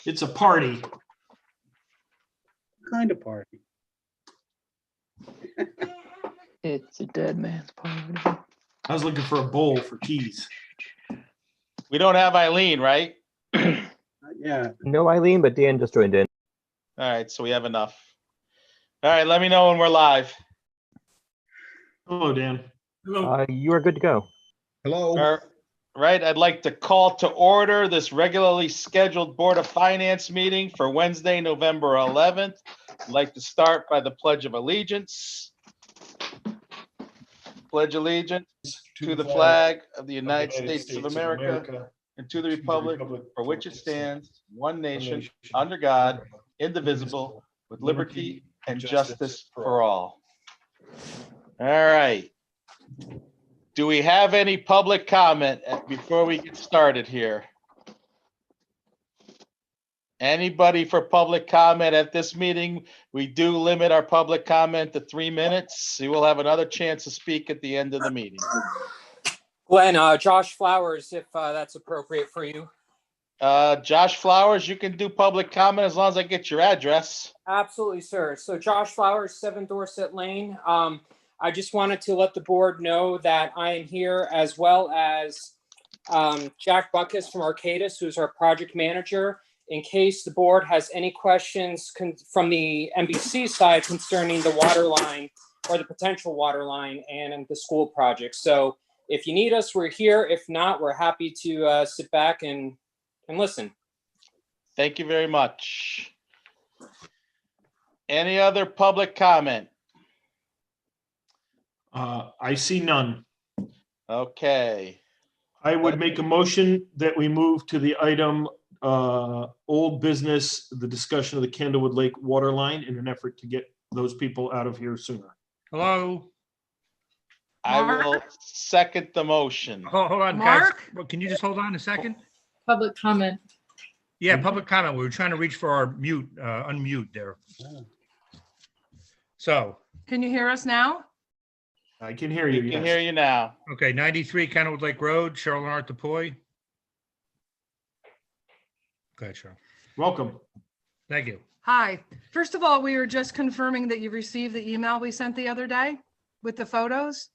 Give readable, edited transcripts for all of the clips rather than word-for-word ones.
It's a party. Kind of party. It's a dead man's party. I was looking for a bowl for keys. We don't have Eileen, right? Yeah. No Eileen, but Dan just joined in. All right, so we have enough. All right, let me know when we're live. Hello, Dan. You are good to go. Hello. All right, I'd like to call to order this regularly scheduled Board of Finance meeting for Wednesday, November 11th. I'd like to start by the Pledge of Allegiance. Pledge allegiance to the flag of the United States of America and to the republic for which it stands, one nation, under God, indivisible, with liberty and justice for all. All right. Do we have any public comment before we get started here? Anybody for public comment at this meeting? We do limit our public comment to 3 minutes. You will have another chance to speak at the end of the meeting. Glenn, Josh Flowers, if that's appropriate for you. Josh Flowers, you can do public comment as long as I get your address. Absolutely, sir. So Josh Flowers, 7 Dorset Lane. I just wanted to let the board know that I am here as well as Jack Buckus from Arcadis, who's our project manager, in case the board has any questions from the NBC side concerning the water line or the potential water line and the school project. So if you need us, we're here. If not, we're happy to sit back and listen. Thank you very much. Any other public comment? I see none. Okay. I would make a motion that we move to the item old business, the discussion of the Candlewood Lake water line in an effort to get those people out of here sooner. Hello. I will second the motion. Hold on, guys. Well, can you just hold on a second? Public comment. Yeah, public comment. We were trying to reach for our mute, unmute there. So, Can you hear us now? I can hear you. We can yes. hear you now. okay, 93 Kennewood Lake Road, Cheryl and Art DePoy. Go ahead, Cheryl. Welcome. Thank you. Hi. First of all, we were just confirming that you received the email we sent the other day with the photos.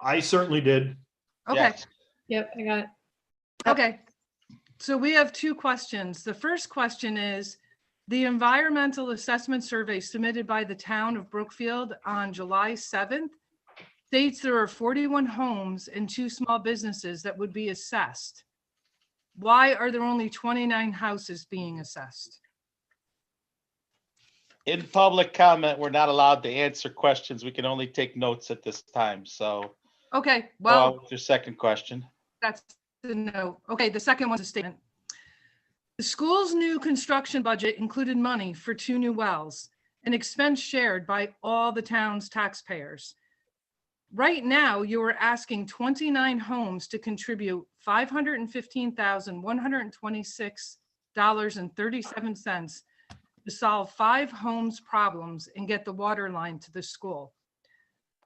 I certainly did. Okay. Yes. Yep, I got it. Okay. So we have 2 questions. The first question is, the environmental assessment survey submitted by the town of Brookfield on July 7th states there are 41 homes and 2 small businesses that would be assessed. Why are there only 29 houses being assessed? In public comment, we're not allowed to answer questions. We can only take notes at this time. So, Okay, well, what's your second question? that's the note. Okay, the second one's a statement. The school's new construction budget included money for 2 new wells, an expense shared by all the town's taxpayers. Right now, you are asking 29 homes to contribute $515,126.37 to solve 5 homes' problems and get the water line to the school.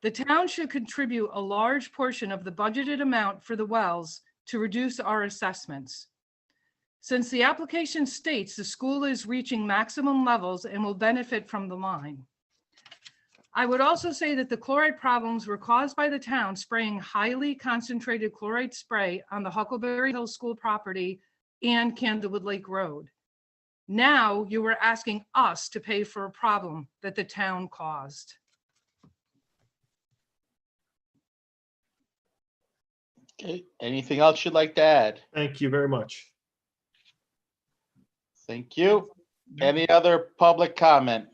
The town should contribute a large portion of the budgeted amount for the wells to reduce our assessments. Since the application states the school is reaching maximum levels and will benefit from the line. I would also say that the chloride problems were caused by the town spraying highly concentrated chloride spray on the Huckleberry Hill School property and Candlewood Lake Road. Now you are asking us to pay for a problem that the town caused. Okay. Anything else you'd like to add? Thank you very much. Thank you. Any other public comment?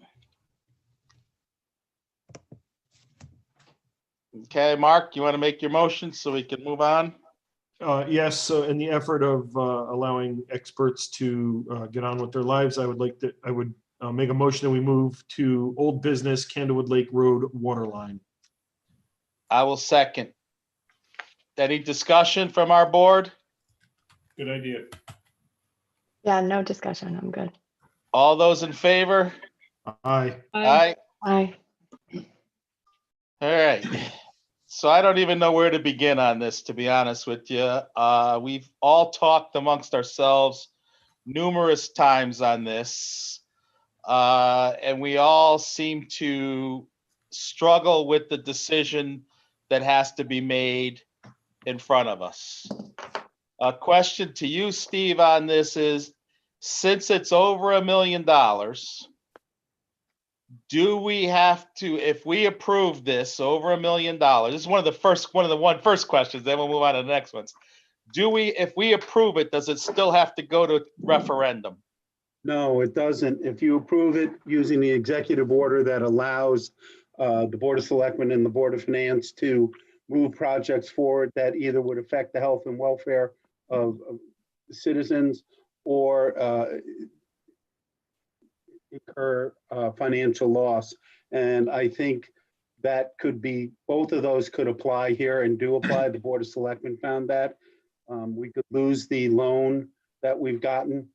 Okay, Mark, you want to make your motion so we can move on? Yes, so in the effort of allowing experts to get on with their lives, I would make a motion that we move to old business Candlewood Lake Road water line. I will second. Any discussion from our board? Good idea. Yeah, no discussion. I'm good. All those in favor? Aye. Aye. Aye. All right. So I don't even know where to begin on this, to be honest with you. We've all talked amongst ourselves numerous times on this. And we all seem to struggle with the decision that has to be made in front of us. A question to you, Steve, on this is, since it's over $1 million, do we have to, if we approve this over $1 million, this is one of the first questions, then we'll move on to the next ones. If we approve it, does it still have to go to referendum? No, it doesn't. If you approve it using the executive order that allows the Board of Selectmen and the Board of Finance to move projects forward that either would affect the health and welfare of citizens or incur financial loss. And I think that could be, both of those could apply here and do apply. The Board of Selectmen found that. We could lose the loan that we've gotten.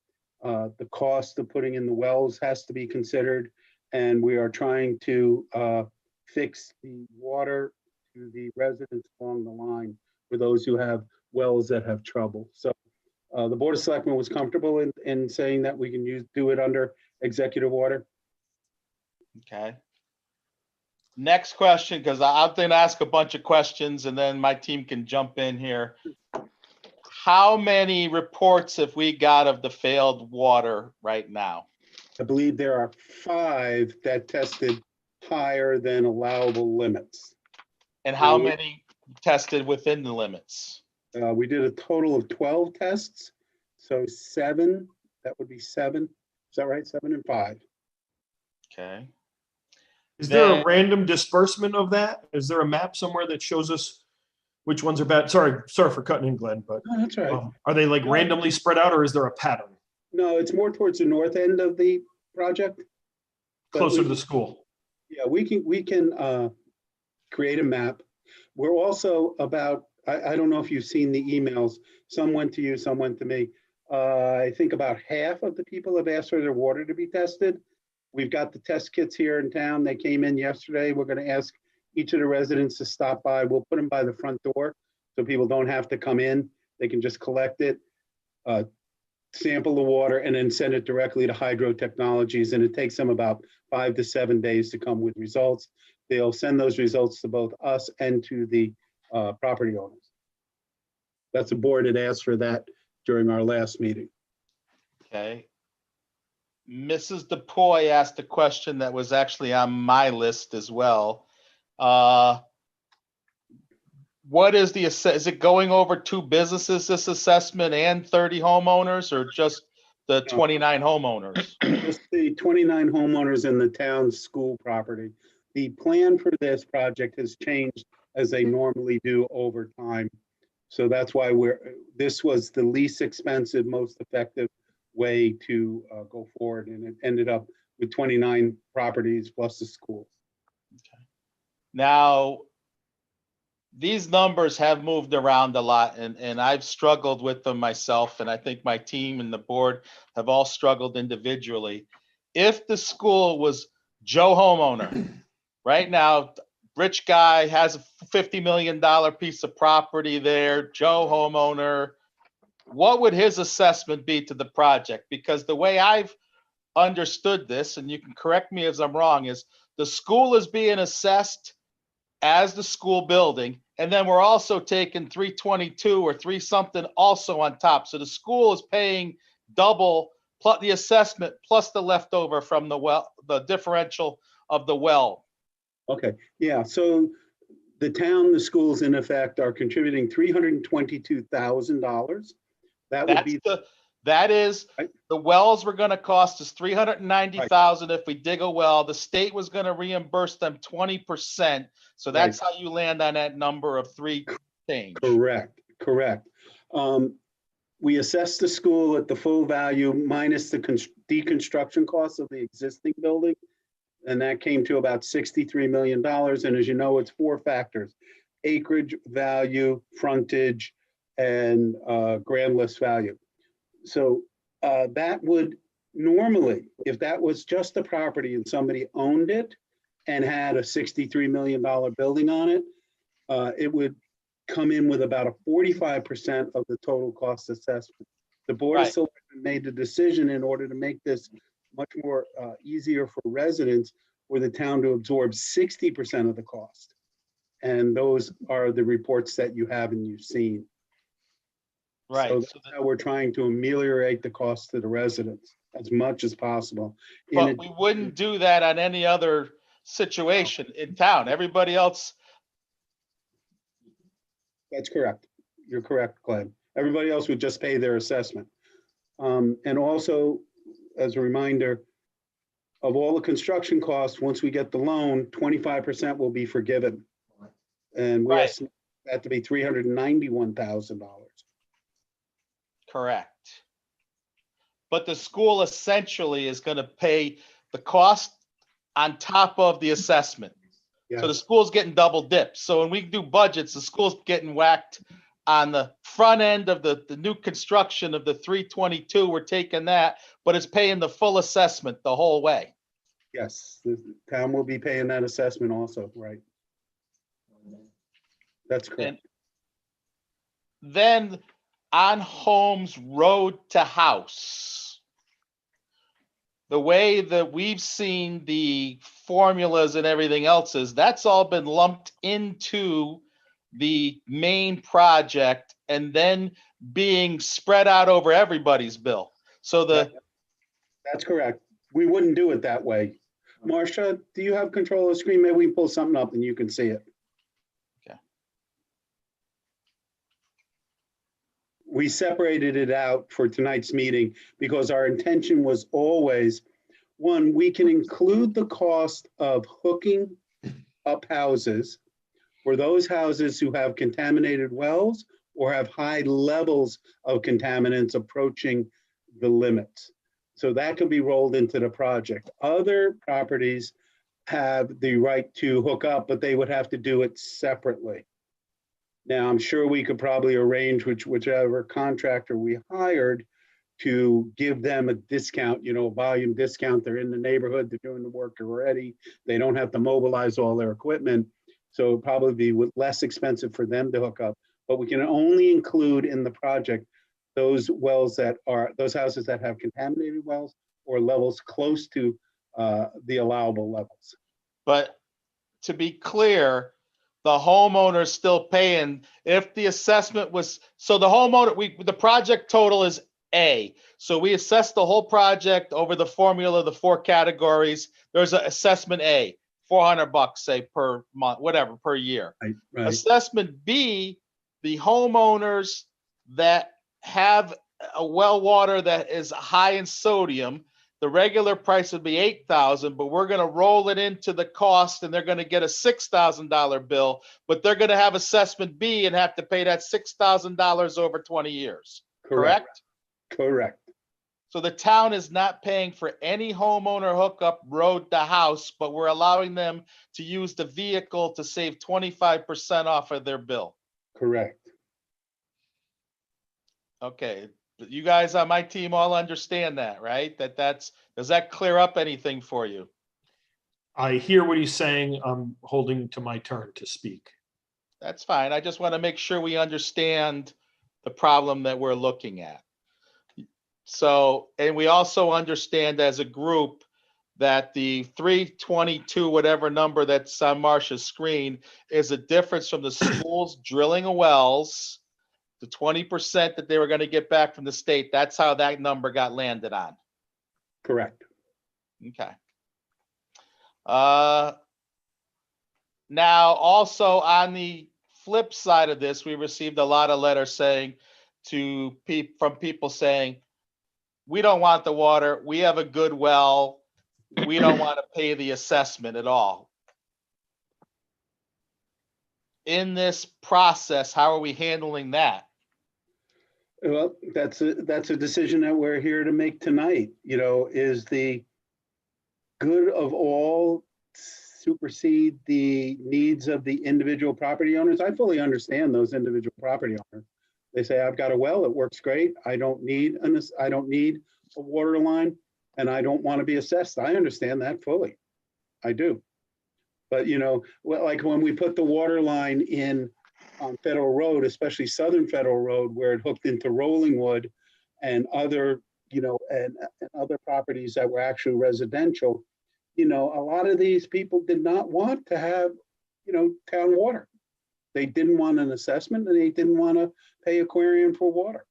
The cost of putting in the wells has to be considered. And we are trying to fix the water to the residents along the line for those who have wells that have trouble. So the Board of Selectmen was comfortable in saying that we can do it under executive order. Okay. Next question, because I'm going to ask a bunch of questions and then my team can jump in here. How many reports have we got of the failed water right now? I believe there are 5 that tested higher than allowable limits. And how many tested within the limits? We did a total of 12 tests. So 7, that would be 7. Is that right? 7 and 5. Okay. Is there a random disbursement of that? Is there a map somewhere that shows us which ones are bad? Sorry for cutting in, Glenn, but No, that's right. are they like randomly spread out, or is there a pattern No, it's more towards the north end of the project. But closer to the school? Yeah, we can create a map. We're also about, I don't know if you've seen the emails. Some went to you, some went to me. I think about half of the people have asked for their water to be tested. We've got the test kits here in town. They came in yesterday. We're going to ask each of the residents to stop by. We'll put them by the front door so people don't have to come in. They can just collect it, sample the water, and then send it directly to Hydro Technologies. And it takes them about 5 to 7 days to come with results. They'll send those results to both us and to the property owners. That's the board had asked for that during our last meeting. Okay. Mrs. DePoy asked a question that was actually on my list as well. What is is it going over 2 businesses, this assessment, and 30 homeowners, or just the 29 homeowners? Just the 29 homeowners in the town's school property. The plan for this project has changed as they normally do over time. So that's why this was the least expensive, most effective way to go forward. And it ended up with 29 properties plus the school. Okay. Now, these numbers have moved around a lot, and I've struggled with them myself, and I think my team and the board have all struggled individually. If the school was Joe homeowner, right now, rich guy has a $50 million piece of property there, Joe homeowner, what would his assessment be to the project? Because the way I've understood this, and you can correct me if I'm wrong, is the school is being assessed as the school building, and then we're also taking 322 or 3 something also on top. So the school is paying double plus the assessment plus the leftover from the well, the differential of the well. Okay, yeah, so the town, the schools in effect are contributing $322,000. That is right? the wells were going to cost us $390,000 if we dig a well. The state was going to reimburse them 20%. So that's how you land on that number of 3 change. Correct. We assessed the school at the full value minus the deconstruction costs of the existing building. And that came to about $63 million. And as you know, it's 4 factors: acreage value, frontage, and grand list value. So that would normally, if that was just a property and somebody owned it and had a $63 million building on it, it would come in with about a 45% of the total cost assessment. The Board of Selectmen made the decision in order to make this much more easier for residents for the town to absorb 60% of the cost. And those are the reports that you have and you've seen. Right. So So that's how we're trying to ameliorate the cost to the residents as much as possible. But we wouldn't do that on any other situation in town. Everybody else, That's correct. You're correct, Glenn. Everybody else would just pay their assessment. And also, as a reminder, of all the construction costs, once we get the loan, 25% will be forgiven. And we Right. estimate that to be $391,000. correct. But the school essentially is going to pay the cost on top of the assessment. So the Yes, school's getting double dipped. So when we do budgets, the school's getting whacked on the front end of the new construction of the 322. We're taking that, but it's paying the full assessment the whole way. yes, the town will be paying that assessment also, right? That's correct. Then on homes, road to house. The way that we've seen the formulas and everything else is, that's all been lumped into the main project and then being spread out over everybody's bill. So That's correct. We wouldn't do it that way. Marcia, do you have control of the screen? Maybe we can pull something up and you can see it. Okay. We separated it out for tonight's meeting because our intention was always, one, we can include the cost of hooking up houses for those houses who have contaminated wells or have high levels of contaminants approaching the limits. So that could be rolled into the project. Other properties have the right to hook up, but they would have to do it separately. Now, I'm sure we could probably arrange whichever contractor we hired to give them a discount, a volume discount. They're in the neighborhood, they're doing the work already. They don't have to mobilize all their equipment. So it'd probably be less expensive for them to hook up. But we can only include in the project those those houses that have contaminated wells or levels close to the allowable levels. but to be clear, the homeowner's still paying if the assessment was, so the homeowner, the project total is A. So we assess the whole project over the formula, the 4 categories. There's an assessment A, $400, say, per month, whatever, per year. Right. Assessment B, the homeowners that have a well water that is high in sodium, the regular price would be $8,000, but we're going to roll it into the cost and they're going to get a $6,000 bill, but they're going to have assessment B and have to pay that $6,000 over 20 years. Correct? Correct. So the town is not paying for any homeowner hookup road to house, but we're allowing them to use the vehicle to save 25% off of their bill. Correct. Okay, you guys on my team all understand that, right? Does that clear up anything for you? I hear what he's saying. I'm holding to my turn to speak. That's fine. I just want to make sure we understand the problem that we're looking at. So, and we also understand as a group that the 322, whatever number that's on Marcia's screen, is a difference from the schools drilling a wells, the 20% that they were going to get back from the state. That's how that number got landed on. Correct. Okay. Now, also on the flip side of this, we received a lot of letters saying from people saying, we don't want the water. We have a good well. We don't want to pay the assessment at all. In this process, how are we handling that? Well, that's a decision that we're here to make tonight. Is the good of all supersede the needs of the individual property owners? I fully understand those individual property owners. They say, I've got a well, it works great. I don't need a water line and I don't want to be assessed. I understand that fully. I do. But, like when we put the water line in on Federal Road, especially Southern Federal Road, where it hooked into Rolling Wood and other and other properties that were actually residential, a lot of these people did not want to have, town water. They didn't want an assessment and they didn't want to pay Aquarian for water.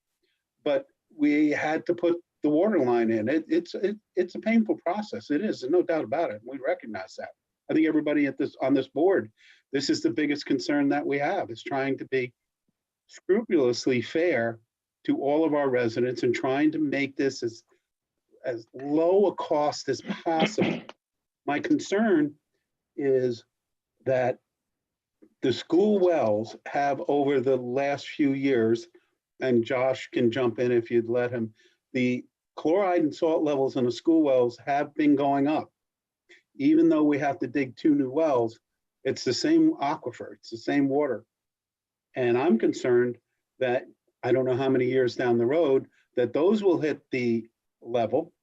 But we had to put the water line in. It's a painful process. It is, there's no doubt about it. We recognize that. I think everybody on this board, this is the biggest concern that we have, is trying to be scrupulously fair to all of our residents and trying to make this as low a cost as possible. My concern is that the school wells have, over the last few years, and Josh can jump in if you'd let him, the chloride and salt levels in the school wells have been going up. Even though we have to dig 2 new wells, it's the same aquifer, it's the same water. And I'm concerned that, I don't know how many years down the road, that those will hit the level,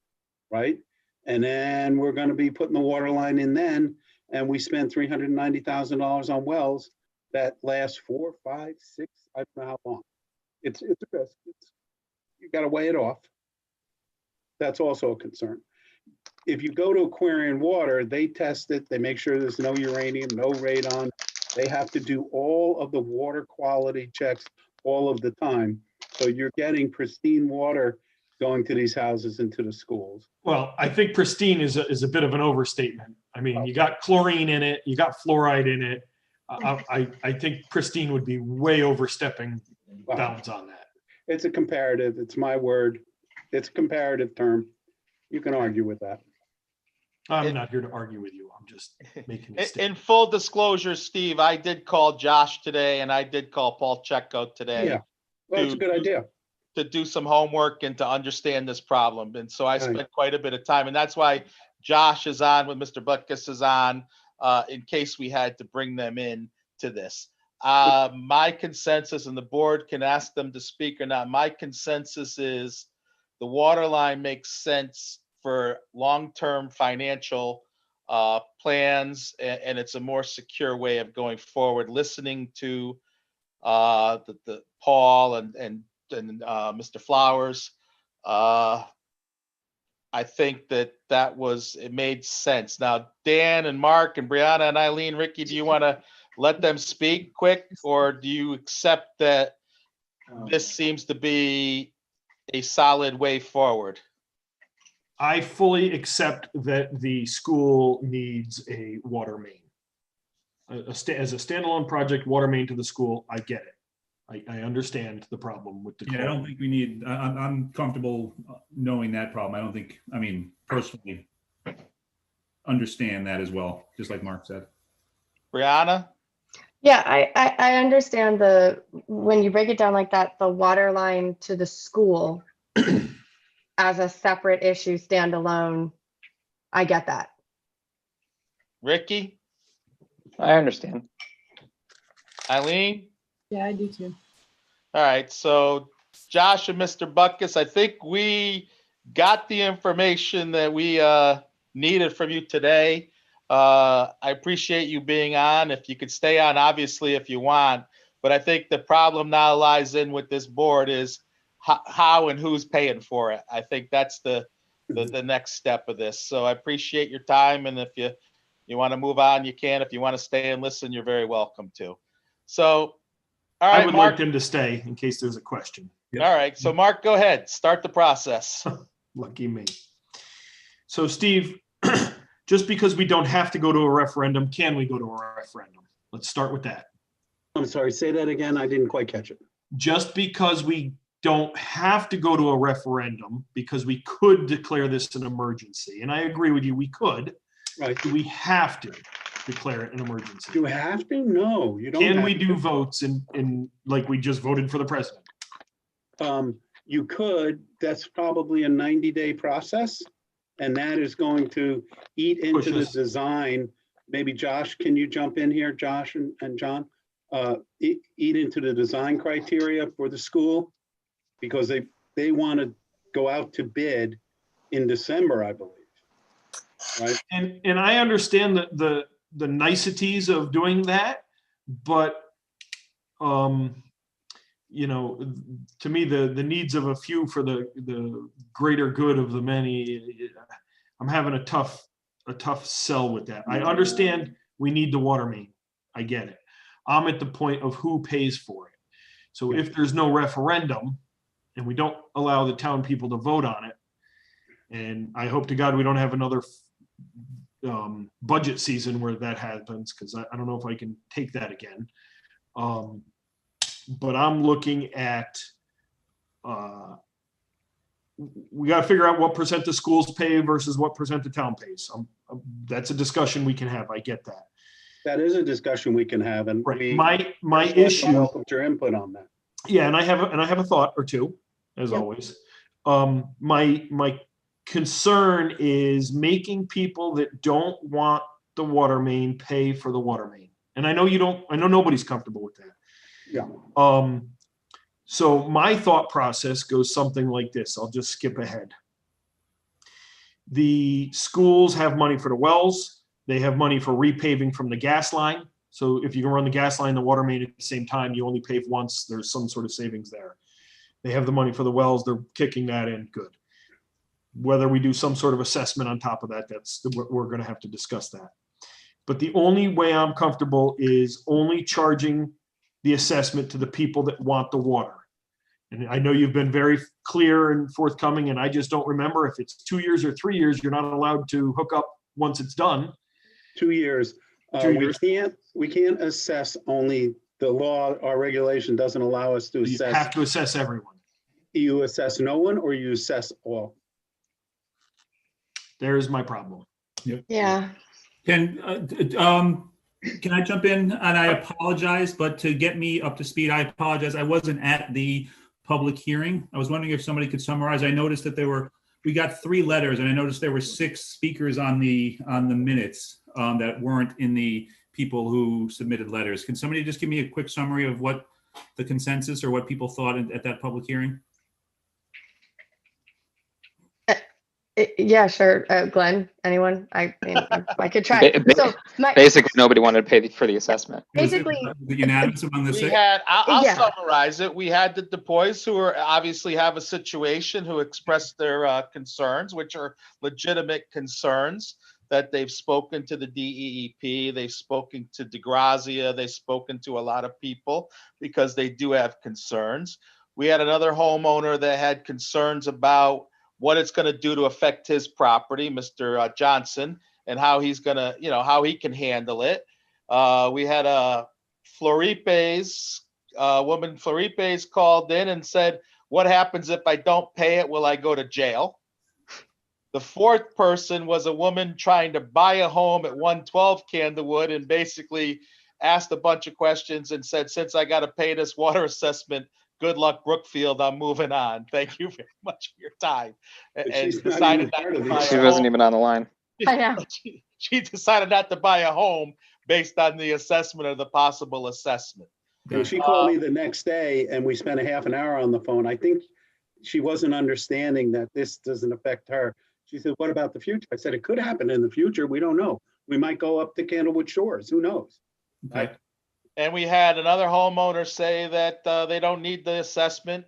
right? And then we're going to be putting the water line in then, and we spend $390,000 on wells that last 4, 5, 6, I don't know how long. It's a risk. You got to weigh it off. That's also a concern. If you go to Aquarian water, they test it. They make sure there's no uranium, no radon. They have to do all of the water quality checks all of the time. So you're getting pristine water going to these houses and to the schools. Well, I think pristine is a bit of an overstatement. I mean, you got chlorine in it, you got fluoride in it. I think pristine would be way overstepping bounds on that. It's a comparative. It's my word. It's a comparative term. You can argue with that. I'm not here to argue with you. I'm just making a In statement. full disclosure, Steve, I did call Josh today and I did call Paul Checo today. Yeah, well, it's a good idea. To do some homework and to understand this problem. And so I spent quite a bit of time, and that's why Josh is on when Mr. Butkus is on, in case we had to bring them in to this. My consensus, and the board can ask them to speak or not, my consensus is the water line makes sense for long-term financial plans, and it's a more secure way of going forward. Listening to the Paul and Mr. Flowers, I think it made sense. Now, Dan and Mark and Brianna and Eileen, Ricky, do you want to let them speak quick, or do you accept that this seems to be a solid way forward? I fully accept that the school needs a water main. As a standalone project, water main to the school, I get it. I understand the problem with the. Yeah, I don't think we need, I'm comfortable knowing that problem. I don't think, I mean, personally, understand that as well, just like Mark said. Brianna? Yeah, I understand when you break it down like that, the water line to the school as a separate issue, standalone. I get that. Ricky? I understand. Eileen? Yeah, I do too. All right, so Josh and Mr. Butkus, I think we got the information that we needed from you today. I appreciate you being on. If you could stay on, obviously, if you want. But I think the problem now lies in with this board is how and who's paying for it. I think that's the next step of this. So I appreciate your time. And if you want to move on, you can. If you want to stay and listen, you're very welcome to. So, all right, I would Mark. like them to stay in case there's a question. All right, so Mark, go ahead. Start the process. Lucky me. So Steve, just because we don't have to go to a referendum, can we go to a referendum? Let's start with that. I'm sorry, say that again. I didn't quite catch it. Just because we don't have to go to a referendum, because we could declare this an emergency, and I agree with you, we could. Right. Do we have to declare it an emergency? Do you have to? No, you don't. Can have we to. do votes in like we just voted for the president? You could. That's probably a 90-day process, and that is going to eat into the design. Maybe Josh, can you jump in here, Josh and John? Eat into the design criteria for the school, because they want to go out to bid in December, I believe. Right. And I understand the niceties of doing that, but you know, to me, the needs of a few for the greater good of the many, I'm having a tough sell with that. I understand we need the water main. I get it. I'm at the point of who pays for it. So if there's no referendum and we don't allow the town people to vote on it, and I hope to God we don't have another budget season where that happens, because I don't know if I can take that again. But I'm looking at, we got to figure out what percent the schools pay versus what percent the town pays. That's a discussion we can have. I get that. That is a discussion we can have, and Right. My issue. Welcome your input on that. Yeah, and I have a thought or two, as always. My concern is making people that don't want the water main pay for the water main. And I know nobody's comfortable with that. Yeah. So my thought process goes something like this. I'll just skip ahead. The schools have money for the wells. They have money for repaving from the gas line. So if you can run the gas line, the water main at the same time, you only pave once, there's some sort of savings there. They have the money for the wells. They're kicking that in. Good. Whether we do some sort of assessment on top of that, we're going to have to discuss that. But the only way I'm comfortable is only charging the assessment to the people that want the water. And I know you've been very clear and forthcoming, and I just don't remember if it's 2 years or 3 years, you're not allowed to hook up once it's done. 2 years. 2 years. We can't assess only the law. Our regulation doesn't allow us to You assess. have to assess everyone. You assess no one or you assess all. There's my problem. Yeah. Can I jump in? And I apologize, but to get me up to speed, I apologize. I wasn't at the public hearing. I was wondering if somebody could summarize. I noticed that we got 3 letters, and I noticed there were 6 speakers on the minutes that weren't in the people who submitted letters. Can somebody just give me a quick summary of what the consensus or what people thought at that public hearing? Yeah, sure. Glenn, anyone? I could try. So Basically, nobody wanted to pay for the assessment. basically, Was it unanimous among the We 6? had, I'll Yeah. summarize it. We had the DuPois who are obviously have a situation, who expressed their concerns, which are legitimate concerns, that they've spoken to the DEEP, they've spoken to DeGrazia, they've spoken to a lot of people because they do have concerns. We had another homeowner that had concerns about what it's going to do to affect his property, Mr. Johnson, and how he's going to, how he can handle it. We had a woman Floripe's called in and said, what happens if I don't pay it? Will I go to jail? The 4th person was a woman trying to buy a home at 112 Candlewood and basically asked a bunch of questions and said, since I got to pay this water assessment, good luck, Brookfield. I'm moving on. Thank you very much for your time. And decided not to buy She a wasn't home. even on the line. I know. She decided not to buy a home based on the assessment or the possible assessment. And she called me the next day and we spent a half an hour on the phone. I think she wasn't understanding that this doesn't affect her. She said, what about the future? I said, it could happen in the future. We don't know. We might go up to Candlewood Shores. Who knows? Okay. And we had another homeowner say that they don't need the assessment,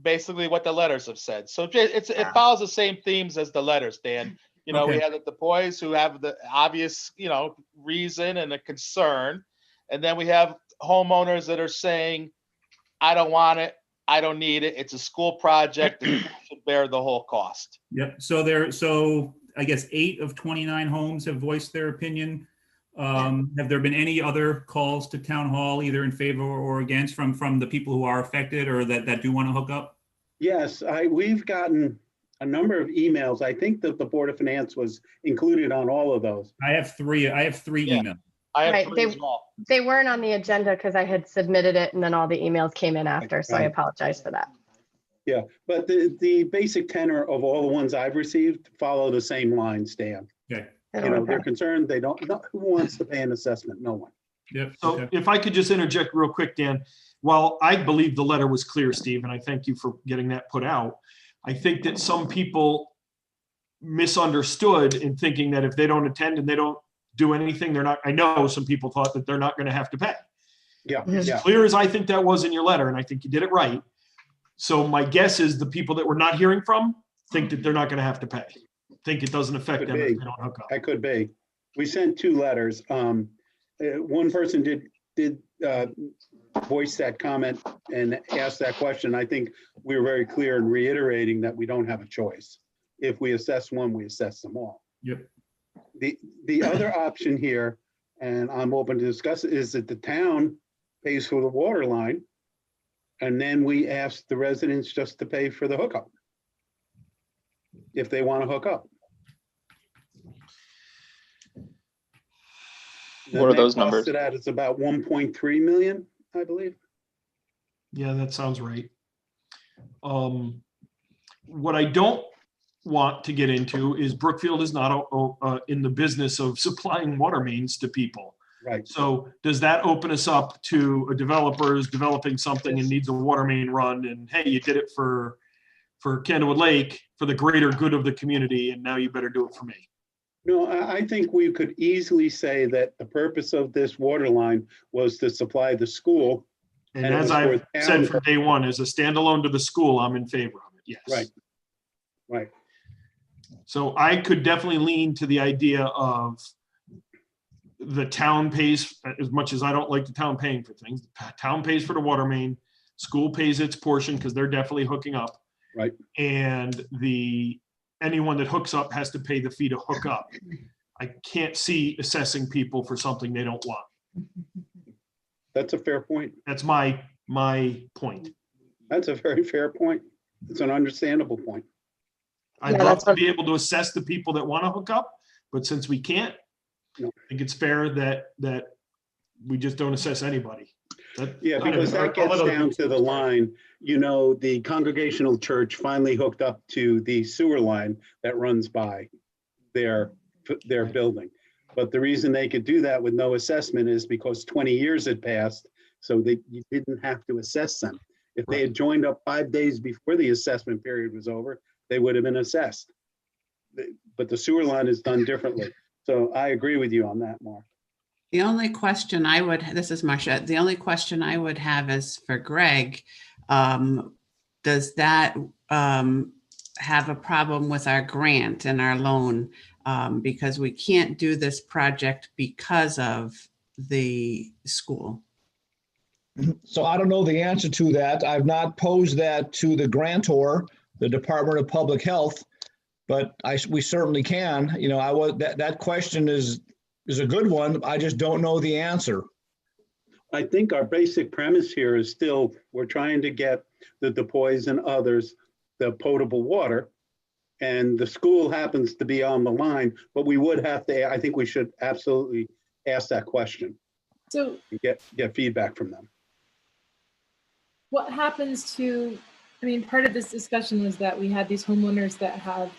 basically what the letters have said. So it follows the same themes as the letters, Dan. We have the DuPois who have the obvious, reason and a concern. And then we have homeowners that are saying, I don't want it. I don't need it. It's a school project. The school should bear the whole cost. Yep. So I guess 8 of 29 homes have voiced their opinion. Have there been any other calls to town hall, either in favor or against, from the people who are affected or that do want to hook up? Yes, we've gotten a number of emails. I think that the Board of Finance was included on all of those. I have 3 Yeah. emails. I have Right, 3 as well. they weren't on the agenda because I had submitted it and then all the emails came in after. So I apologize for that. Yeah, but the basic tenor of all the ones I've received follow the same line, Stan. Okay. They're concerned. They don't, who wants to pay an assessment? No one. Yep. So Okay. if I could just interject real quick, Dan, while I believe the letter was clear, Steve, and I thank you for getting that put out, I think that some people misunderstood in thinking that if they don't attend and they don't do anything, I know some people thought that they're not going to have to pay. Yeah, As yeah. clear as I think that was in your letter, and I think you did it right. So my guess is the people that we're not hearing from think that they're not going to have to pay. Think it doesn't affect Could them if be. they don't hook up. That could be. We sent 2 letters. One person did voice that comment and ask that question. I think we were very clear in reiterating that we don't have a choice. If we assess one, we assess them all. Yep. The other option here, and I'm open to discuss it, is that the town pays for the water line, and then we ask the residents just to pay for the hookup if they want to hook up. What are those The net cost numbers? of that is about 1.3 million, I believe. Yeah, that sounds right. What I don't want to get into is Brookfield is not in the business of supplying water mains to people. Right. So does that open us up to a developer who's developing something and needs a water main run, and hey, you did it for Candlewood Lake for the greater good of the community, and now you better do it for me. No, I think we could easily say that the purpose of this water line was to supply the school. And And it as was I've for said town- from day one, as a standalone to the school, I'm in favor of it, yes. Right. Right. So I could definitely lean to the idea of the town pays, as much as I don't like the town paying for things, the town pays for the water main, school pays its portion because they're definitely hooking up. Right. And anyone that hooks up has to pay the fee to hook up. I can't see assessing people for something they don't want. That's a fair point. That's my point. That's a very fair point. It's an understandable point. I'd Yeah, love that's to what- be able to assess the people that want to hook up, but since we can't, No. I think it's fair that we just don't assess anybody. Yeah, because that gets down to the line, the Congregational Church finally hooked up to the sewer line that runs by their building. But the reason they could do that with no assessment is because 20 years had passed, so you didn't have to assess them. If they had joined up 5 days before the assessment period was over, they would have been assessed. But the sewer line is done differently. So I agree with you on that, Mark. The only question I would, this is Marcia, the only question I would have is for Greg. Does that have a problem with our grant and our loan? Because we can't do this project because of the school. So I don't know the answer to that. I've not posed that to the grantor, the Department of Public Health, but we certainly can. That question is a good one. I just don't know the answer. I think our basic premise here is still, we're trying to get the DePoys and others the potable water. And the school happens to be on the line, but we would have to, I think we should absolutely ask that question. So And get feedback from them. what happens to, part of this discussion was that we had these homeowners that have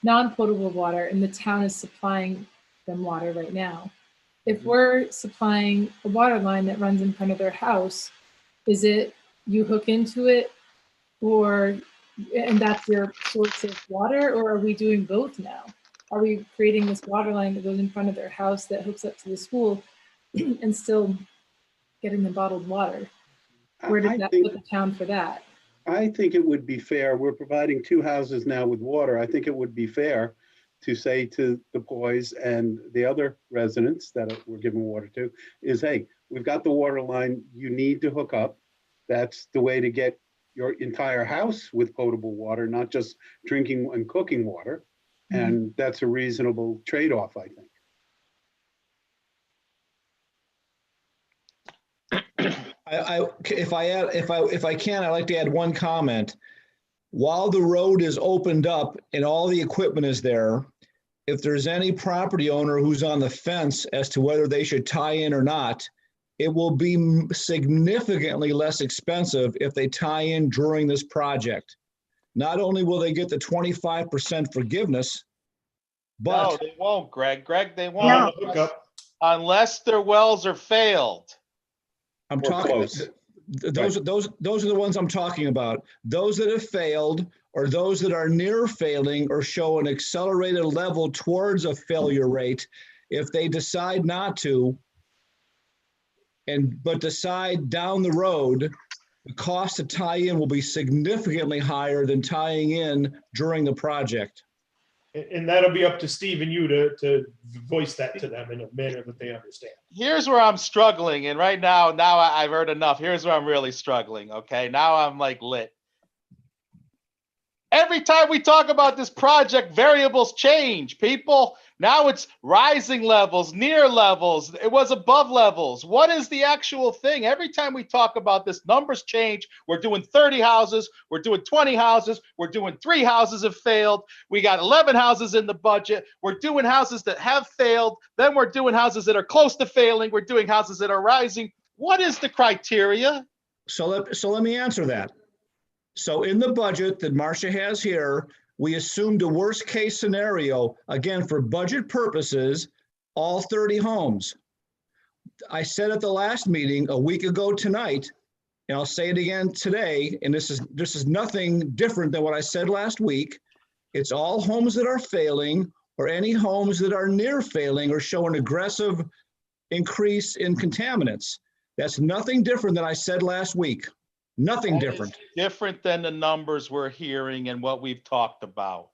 non-potable water and the town is supplying them water right now. If we're supplying a water line that runs in front of their house, is it you hook into it and that's your source of water, or are we doing both now? Are we creating this water line that goes in front of their house that hooks up to the school and still getting the bottled water? Where does that put the town for that? I think it would be fair. We're providing 2 houses now with water. I think it would be fair to say to the boys and the other residents that we're giving water to is, hey, we've got the water line. You need to hook up. That's the way to get your entire house with potable water, not just drinking and cooking water. And that's a reasonable trade-off, I think. If I can, I'd like to add one comment. While the road is opened up and all the equipment is there, if there's any property owner who's on the fence as to whether they should tie in or not, it will be significantly less expensive if they tie in during this project. Not only will they get the 25% forgiveness, but No, they won't, Greg. Greg, they won't. No. Unless their wells are failed. I'm Or talking, close. those are the ones I'm talking about. Those that have failed or those that are near failing or show an accelerated level towards a failure rate, if they decide not to, but decide down the road, the cost to tie in will be significantly higher than tying in during the project. And that'll be up to Steve and you to voice that to them in a manner that they understand. Here's where I'm struggling. And right now I've heard enough. Here's where I'm really struggling. Okay. Now I'm like lit. Every time we talk about this project, variables change, people. Now it's rising levels, near levels. It was above levels. What is the actual thing? Every time we talk about this, numbers change. We're doing 30 houses. We're doing 20 houses. We're doing 3 houses have failed. We got 11 houses in the budget. We're doing houses that have failed. Then we're doing houses that are close to failing. We're doing houses that are rising. What is the criteria? So let me answer that. So in the budget that Marcia has here, we assumed a worst case scenario, again, for budget purposes, all 30 homes. I said at the last meeting a week ago tonight, and I'll say it again today, and this is nothing different than what I said last week. It's all homes that are failing or any homes that are near failing or show an aggressive increase in contaminants. That's nothing different than I said last week. Nothing different. Different than the numbers we're hearing and what we've talked about.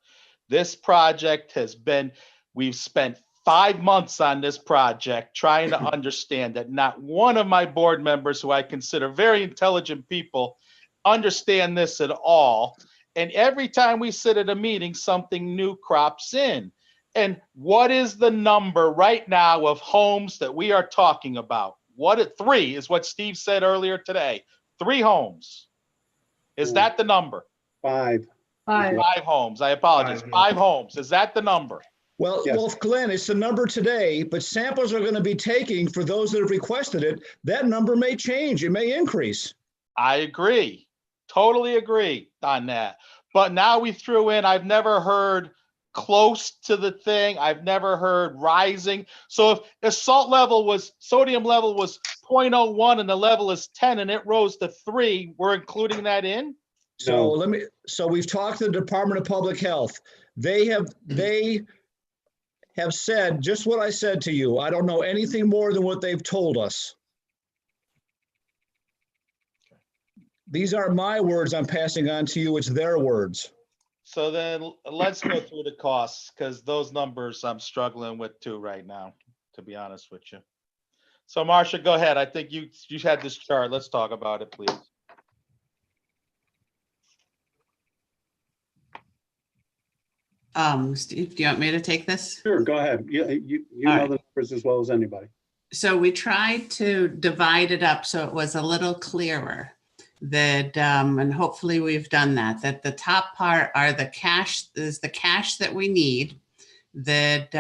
This project has been, we've spent 5 months on this project trying to understand that not one of my board members, who I consider very intelligent people, understand this at all. And every time we sit at a meeting, something new crops in. And what is the number right now of homes that we are talking about? 3 is what Steve said earlier today. 3 homes. Is that the number? 5. 5. 5 homes. I apologize. 5 homes. Is that the number? Well, Yes. well, Glenn, it's the number today, but samples are going to be taking for those that have requested it. That number may change. It may increase. I agree. Totally agree on that. But now we threw in, I've never heard close to the thing. I've never heard rising. So if the sodium level was 0.01 and the level is 10 and it rose to 3, we're including that in? So No. so we've talked to the Department of Public Health. They have said just what I said to you. I don't know anything more than what they've told us. These aren't my words I'm passing on to you. It's their words. So then let's go through the costs, because those numbers I'm struggling with too right now, to be honest with you. So Marcia, go ahead. I think you had this chart. Let's talk about it, please. Steve, do you want me to take this? Sure, go ahead. You All know right. the numbers as well as anybody. So we tried to divide it up so it was a little clearer that, and hopefully we've done that, that the top part are the cash that we need, that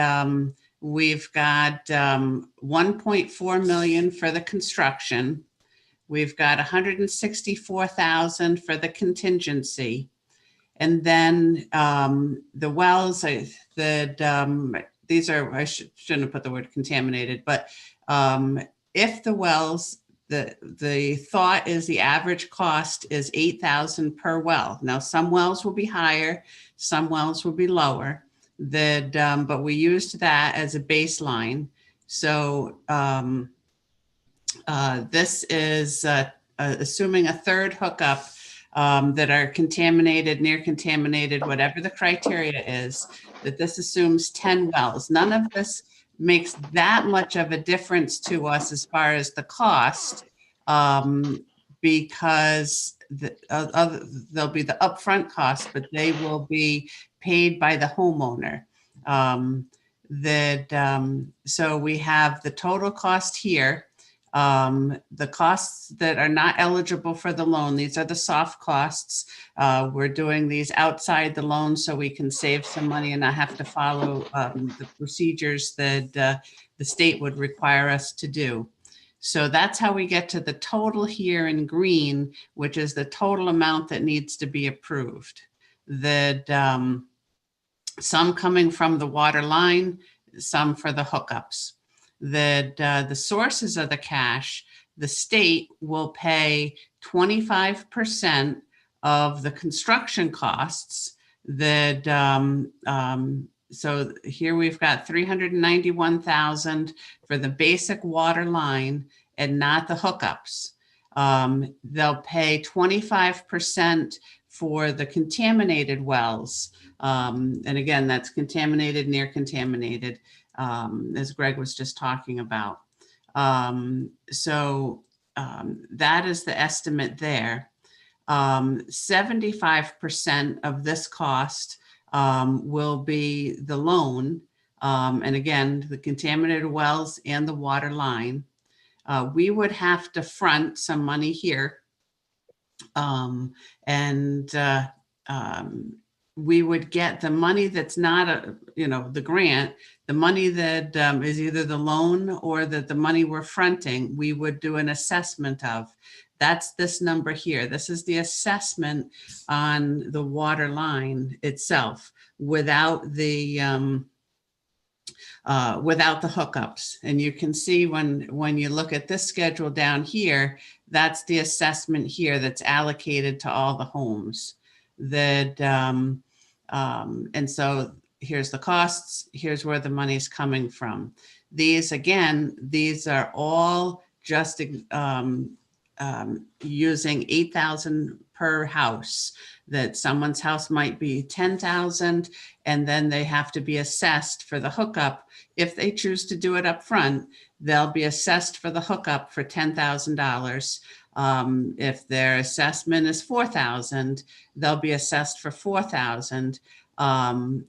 we've got 1.4 million for the construction. We've got 164,000 for the contingency. And then the wells, these are, I shouldn't have put the word contaminated, but if the wells, the thought is the average cost is 8,000 per well. Now, some wells will be higher, some wells will be lower, but we used that as a baseline. So this is assuming a third hookup that are contaminated, near contaminated, whatever the criteria is, that this assumes 10 wells. None of this makes that much of a difference to us as far as the cost, because there'll be the upfront costs, but they will be paid by the homeowner. So we have the total cost here. The costs that are not eligible for the loan, these are the soft costs. We're doing these outside the loan so we can save some money and not have to follow the procedures that the state would require us to do. So that's how we get to the total here in green, which is the total amount that needs to be approved. That some coming from the water line, some for the hookups. That the sources of the cash, the state will pay 25% of the construction costs. That so here we've got 391,000 for the basic water line, and not the hookups. They'll pay 25% for the contaminated wells. And again, that's contaminated, near contaminated, as Greg was just talking about. That is the estimate there. 75% of this cost will be the loan. And again, the contaminated wells and the water line. We would have to front some money here. We would get the money that's not the grant, the money that is either the loan or that the money we're fronting, we would do an assessment of. That's this number here. This is the assessment on the water line itself without the hookups. And you can see when you look at this schedule down here, that's the assessment here that's allocated to all the homes. And so here's the costs, here's where the money's coming from. These are all just using 8,000 per house, that someone's house might be 10,000, and then they have to be assessed for the hookup. If they choose to do it up front, they'll be assessed for the hookup for $10,000. If their assessment is 4,000, they'll be assessed for 4,000. The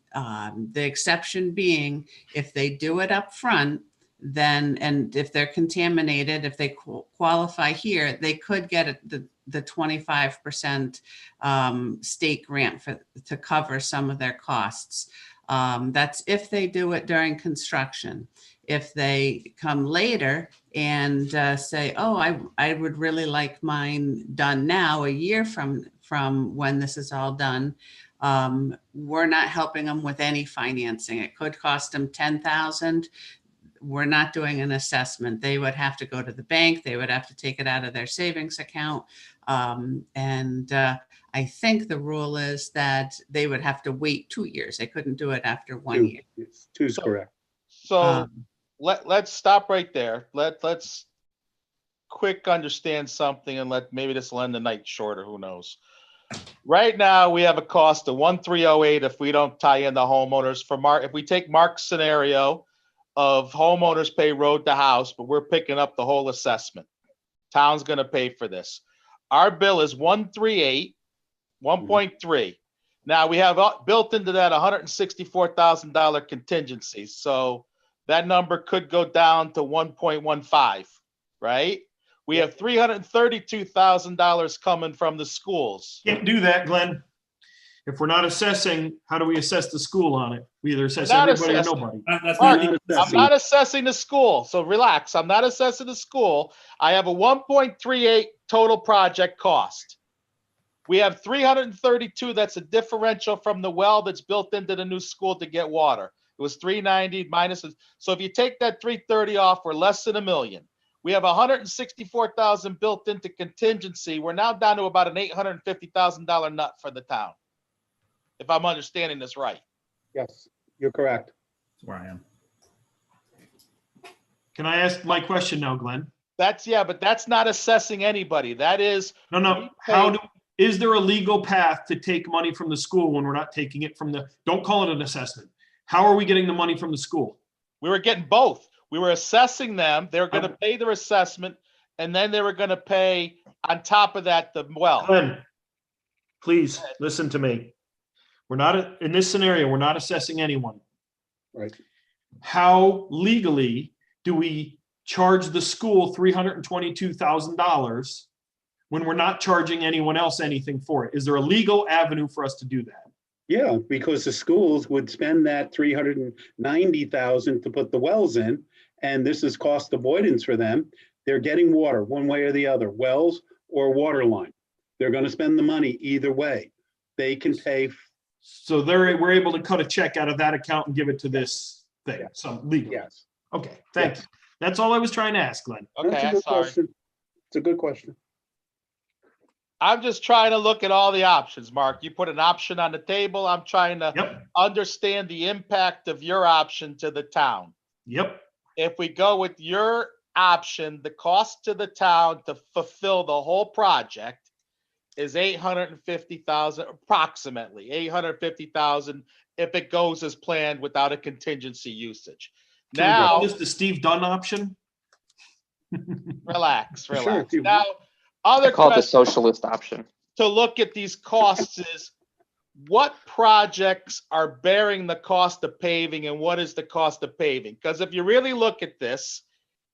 exception being if they do it up front, then, and if they're contaminated, if they qualify here, they could get the 25% state grant to cover some of their costs. That's if they do it during construction. If they come later and say, oh, I would really like mine done now, a year from when this is all done, we're not helping them with any financing. It could cost them $10,000. We're not doing an assessment. They would have to go to the bank. They would have to take it out of their savings account. I think the rule is that they would have to wait 2 years. They couldn't do it after 1 year. Yes, 2 is correct. So let's stop right there. Let's quick understand something, and maybe this will end the night shorter, who knows. Right now, we have a cost of 1,308 if we don't tie in the homeowners. If we take Mark's scenario of homeowners pay road to house, but we're picking up the whole assessment. Town's going to pay for this. Our bill is 138, 1.3. Now we have built into that $164,000 contingency. So that number could go down to 1.15, right? We have $332,000 coming from the schools. Can't do that, Glenn. If we're not assessing, how do we assess the school on it? We either assess everybody or nobody. I'm not assessing the school, so relax. I'm not assessing the school. I have a 1.38 total project cost. We have 332 that's a differential from the well that's built into the new school to get water. It was 390 minus. So if you take that 330 off, we're less than $1 million. We have 164,000 built into contingency. We're now down to about an $850,000 nut for the town, if I'm understanding this right. Yes, you're correct. That's where I am. Can I ask my question now, Glenn? But that's not assessing anybody. That is. No. Is there a legal path to take money from the school when we're not taking it from don't call it an assessment. How are we getting the money from the school? We were getting both. We were assessing them. They're going to pay their assessment, and then they were going to pay on top of that the well. Glenn, please listen to me. We're not in this scenario. We're not assessing anyone. Right. How legally do we charge the school $322,000 when we're not charging anyone else anything for it? Is there a legal avenue for us to do that? Yeah, because the schools would spend that $390,000 to put the wells in, and this is cost avoidance for them. They're getting water one way or the other, wells or water line. They're going to spend the money either way. They can pay. So we're able to cut a check out of that account and give it to this thing. Yes. So legal. Yes. Okay. Thank you. That's all I was trying to ask, Glenn. Okay, That's a good question. It's a good question. I'm just trying to look at all the options, Mark. You put an option on the table. I'm trying to understand the impact of your option to the town. Yep. If we go with your option, the cost to the town to fulfill the whole project is 850,000, approximately 850,000 if it goes as planned without a contingency usage. Can we call Now, this the Steve Dunn option? relax. Sure, if you- Now, I other call it the question socialist option. to look at these costs is what projects are bearing the cost of paving and what is the cost of paving? Because if you really look at this,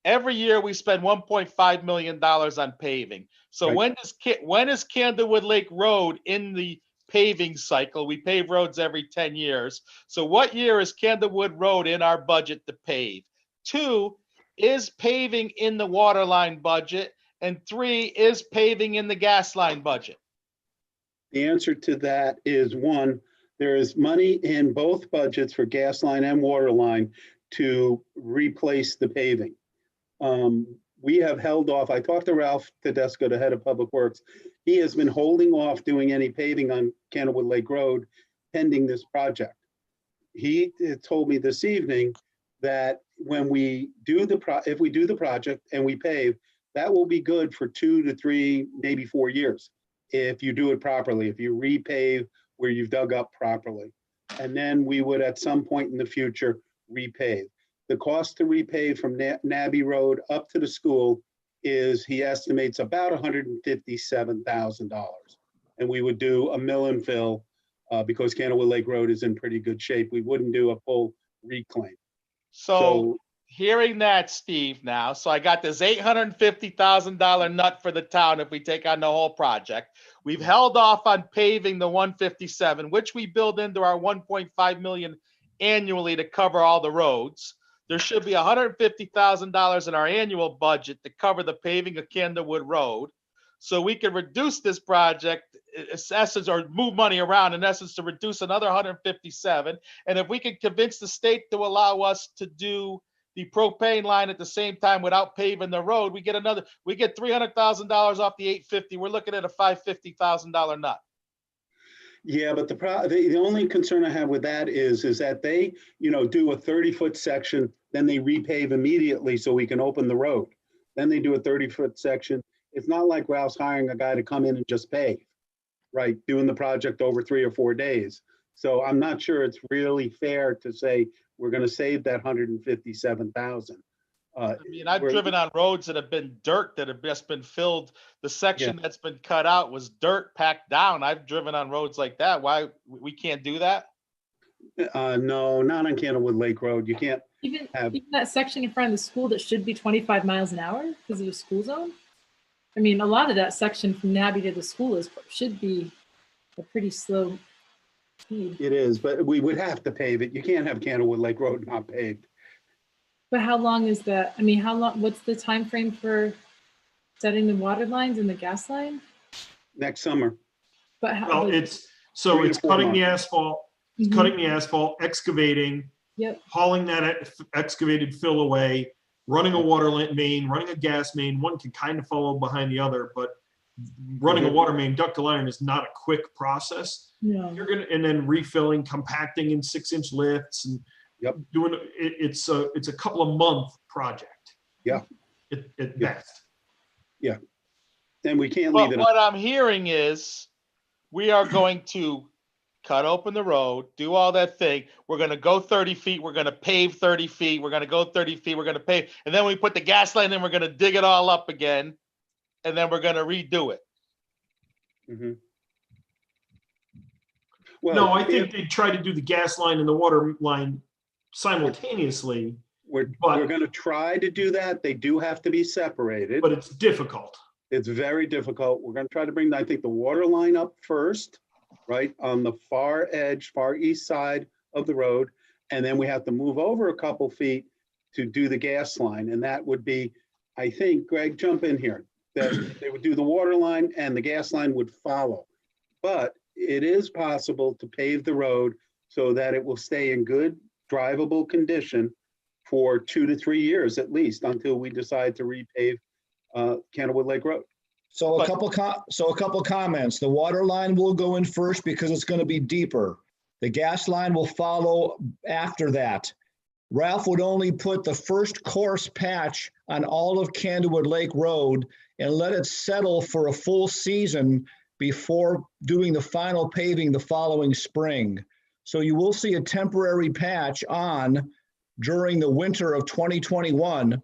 every year we spend $1.5 million on paving. So Right. when is Candlewood Lake Road in the paving cycle? We pave roads every 10 years. So what year is Candlewood Road in our budget to pave? 2, is paving in the water line budget? And 3, is paving in the gas line budget? The answer to that is 1, there is money in both budgets for gas line and water line to replace the paving. We have held off. I talked to Ralph Tedesco, the head of Public Works. He has been holding off doing any paving on Candlewood Lake Road pending this project. He told me this evening that when we do if we do the project and we pave, that will be good for 2 to 3, maybe 4 years. If you do it properly, if you repave where you've dug up properly. And then we would at some point in the future repave. The cost to repave from Nabby Road up to the school is, he estimates, about $157,000. And we would do a mill and fill because Candlewood Lake Road is in pretty good shape. We wouldn't do a full reclaim. So hearing that, Steve, now, so I got this $850,000 nut for the town if we take on the whole project. We've held off on paving the 157, which we build into our 1.5 million annually to cover all the roads. There should be $150,000 in our annual budget to cover the paving of Candlewood Road. So we can reduce this project, in essence, or move money around in essence to reduce another 157. And if we can convince the state to allow us to do the propane line at the same time without paving the road, we get $300,000 off the 850. We're looking at a $550,000 nut. Yeah, but the only concern I have with that is that they, do a 30-foot section, then they repave immediately so we can open the road. Then they do a 30-foot section. It's not like Ralph's hiring a guy to come in and just pave, right? Doing the project over 3 or 4 days. So I'm not sure it's really fair to say we're going to save that $157,000. I mean, I've driven on roads that have been dirt that have just been filled. The section that's been cut out was dirt packed down. I've driven on roads like that. Why we can't do that? No, not on Candlewood Lake Road. You can't Even that section in front of the school that should be 25 miles an hour because of the school zone. I mean, a lot of that section from Nabby to the school should be a pretty slow speed. It is, but we would have to pave it. You can't have Candlewood Lake Road not paved. But how long is that? I mean, how long? What's the time frame for setting the water lines and the gas line? Next summer. But how? Well, it's cutting the asphalt, Mhm. cutting the asphalt, excavating, Yep. hauling that excavated fill away, running a water main, running a gas main. One can kind of follow behind the other, but running a water main, ductile iron is not a quick process. No. And then refilling, compacting in 6-inch lifts and doing it's a couple of month project. Yeah. At best. Yeah. And we can't But leave it. what I'm hearing is we are going to cut open the road, do all that thing. We're going to go 30 feet. We're going to pave 30 feet. We're going to go 30 feet. We're going to pave. And then we put the gas line in, we're going to dig it all up again. And then we're going to redo it. Mhm. No, I think they try to do the gas line and the water line simultaneously. We're going to try to do that. They do have to be separated. But it's difficult. It's very difficult. We're going to try to bring, I think, the water line up first, right, on the far edge, far east side of the road. And then we have to move over a couple feet to do the gas line. And that would be, I think, Greg, jump in here, that they would do the water line and the gas line would follow. But it is possible to pave the road so that it will stay in good drivable condition for 2 to 3 years at least until we decide to repave Candlewood Lake Road. So a couple comments. The water line will go in first because it's going to be deeper. The gas line will follow after that. Ralph would only put the first course patch on all of Candlewood Lake Road and let it settle for a full season before doing the final paving the following spring. So you will see a temporary patch on during the winter of 2021,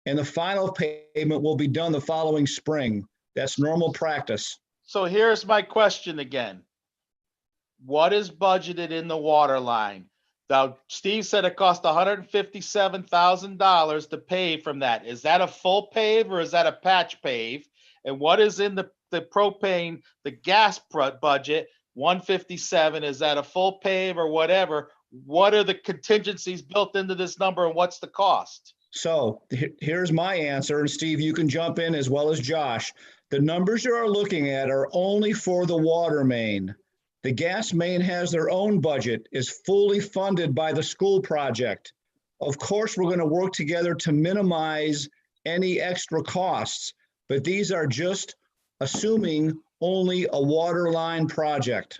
and the final pavement will be done the following spring. That's normal practice. So here's my question again. What is budgeted in the water line? Now, Steve said it cost $157,000 to pave from that. Is that a full pave or is that a patch pave? And what is in the propane, the gas budget, 157, is that a full pave or whatever? What are the contingencies built into this number and what's the cost? So here's my answer, and Steve, you can jump in as well as Josh. The numbers you are looking at are only for the water main. The gas main has their own budget, is fully funded by the school project. Of course, we're going to work together to minimize any extra costs, but these are just assuming only a water line project.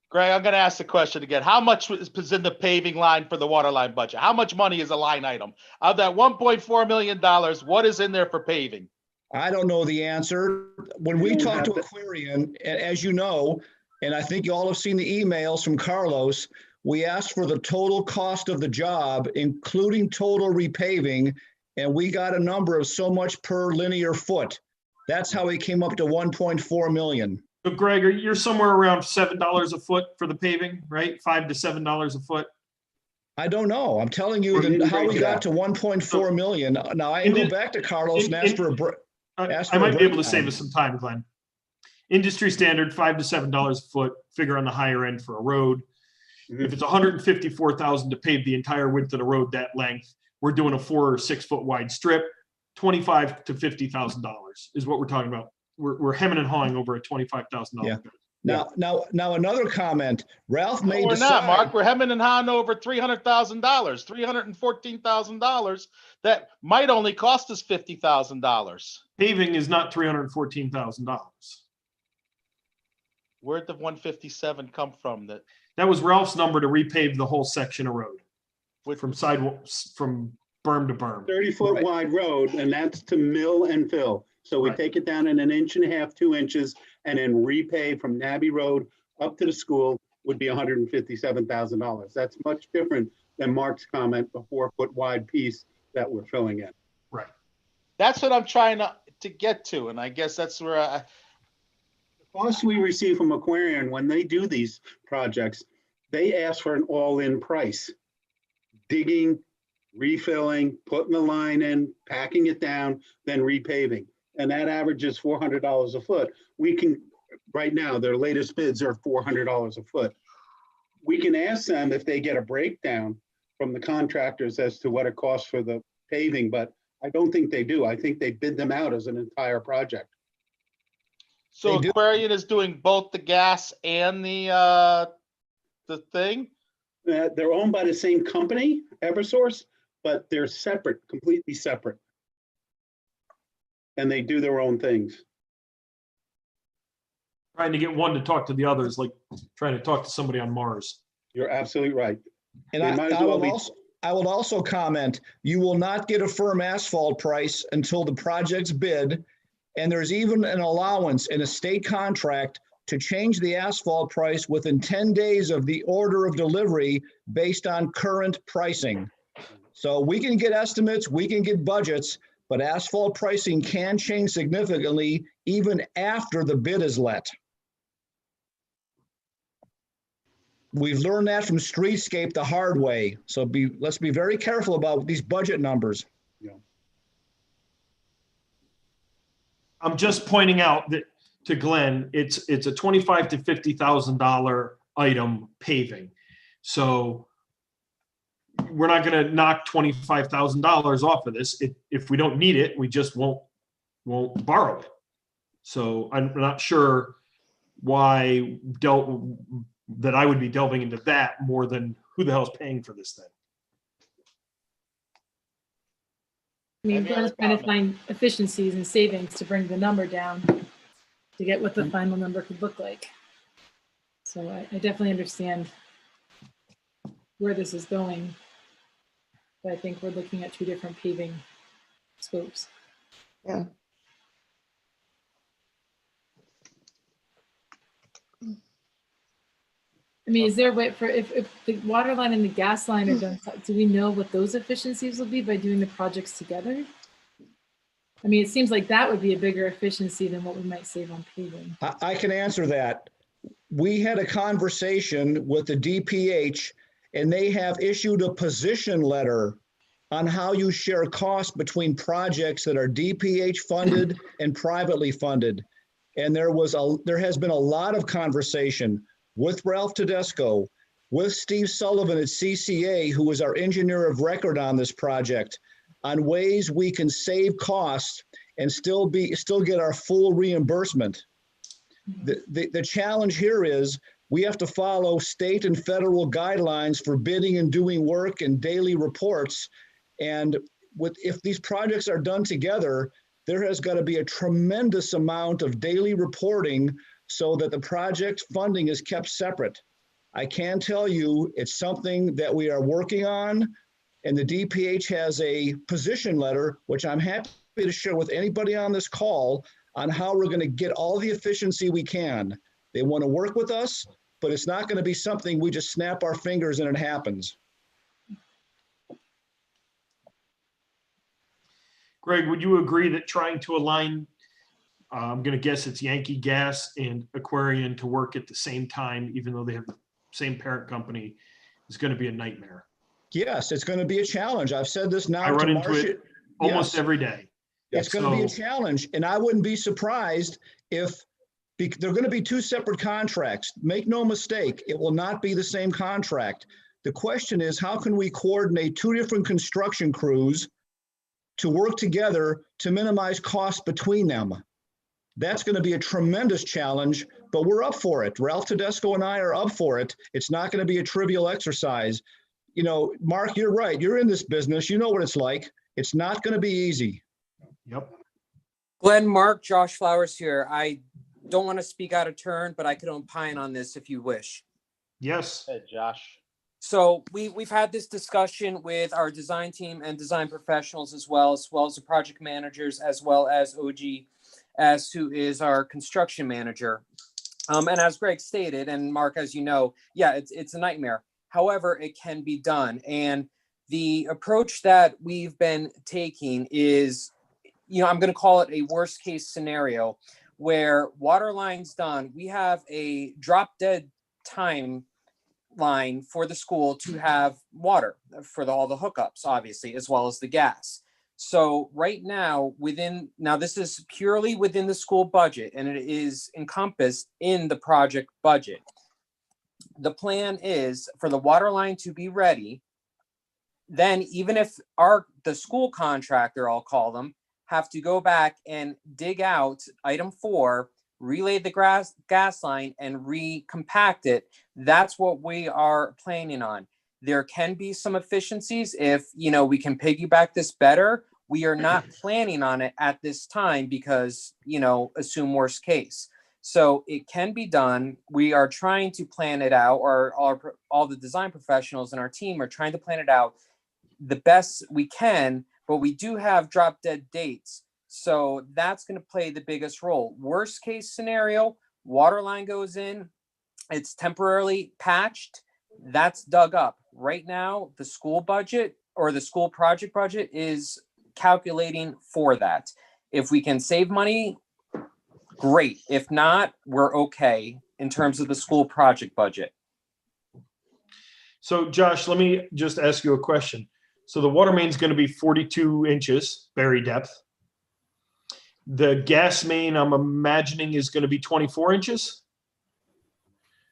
Greg, I'm going to ask the question again. How much is in the paving line for the water line budget? How much money is a line item? Of that $1.4 million, what is in there for paving? I don't know the answer. When we talk to Aquarian, as you know, and I think you all have seen the emails from Carlos, we asked for the total cost of the job, including total repaving, and we got a number of so much per linear foot. That's how we came up to 1.4 million. So Greg, you're somewhere around $7 a foot for the paving, right? $5 to $7 a foot. I don't know. I'm telling you how we got to 1.4 million. Now I can go back to Carlos and ask for a break. I might be able to save us some time, Glenn. Industry standard, $5 to $7 a foot, figure on the higher end for a road. If it's $154,000 to pave the entire width of the road that length, we're doing a 4 or 6 foot wide strip. $25,000 to $50,000 is what we're talking about. We're hemming and hawing over a $25,000. Yeah. Now another comment. Ralph may we're decide. not, Mark. We're hemming and hawing over $300,000, $314,000 that might only cost us $50,000. Paving is not $314,000. Where'd the 157 come from? That was Ralph's number to repave the whole section of road from sidewalks, from berm to berm. 30-foot wide road, and that's to mill and fill. So we take it down in 1.5 inches, 2 inches, and then repave from Nabby Road up to the school would be $157,000. That's much different than Mark's comment, the 4-foot wide piece that we're filling in. Right. That's what I'm trying to get to, and I guess that's where the costs we receive from Aquarian when they do these projects, they ask for an all-in price. Digging, refilling, putting the line in, packing it down, then repaving. And that averages $400 a foot. We can, right now, their latest bids are $400 a foot. We can ask them if they get a breakdown from the contractors as to what it costs for the paving, but I don't think they do. I think they bid them out as an entire project. So Aquarian is doing both the gas and the thing? They're owned by the same company, Eversource, but they're separate, completely separate. And they do their own things. Trying to get one to talk to the others, like trying to talk to somebody on Mars. You're absolutely right. And I will also comment, you will not get a firm asphalt price until the project's bid. And there's even an allowance in a state contract to change the asphalt price within 10 days of the order of delivery based on current pricing. So we can get estimates, we can get budgets, but asphalt pricing can change significantly even after the bid is let. We've learned that from Streetscape the hard way. So let's be very careful about these budget numbers. Yeah. I'm just pointing out that to Glenn, it's a $25,000 to $50,000 item paving. So we're not going to knock $25,000 off of this. If we don't need it, we just won't borrow it. So I'm not sure why that I would be delving into that more than who the hell's paying for this thing. I mean, Glenn's trying to find efficiencies and savings to bring the number down to get what the final number could look like. So I definitely understand where this is going. But I think we're looking at two different paving scopes. Yeah. I mean, is there a way for, if the water line and the gas line are done, do we know what those efficiencies will be by doing the projects together? I mean, it seems like that would be a bigger efficiency than what we might save on paving. I can answer that. We had a conversation with the DPH and they have issued a position letter on how you share costs between projects that are DPH funded and privately funded. And there has been a lot of conversation with Ralph Tedesco, with Steve Sullivan at CCA, who is our engineer of record on this project, on ways we can save costs and still get our full reimbursement. The challenge here is we have to follow state and federal guidelines for bidding and doing work and daily reports. And if these projects are done together, there has got to be a tremendous amount of daily reporting so that the project funding is kept separate. I can tell you it's something that we are working on, and the DPH has a position letter, which I'm happy to share with anybody on this call on how we're going to get all the efficiency we can. They want to work with us, but it's not going to be something we just snap our fingers and it happens. Greg, would you agree that trying to align, I'm going to guess it's Yankee Gas and Aquarian to work at the same time, even though they have the same parent company, is going to be a nightmare? Yes, it's going to be a challenge. I've said this now. I run into it almost Yes. every day. It's going to be a challenge, and I wouldn't be surprised if they're going to be two separate contracts. Make no mistake, it will not be the same contract. The question is, how can we coordinate two different construction crews to work together to minimize costs between them? That's going to be a tremendous challenge, but we're up for it. Ralph Tedesco and I are up for it. It's not going to be a trivial exercise. You know, Mark, you're right. You're in this business. You know what it's like. It's not going to be easy. Yep. Glenn, Mark, Josh Flowers here. I don't want to speak out of turn, but I could opine on this if you wish. Yes. Hey, Josh. So we've had this discussion with our design team and design professionals as well as the project managers, as well as OGS, who is our construction manager. And as Greg stated, and Mark, as you know, yeah, it's a nightmare. However, it can be done. And the approach that we've been taking is, you know, I'm going to call it a worst case scenario where water line's done. We have a drop dead time line for the school to have water for all the hookups, obviously, as well as the gas. So right now, this is purely within the school budget, and it is encompassed in the project budget. The plan is for the water line to be ready. Then even if the school contractor, I'll call them, have to go back and dig out item 4, relay the gas line and recompact it. That's what we are planning on. There can be some efficiencies if, you know, we can piggyback this better. We are not planning on it at this time because, you know, assume worst case. So it can be done. We are trying to plan it out, or all the design professionals in our team are trying to plan it out the best we can, but we do have drop dead dates. So that's going to play the biggest role. Worst case scenario, water line goes in, it's temporarily patched, that's dug up. Right now, the school budget or the school project budget is calculating for that. If we can save money, great. If not, we're okay in terms of the school project budget. So Josh, let me just ask you a question. So the water main is going to be 42 inches bury depth. The gas main, I'm imagining, is going to be 24 inches.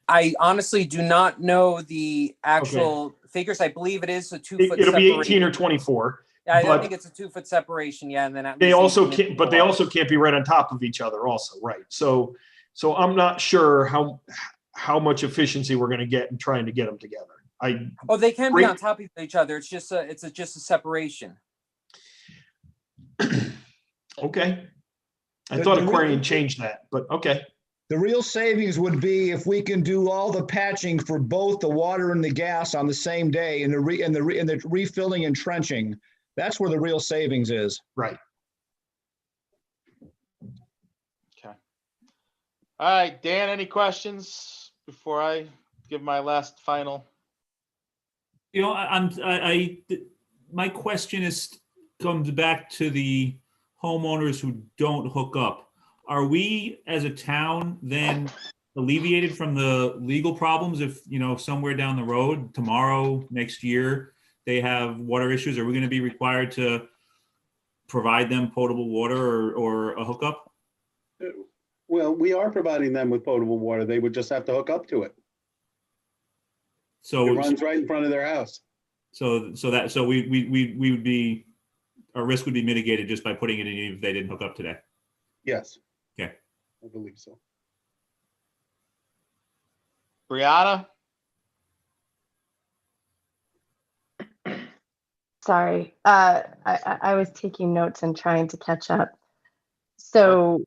I honestly do not know the actual figures. I believe it is a 2-foot. It'll be 18 or 24. Yeah, I think it's a 2-foot separation. Yeah, and then they also can't, but they also can't be right on top of each other. Also, right? So I'm not sure how much efficiency we're going to get in trying to get them together. They can be on top of each other. It's just a separation. Okay. I thought Aquarian changed that, but okay. The real savings would be if we can do all the patching for both the water and the gas on the same day and the refilling and trenching. That's where the real savings is. Right. Okay. All right, Dan, any questions before I give my last final? You know, my question comes back to the homeowners who don't hook up. Are we as a town then alleviated from the legal problems if, you know, somewhere down the road, tomorrow, next year, they have water issues? Are we going to be required to provide them potable water or a hookup? Well, we are providing them with potable water. They would just have to hook up to it. So It runs right in front of their house. we would be, our risk would be mitigated just by putting it in if they didn't hook up today. Yes. Okay. I believe so. Brianna? Sorry, I was taking notes and trying to catch up. So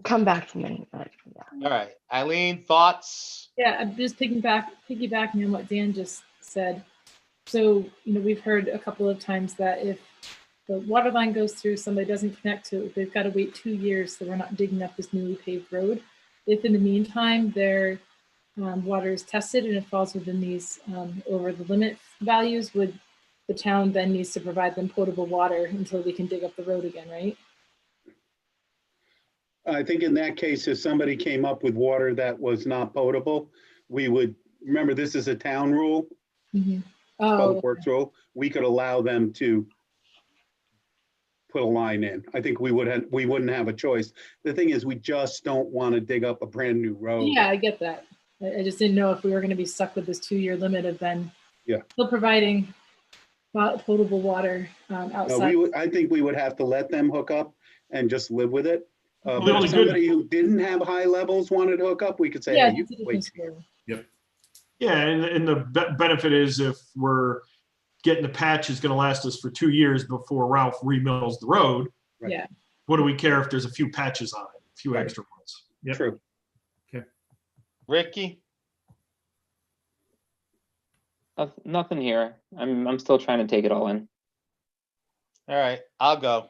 come back to me. But yeah. All right. Eileen, thoughts? Yeah, I'm just piggybacking on what Dan just said. So, you know, we've heard a couple of times that if the water line goes through, somebody doesn't connect to it, they've got to wait 2 years, so we're not digging up this newly paved road. If in the meantime their water is tested and it falls within these over the limit values, would the town then needs to provide them potable water until we can dig up the road again, right? I think in that case, if somebody came up with water that was not potable, we would, remember, this is a town rule, Public Works rule. We could allow them to put a line in. I think we wouldn't have a choice. The thing is, we just don't want to dig up a brand new road. Yeah, I get that. I just didn't know if we were going to be stuck with this 2-year limit of then still providing potable water outside. No, I think we would have to let them hook up and just live with it. Well, But if somebody who didn't have high levels wanted to hook up, we could say, hey, you can wait. Yep. Yeah, and the benefit is if we're getting the patch is going to last us for 2 years before Ralph remills the road. Right. Yeah. What do we care if there's a few patches on it, a few extra ones? Yep. True. Okay. Ricky? Nothing here. I'm still trying to take it all in. All right, I'll go.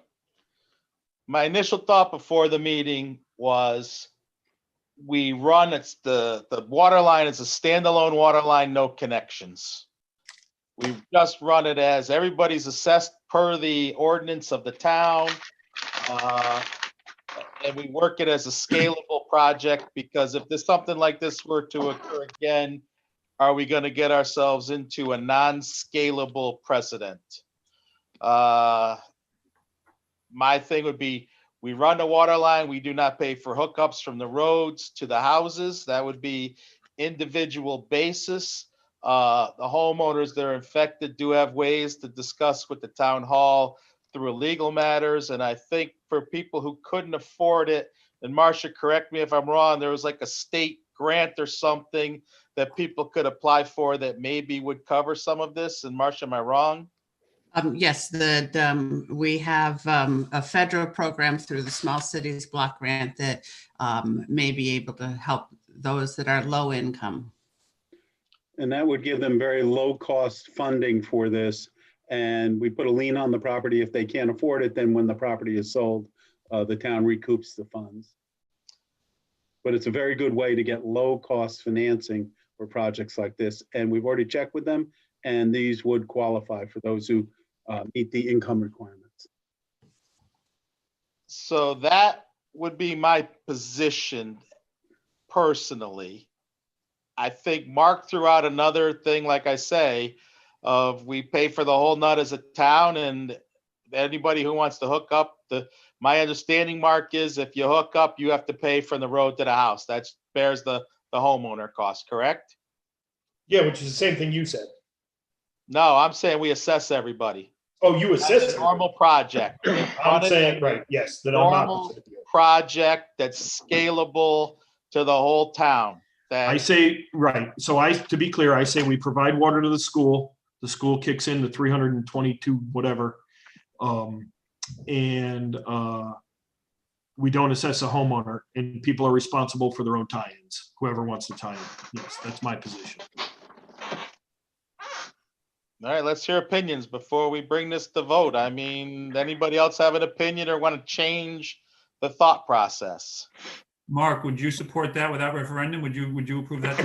My initial thought before the meeting was the water line is a standalone water line, no connections. We've just run it as everybody's assessed per the ordinance of the town. And we work it as a scalable project, because if there's something like this were to occur again, are we going to get ourselves into a non-scalable precedent? My thing would be, we run the water line, we do not pay for hookups from the roads to the houses. That would be individual basis. The homeowners that are infected do have ways to discuss with the town hall through legal matters. And I think for people who couldn't afford it, and Marcia, correct me if I'm wrong, there was like a state grant or something that people could apply for that maybe would cover some of this. And Marcia, am I wrong? Yes, we have a federal program through the Small Cities Block Grant that may be able to help those that are low income. And that would give them very low cost funding for this. And we put a lien on the property. If they can't afford it, then when the property is sold, the town recoups the funds. But it's a very good way to get low cost financing for projects like this. And we've already checked with them, and these would qualify for those who meet the income requirements. So that would be my position personally. I think Mark threw out another thing, like I say, of we pay for the whole nut as a town, and anybody who wants to hook up, my understanding, Mark, is if you hook up, you have to pay from the road to the house. That bears the homeowner cost, correct? Yeah, which is the same thing you said. No, I'm saying we assess everybody. Oh, you assess That's a normal project. I'm saying, right, yes, that I'm Normal not. project that's scalable to the whole town. I say, right, so to be clear, I say we provide water to the school kicks in the 322 whatever. And we don't assess a homeowner, and people are responsible for their own tie-ins, whoever wants to tie in. Yes, that's my position. All right, let's hear opinions before we bring this to vote. I mean, anybody else have an opinion or want to change the thought process? Mark, would you support that without referendum? Would you approve that?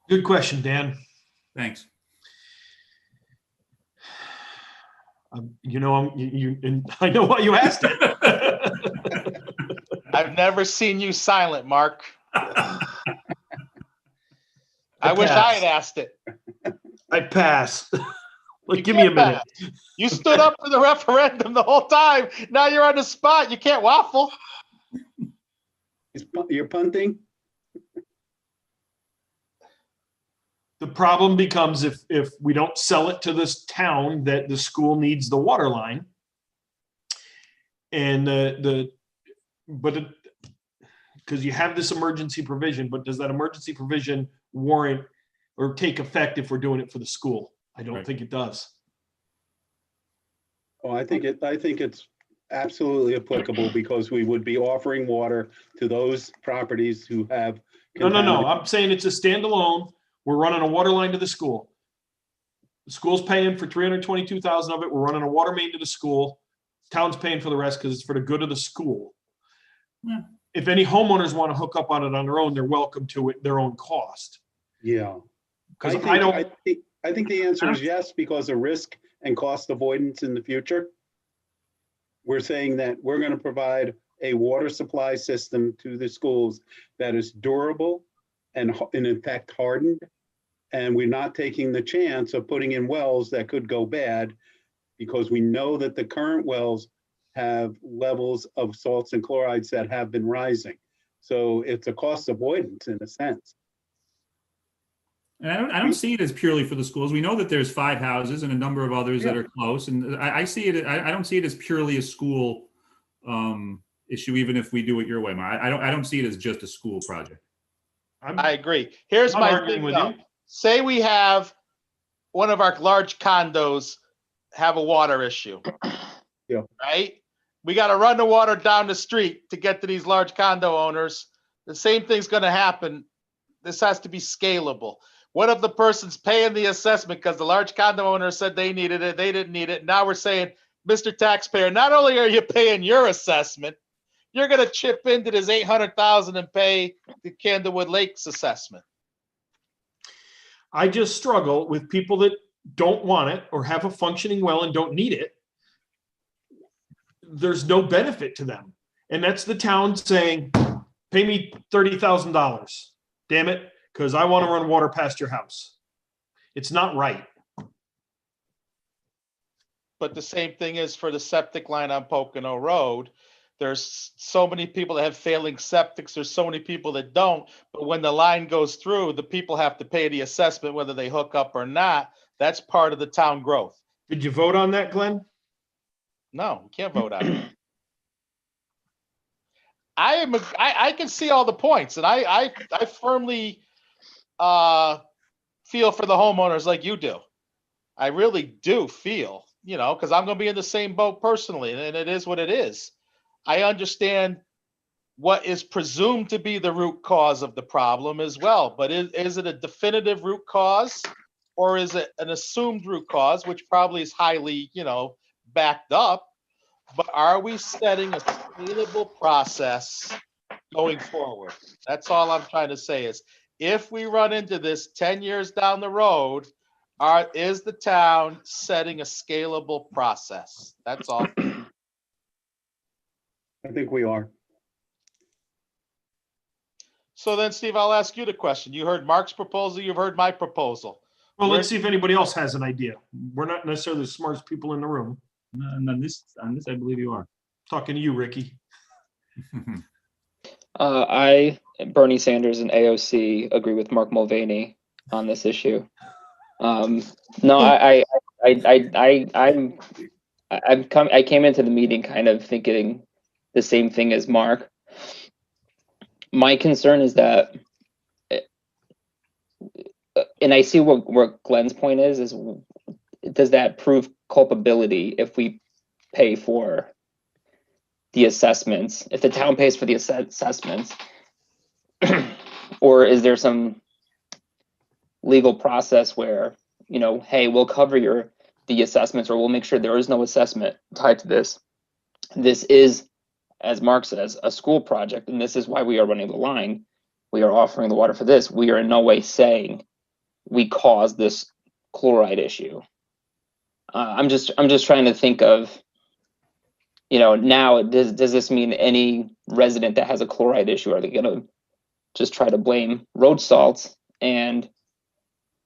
Good question, Dan. Thanks. You know, and I know why you asked it. I've never seen you silent, Mark. I wish I had asked it. I pass. Like, give me a minute. You stood up for the referendum the whole time. Now you're on the spot. You can't waffle. You're punting? The problem becomes if we don't sell it to this town that the school needs the water line. And because you have this emergency provision, but does that emergency provision warrant or take effect if we're doing it for the school? I don't think it does. Oh, I think it's absolutely applicable because we would be offering water to those properties who have. No. I'm saying it's a standalone. We're running a water line to the school. The school's paying for 322,000 of it. We're running a water main to the school. Town's paying for the rest because it's for the good of the school. Yeah. If any homeowners want to hook up on it on their own, they're welcome to it, their own cost. Yeah. Because I think the answer is yes, because of risk and cost avoidance in the future. We're saying that we're going to provide a water supply system to the schools that is durable and in fact hardened. And we're not taking the chance of putting in wells that could go bad because we know that the current wells have levels of salts and chlorides that have been rising. So it's a cost avoidance in a sense. And I don't see it as purely for the schools. We know that there's 5 houses and a number of others that are close. And I see it, I don't see it as purely a school issue, even if we do it your way. I don't see it as just a school project. I agree. Here's my thing with you. Say we have one of our large condos have a water issue. Yeah. Right? We got to run the water down the street to get to these large condo owners. The same thing's going to happen. This has to be scalable. What if the person's paying the assessment because the large condo owner said they needed it, they didn't need it. Now we're saying, Mr. Taxpayer, not only are you paying your assessment, you're going to chip into this $800,000 and pay the Candlewood Lakes assessment. I just struggle with people that don't want it or have a functioning well and don't need it. There's no benefit to them. And that's the town saying, pay me $30,000. Damn it, because I want to run water past your house. It's not right. But the same thing is for the septic line on Pocono Road. There's so many people that have failing septics. There's so many people that don't. But when the line goes through, the people have to pay the assessment, whether they hook up or not. That's part of the town growth. Did you vote on that, Glenn? No, you can't vote on it. I can see all the points, and I firmly feel for the homeowners like you do. I really do feel, because I'm going to be in the same boat personally, and it is what it is. I understand what is presumed to be the root cause of the problem as well, but is it a definitive root cause, or is it an assumed root cause, which probably is highly, backed up? But are we setting a scalable process going forward? That's all I'm trying to say is, if we run into this 10 years down the road, is the town setting a scalable process? That's all. I think we are. So then, Steve, I'll ask you the question. You heard Mark's proposal. You've heard my proposal. Well, let's see if anybody else has an idea. We're not necessarily the smartest people in the room. And on this, I believe you are. Talking to you, Ricky. Bernie Sanders and AOC agree with Mark Mulvaney on this issue. No, I came into the meeting kind of thinking the same thing as Mark. My concern is that, and I see what Glenn's point is does that prove culpability if we pay for the assessments, if the town pays for the assessments, or is there some legal process where, you know, hey, we'll cover the assessments, or we'll make sure there is no assessment tied to this. This is, as Mark says, a school project, and this is why we are running the line. We are offering the water for this. We are in no way saying we caused this chloride issue. I'm just trying to think of, you know, now does this mean any resident that has a chloride issue, are they gonna just try to blame road salts? And,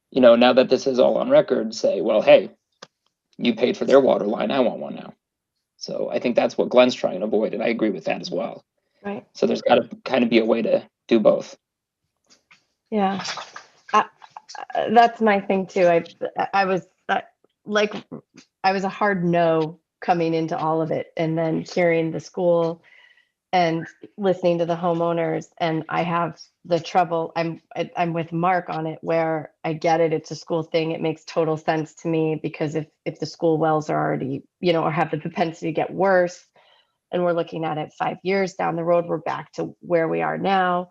you know, now that this is all on record, say, well, hey, you paid for their water line, I want one now. So I think that's what Glenn's trying to avoid, and I agree with that as well. Right. So there's got to kind of be a way to do both. Yeah. That's my thing too. I was like, I was a hard no coming into all of it, and then hearing the school and listening to the homeowners, and I have the trouble. I'm with Mark on it, where I get it. It's a school thing. It makes total sense to me, because if the school wells are already, you know, or have the propensity to get worse, and we're looking at it 5 years down the road, we're back to where we are now.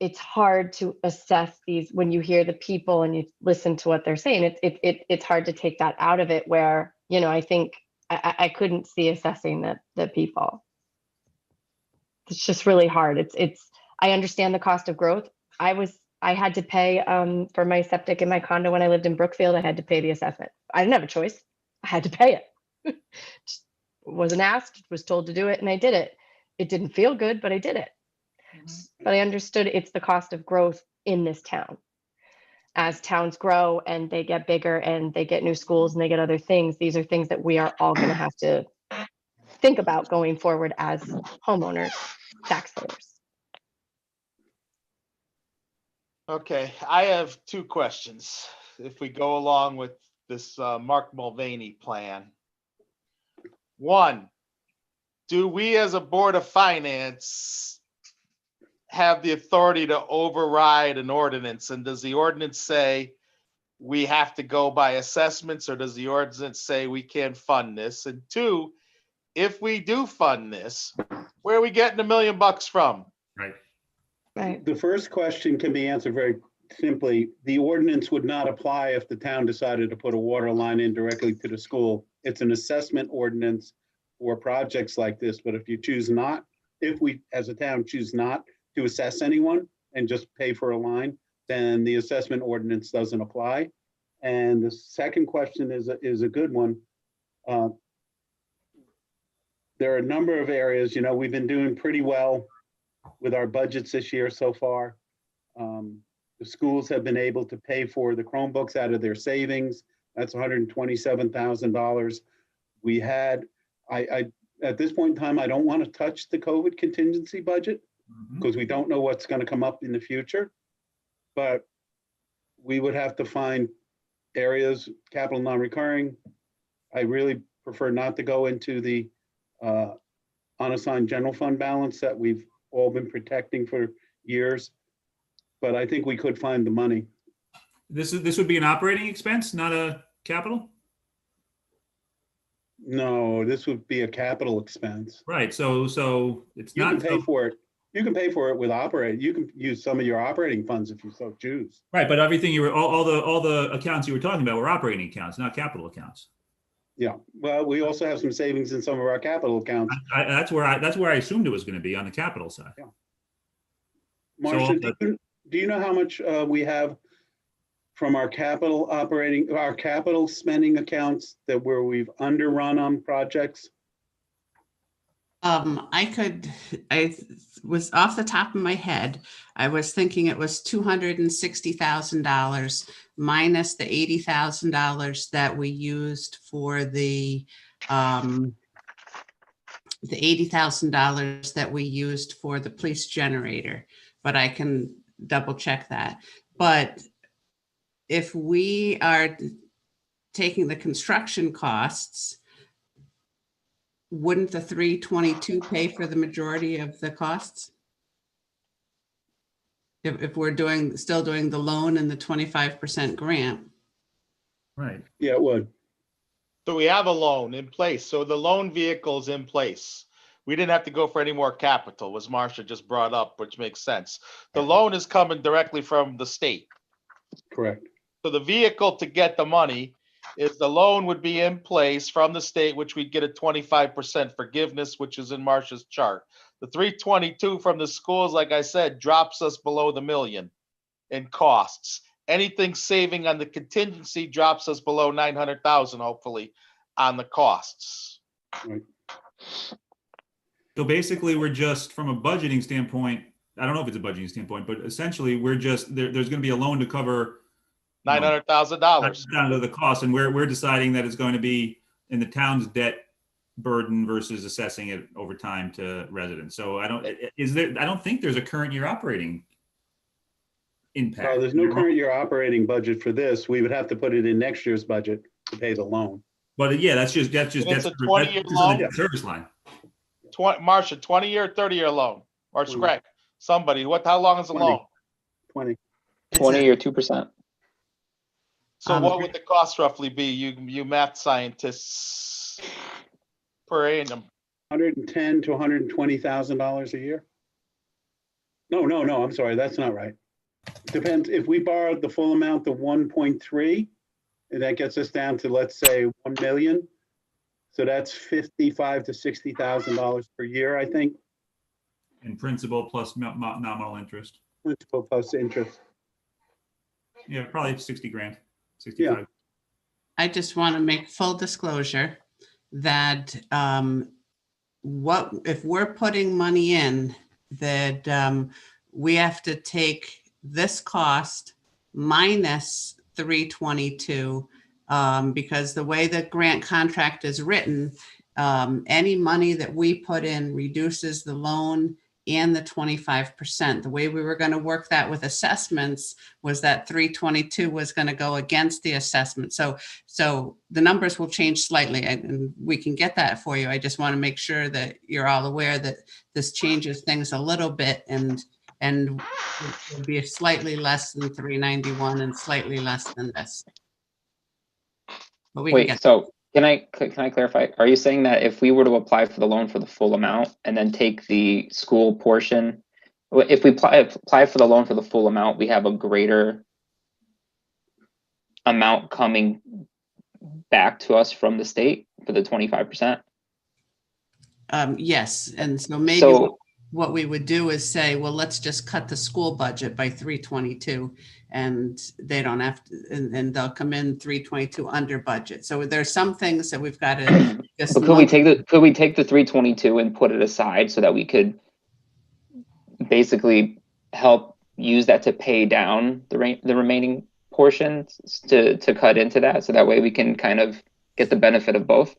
It's hard to assess these when you hear the people and you listen to what they're saying. It's hard to take that out of it, where, you know, I think I couldn't see assessing the people. It's just really hard. I understand the cost of growth. I had to pay for my septic in my condo when I lived in Brookfield. I had to pay the assessment. I didn't have a choice. I had to pay it. Wasn't asked, was told to do it, and I did it. It didn't feel good, but I did it. But I understood it's the cost of growth in this town. As towns grow and they get bigger and they get new schools and they get other things, these are things that we are all going to have to think about going forward as homeowners, taxpayers. Okay, I have two questions. If we go along with this Mark Mulvaney plan. One, do we as a Board of Finance have the authority to override an ordinance? And does the ordinance say we have to go by assessments, or does the ordinance say we can't fund this? And two, if we do fund this, where are we getting $1 million from? Right. The first question can be answered very simply. The ordinance would not apply if the town decided to put a water line in directly to the school. It's an assessment ordinance for projects like this, but if you choose not, if we as a town choose not to assess anyone and just pay for a line, then the assessment ordinance doesn't apply. And the second question is a good one. There are a number of areas, you know, we've been doing pretty well with our budgets this year so far. The schools have been able to pay for the Chromebooks out of their savings. That's $127,000. We had, at this point in time, I don't want to touch the COVID contingency budget because we don't know what's going to come up in the future. But we would have to find areas, capital non-recurring. I really prefer not to go into the unassigned general fund balance that we've all been protecting for years, but I think we could find the money. This would be an operating expense, not a capital? No, this would be a capital expense. Right, so it's You not. can pay for it. You can pay for it with operating. You can use some of your operating funds if you so choose. Right, but everything all the accounts you were talking about were operating accounts, not capital accounts. Yeah, well, we also have some savings in some of our capital accounts. That's where I assumed it was going to be, on the capital side. Yeah. Marcia, do you know how much we have from our capital spending accounts where we've underrun on projects? I was off the top of my head. I was thinking it was $260,000 minus the $80,000 that we used for the $80,000 that we used for the police generator, but I can double check that. But if we are taking the construction costs, wouldn't the 322 pay for the majority of the costs? If we're still doing the loan and the 25% grant. Right. Yeah, it would. So we have a loan in place. So the loan vehicle's in place. We didn't have to go for any more capital, was Marcia just brought up, which makes sense. The loan is coming directly from the state. Correct. So the vehicle to get the money is the loan would be in place from the state, which we'd get a 25% forgiveness, which is in Marcia's chart. The 322 from the schools, like I said, drops us below the million in costs. Anything saving on the contingency drops us below 900,000, hopefully, on the costs. Right. So basically, we're just, from a budgeting standpoint, I don't know if it's a budgeting standpoint, but essentially, we're just, there's going to be a loan to cover $900,000. down to the cost, and we're deciding that it's going to be in the town's debt burden versus assessing it over time to residents. So I don't think there's a current year operating impact. There's no current year operating budget for this. We would have to put it in next year's budget to pay the loan. But yeah, that's It's a 20-year on the loan? service line. Marcia, 20-year, 30-year loan, or 20. Greg, somebody, how long is the 20. loan? 20. 20 or 2%. So what would the cost roughly be, you math scientists, per annum? $110,000 to $120,000 a year. No, I'm sorry, that's not right. Depends, if we borrowed the full amount of 1.3, and that gets us down to, let's say, 1 million. So that's $55,000 to $60,000 per year, I think. In principal plus nominal interest. Principal plus interest. Yeah, probably 60 grand, 65. Yeah. I just want to make full disclosure that if we're putting money in, that we have to take this cost minus 322, because the way the grant contract is written, any money that we put in reduces the loan and the 25%. The way we were going to work that with assessments was that 322 was going to go against the assessment. So the numbers will change slightly, and we can get that for you. I just want to make sure that you're all aware that this changes things a little bit, and it'll be slightly less than 391 and slightly less than this. But we can Wait, get so can I clarify? Are you saying that if we were to apply for the loan for the full amount and then take the school portion, if we apply for the loan for the full amount, we have a greater amount coming back to us from the state for the 25%? Yes, and so maybe what we would do is say, well, let's just cut the school budget by 322, and they don't have to, and they'll come in 322 under budget. So there's some things that we've got to just. But could we take the 322 and put it aside so that we could basically help use that to pay down the remaining portions to cut into that, so that way we can kind of get the benefit of both?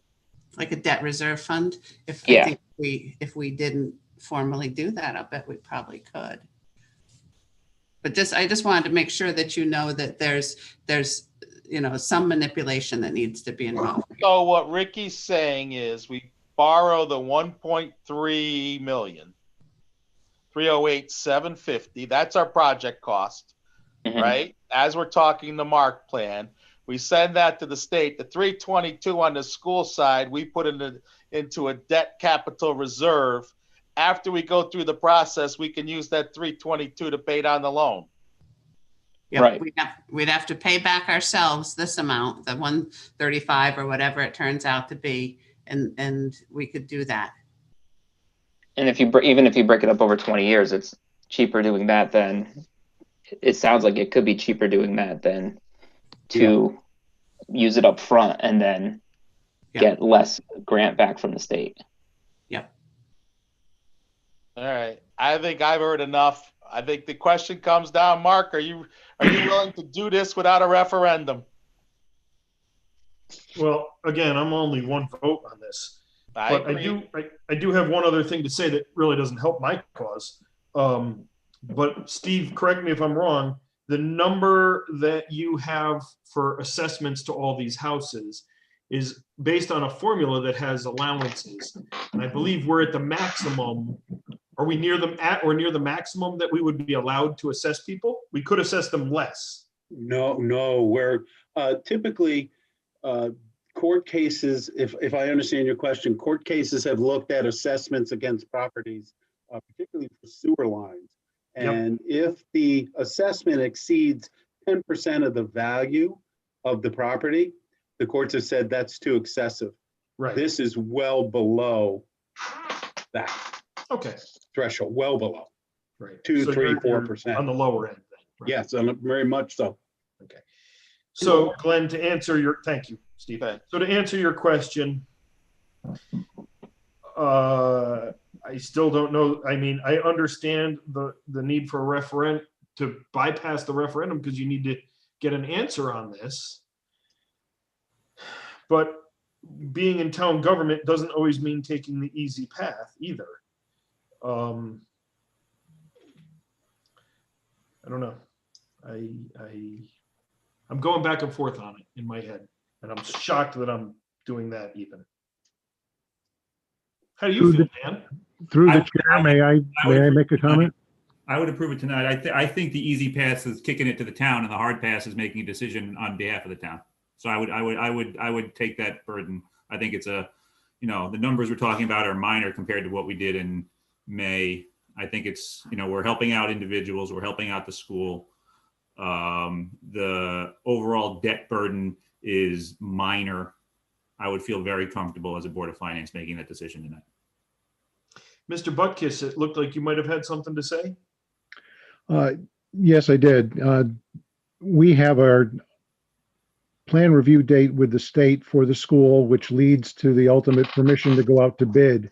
Like a debt reserve fund? I think if we didn't formally do that, I bet we probably could. But I just wanted to make sure that you know that there's some manipulation that needs to be involved. So what Ricky's saying is we borrow the 1.3 million, 308,750. That's our project cost, right? As we're talking the Mark plan, we send that to the state. The 322 on the school side, we put into a debt capital reserve. After we go through the process, we can use that 322 to pay down the loan. Yep, right. We'd have to pay back ourselves this amount, the 135 or whatever it turns out to be, and we could do that. And even if you break it up over 20 years, it's cheaper doing that than, it sounds like it could be cheaper doing that than to use it up front and then get less grant back from the state. All right. I think I've heard enough. I think the question comes down, Mark, are you willing to do this without a referendum? Well, again, I'm only one vote on this. But I do have one other thing to say that really doesn't help my cause. But Steve, correct me if I'm wrong, the number that you have for assessments to all these houses is based on a formula that has allowances. And I believe we're at the maximum. Are we near the maximum that we would be allowed to assess people? We could assess them less. No, we're typically court cases, if I understand your question, court cases have looked at assessments against properties, particularly for sewer lines. Yep. And if the assessment exceeds 10% of the value of the property, the courts have said that's too excessive. Right. This is well below that Okay. threshold, well below. Right. 2, So 3, you're 4%. on the lower end then. Right. Yes, very much so. Okay. So Glenn, to answer your, thank you, Steve. Okay. So to answer your question, I still don't know. I mean, I understand the need for a referendum to bypass the referendum because you need to get an answer on this. But being in town government doesn't always mean taking the easy path either. I don't know. I'm going back and forth on it in my head, and I'm shocked that I'm doing that even. How do you feel, Dan? Through the chair, may I make a comment? I would approve it tonight. I think the easy pass is kicking it to the town, and the hard pass is making a decision on behalf of the town. So I would take that burden. I think it's the numbers we're talking about are minor compared to what we did in May. I think it's, we're helping out individuals, we're helping out the school. The overall debt burden is minor. I would feel very comfortable as a Board of Finance making that decision tonight. Mr. Butkus, it looked like you might have had something to say. Yes, I did. We have our plan review date with the state for the school, which leads to the ultimate permission to go out to bid.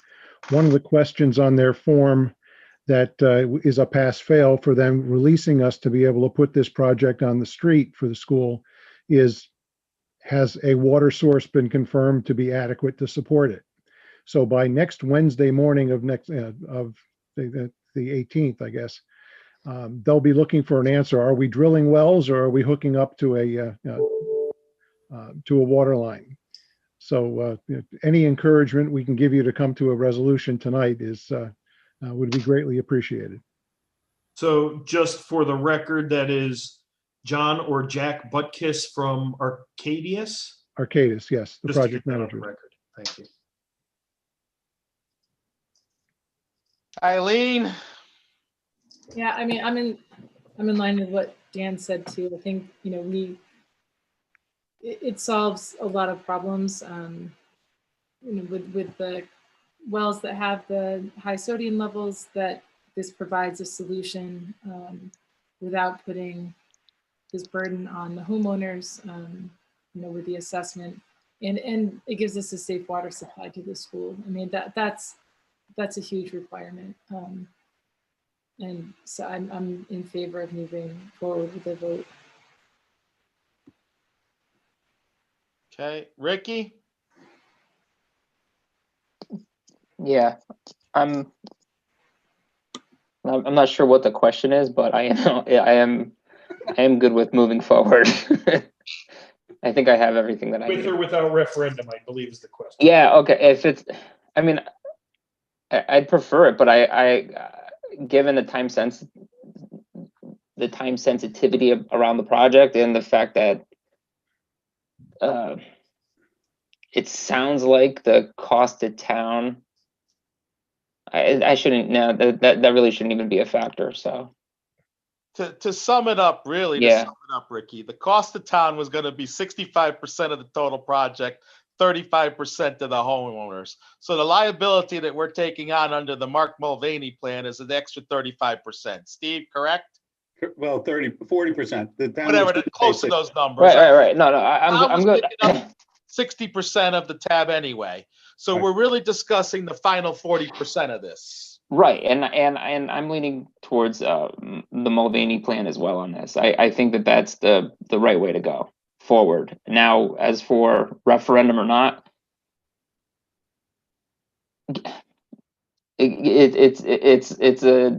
One of the questions on their form that is a pass-fail for them releasing us to be able to put this project on the street for the school is, has a water source been confirmed to be adequate to support it? So by next Wednesday morning of the 18th, I guess, they'll be looking for an answer. Are we drilling wells or are we hooking up to a water line? So any encouragement we can give you to come to a resolution tonight is would be greatly appreciated. So just for the record, that is John or Jack Butkus from Arcadius? Arcadis, yes, the Just to project get that on manager. the record. Thank you. Eileen, Yeah, I mean, I'm in line with what Dan said too. I think, it solves a lot of problems, with the wells that have the high sodium levels, that this provides a solution without putting this burden on the homeowners, with the assessment, and it gives us a safe water supply to the school. I mean, that's a huge requirement. And so I'm in favor of moving forward with the vote. okay, Ricky, Yeah, I'm not sure what the question is, but I am good with moving forward. I think I have everything that I With need. or without referendum, I believe is the question. Yeah, okay. If it's, I mean, I'd prefer it, but I given the time sensitivity around the project and the fact that it sounds like the cost to town, I shouldn't, no, that really shouldn't even be a factor. So to sum it up, really, Yeah. to sum it up, Ricky, the cost of town was going to be 65% of the total project, 35% to the homeowners. So the liability that we're taking on under the Mark Mulvaney plan is an extra 35%. Steve, correct? Well, 40%. The town Whatever, was close to basic. those numbers. right. No, I'm good. 60% of the tab anyway. So Right. we're really discussing the final 40% of this. Right, and I'm leaning towards the Mulvaney plan as well on this. I think that that's the right way to go forward. Now, as for referendum or not, it's a.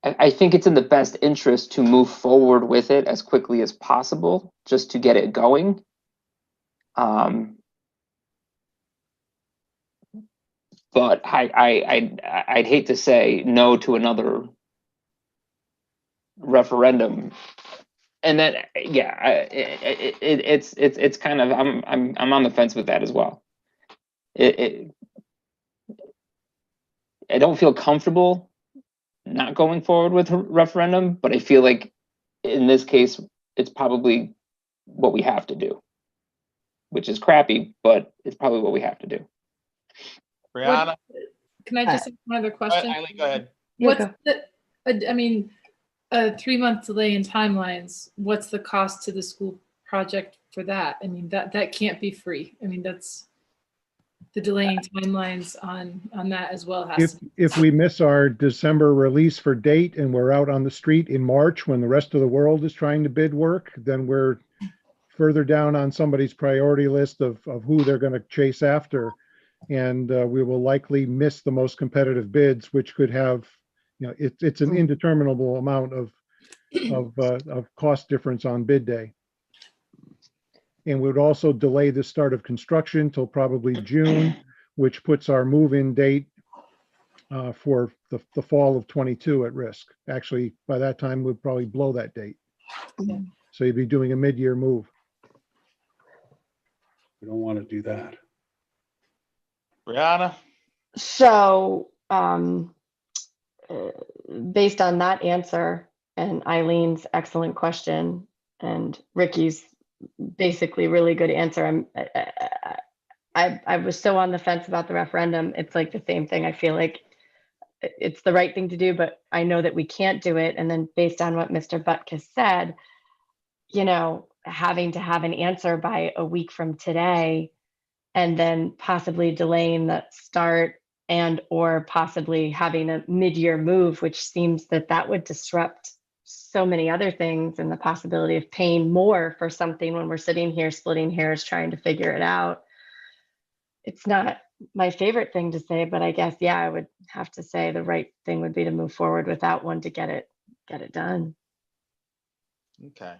I think it's in the best interest to move forward with it as quickly as possible, just to get it going. But I'd hate to say no to another referendum And then, yeah, it's kind of, I'm on the fence with that as well. I don't feel comfortable not going forward with a referendum, but I feel like in this case, it's probably what we have to do, which is crappy, but it's probably what we have to do. Brianna? Can I just ask another question? Eileen, go ahead. What's I mean, a 3-month delay in timelines, what's the cost to the school project for that? I mean, that can't be free. I mean, that's the delaying timelines on that as well. If we miss our December release for date and we're out on the street in March when the rest of the world is trying to bid work, then we're further down on somebody's priority list of who they're going to chase after. And we will likely miss the most competitive bids, which could have, it's an indeterminable amount of cost difference on bid day. And we would also delay the start of construction till probably June, which puts our move-in date for the fall of 22 at risk. Actually, by that time, we'd probably blow that date. So you'd be doing a mid-year move. We don't want to do that. Brianna? So, based on that answer and Eileen's excellent question and Ricky's basically really good answer, I was so on the fence about the referendum. It's like the same thing. I feel like it's the right thing to do, but I know that we can't do it. And then based on what Mr. Butkus said, having to have an answer by a week from today, and then possibly delaying that start and or possibly having a mid-year move, which seems that would disrupt so many other things, and the possibility of paying more for something when we're sitting here splitting hairs trying to figure it out. It's not my favorite thing to say, but I guess, yeah, I would have to say the right thing would be to move forward without one to get it done. Okay.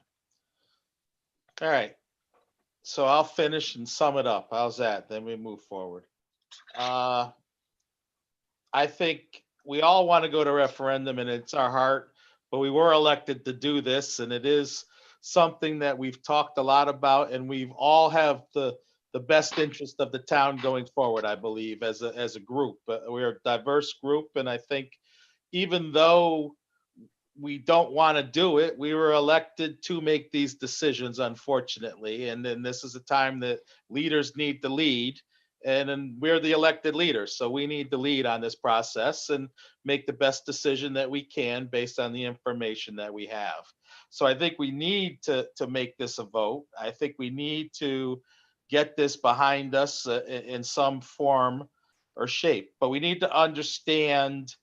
All right. So I'll finish and sum it up. How's that? Then we move forward. I think we all want to go to referendum and it's our heart, but we were elected to do this, and it is something that we've talked a lot about, and we've all have the best interest of the town going forward, I believe, as a group. We're a diverse group, and I think even though we don't want to do it, we were elected to make these decisions, unfortunately. And then this is a time that leaders need to lead, and then we're the elected leaders. So we need to lead on this process and make the best decision that we can based on the information that we have. So I think we need to make this a vote. I think we need to get this behind us in some form or shape, but we need to understand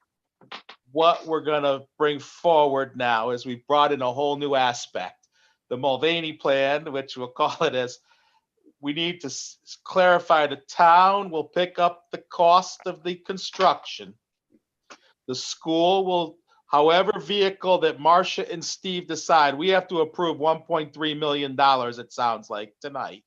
what we're going to bring forward now as we brought in a whole new aspect. The Mulvaney plan, which we'll call it as, we need to clarify the town will pick up the cost of the construction. The school will, however vehicle that Marcia and Steve decide, we have to approve $1.3 million, it sounds like, tonight.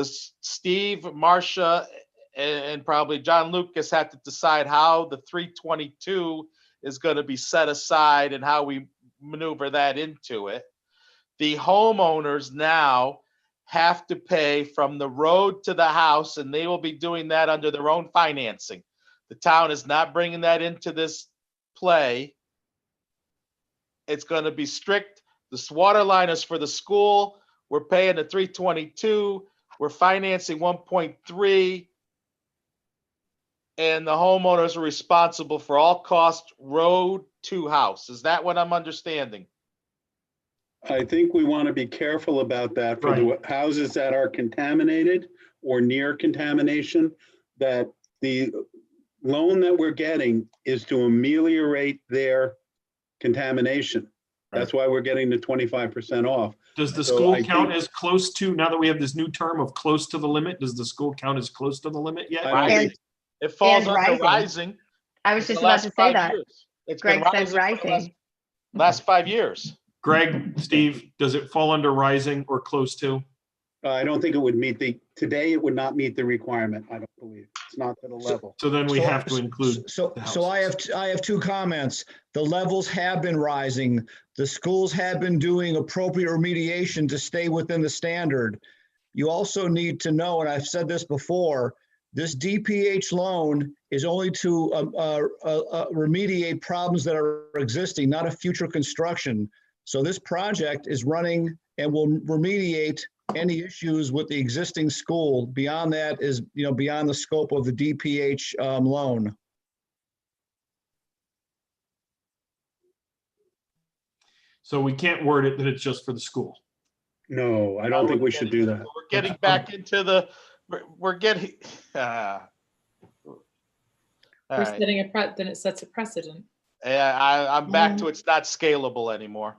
Steve, Marcia, and probably John Lucas had to decide how the 322 is going to be set aside and how we maneuver that into it. The homeowners now have to pay from the road to the house, and they will be doing that under their own financing. The town is not bringing that into this play. It's going to be strict. This water line is for the school. We're paying the 322. We're financing 1.3. And the homeowners are responsible for all costs road to house. Is that what I'm understanding? I think we want to be careful about that for the houses that are contaminated or near contamination, that the loan that we're getting is to ameliorate their contamination. That's why we're getting the 25% off. Does the school count as close to, now that we have this new term of close to the limit, does the school count as close to the limit yet? It falls and under rising. I was just about to say that. It's Greg been said rising. last 5 years. Greg, Steve, does it fall under rising or close to? I don't think it would meet today it would not meet the requirement, I don't believe. It's not to the level. So then we So- have to include. So, the so I have two comments. The levels have been rising. The schools have been doing appropriate remediation to stay within the standard. You also need to know, and I've said this before, this DPH loan is only to remediate problems that are existing, not a future construction. So this project is running and will remediate any issues with the existing school. Beyond that is, beyond the scope of the DPH loan. So we can't word it that it's just for the school. No, I don't think we should do that. We're getting back into the, we're getting, all We're right. setting then it sets a precedent. Yeah, I'm back to it's not scalable anymore.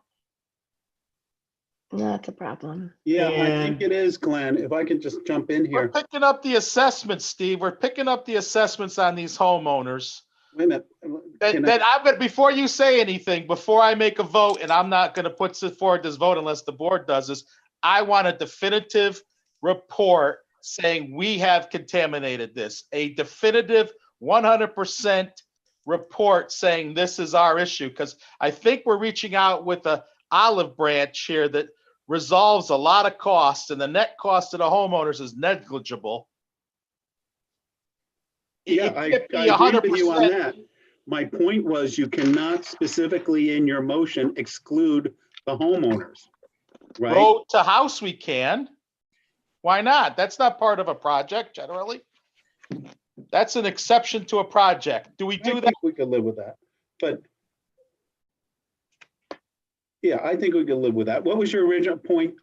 That's a problem. Yeah, I think it is, Glenn. If I could just jump in We're here. picking up the assessments, Steve. We're picking up the assessments on these homeowners. Wait a minute. That I'm gonna, before you say anything, before I make a vote, and I'm not gonna put forward this vote unless the board does this, I want a definitive report saying we have contaminated this, a definitive 100% report saying this is our issue, because I think we're reaching out with a olive branch here that resolves a lot of costs, and the net cost to the homeowners is negligible. Yeah, I agree with you on that. My point was you cannot specifically in your motion exclude the homeowners, right? Road to house we can. Why not? That's not part of a project generally. That's an exception to a project. Do we do I that? think we could live with that, but yeah, I think we could live with that. What was your original point,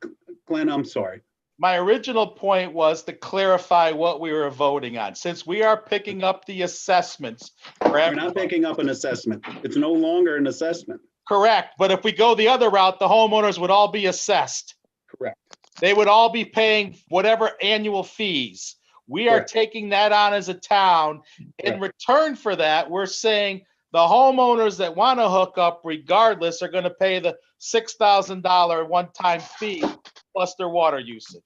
Glenn? I'm sorry. My original point was to clarify what we were voting on. Since we are picking up the assessments. We're not picking up an assessment. It's no longer an assessment. Correct, but if we go the other route, the homeowners would all be assessed. Correct. They would all be paying whatever annual fees. We are Correct. taking that on as a town. In return for that, we're saying the homeowners that want to hook up regardless are going to pay the $6,000 one-time fee plus their water usage.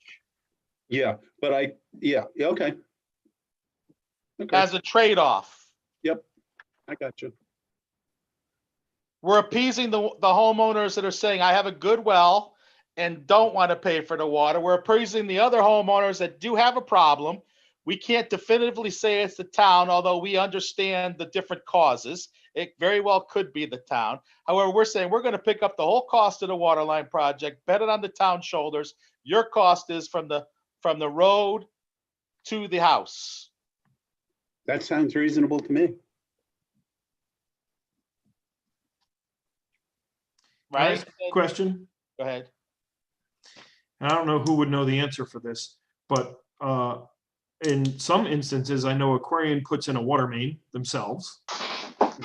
Yeah, but okay. Okay. As a trade-off. Yep, I got you. We're appeasing the homeowners that are saying, I have a good well and don't want to pay for the water. We're appeasing the other homeowners that do have a problem. We can't definitively say it's the town, although we understand the different causes. It very well could be the town. However, we're saying we're going to pick up the whole cost of the water line project, bet it on the town's shoulders. Your cost is from the road to the house. That sounds reasonable to me. Right? Question. Go ahead. I don't know who would know the answer for this, but in some instances, I know Aquarian puts in a water main themselves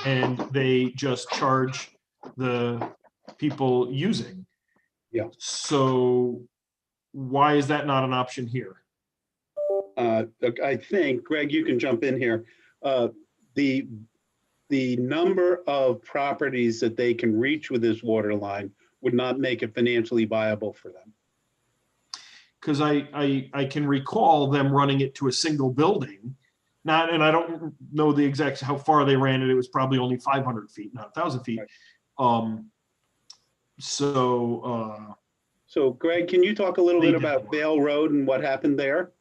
and they just charge the people using. Yeah. So why is that not an option here? I think, Greg, you can jump in here. The number of properties that they can reach with this water line would not make it financially viable for them. Because I can recall them running it to a single building. And I don't know the exact how far they ran it. It was probably only 500 feet, not 1,000 feet. Right. So Greg, can you talk a little bit about Vale Road and what happened there?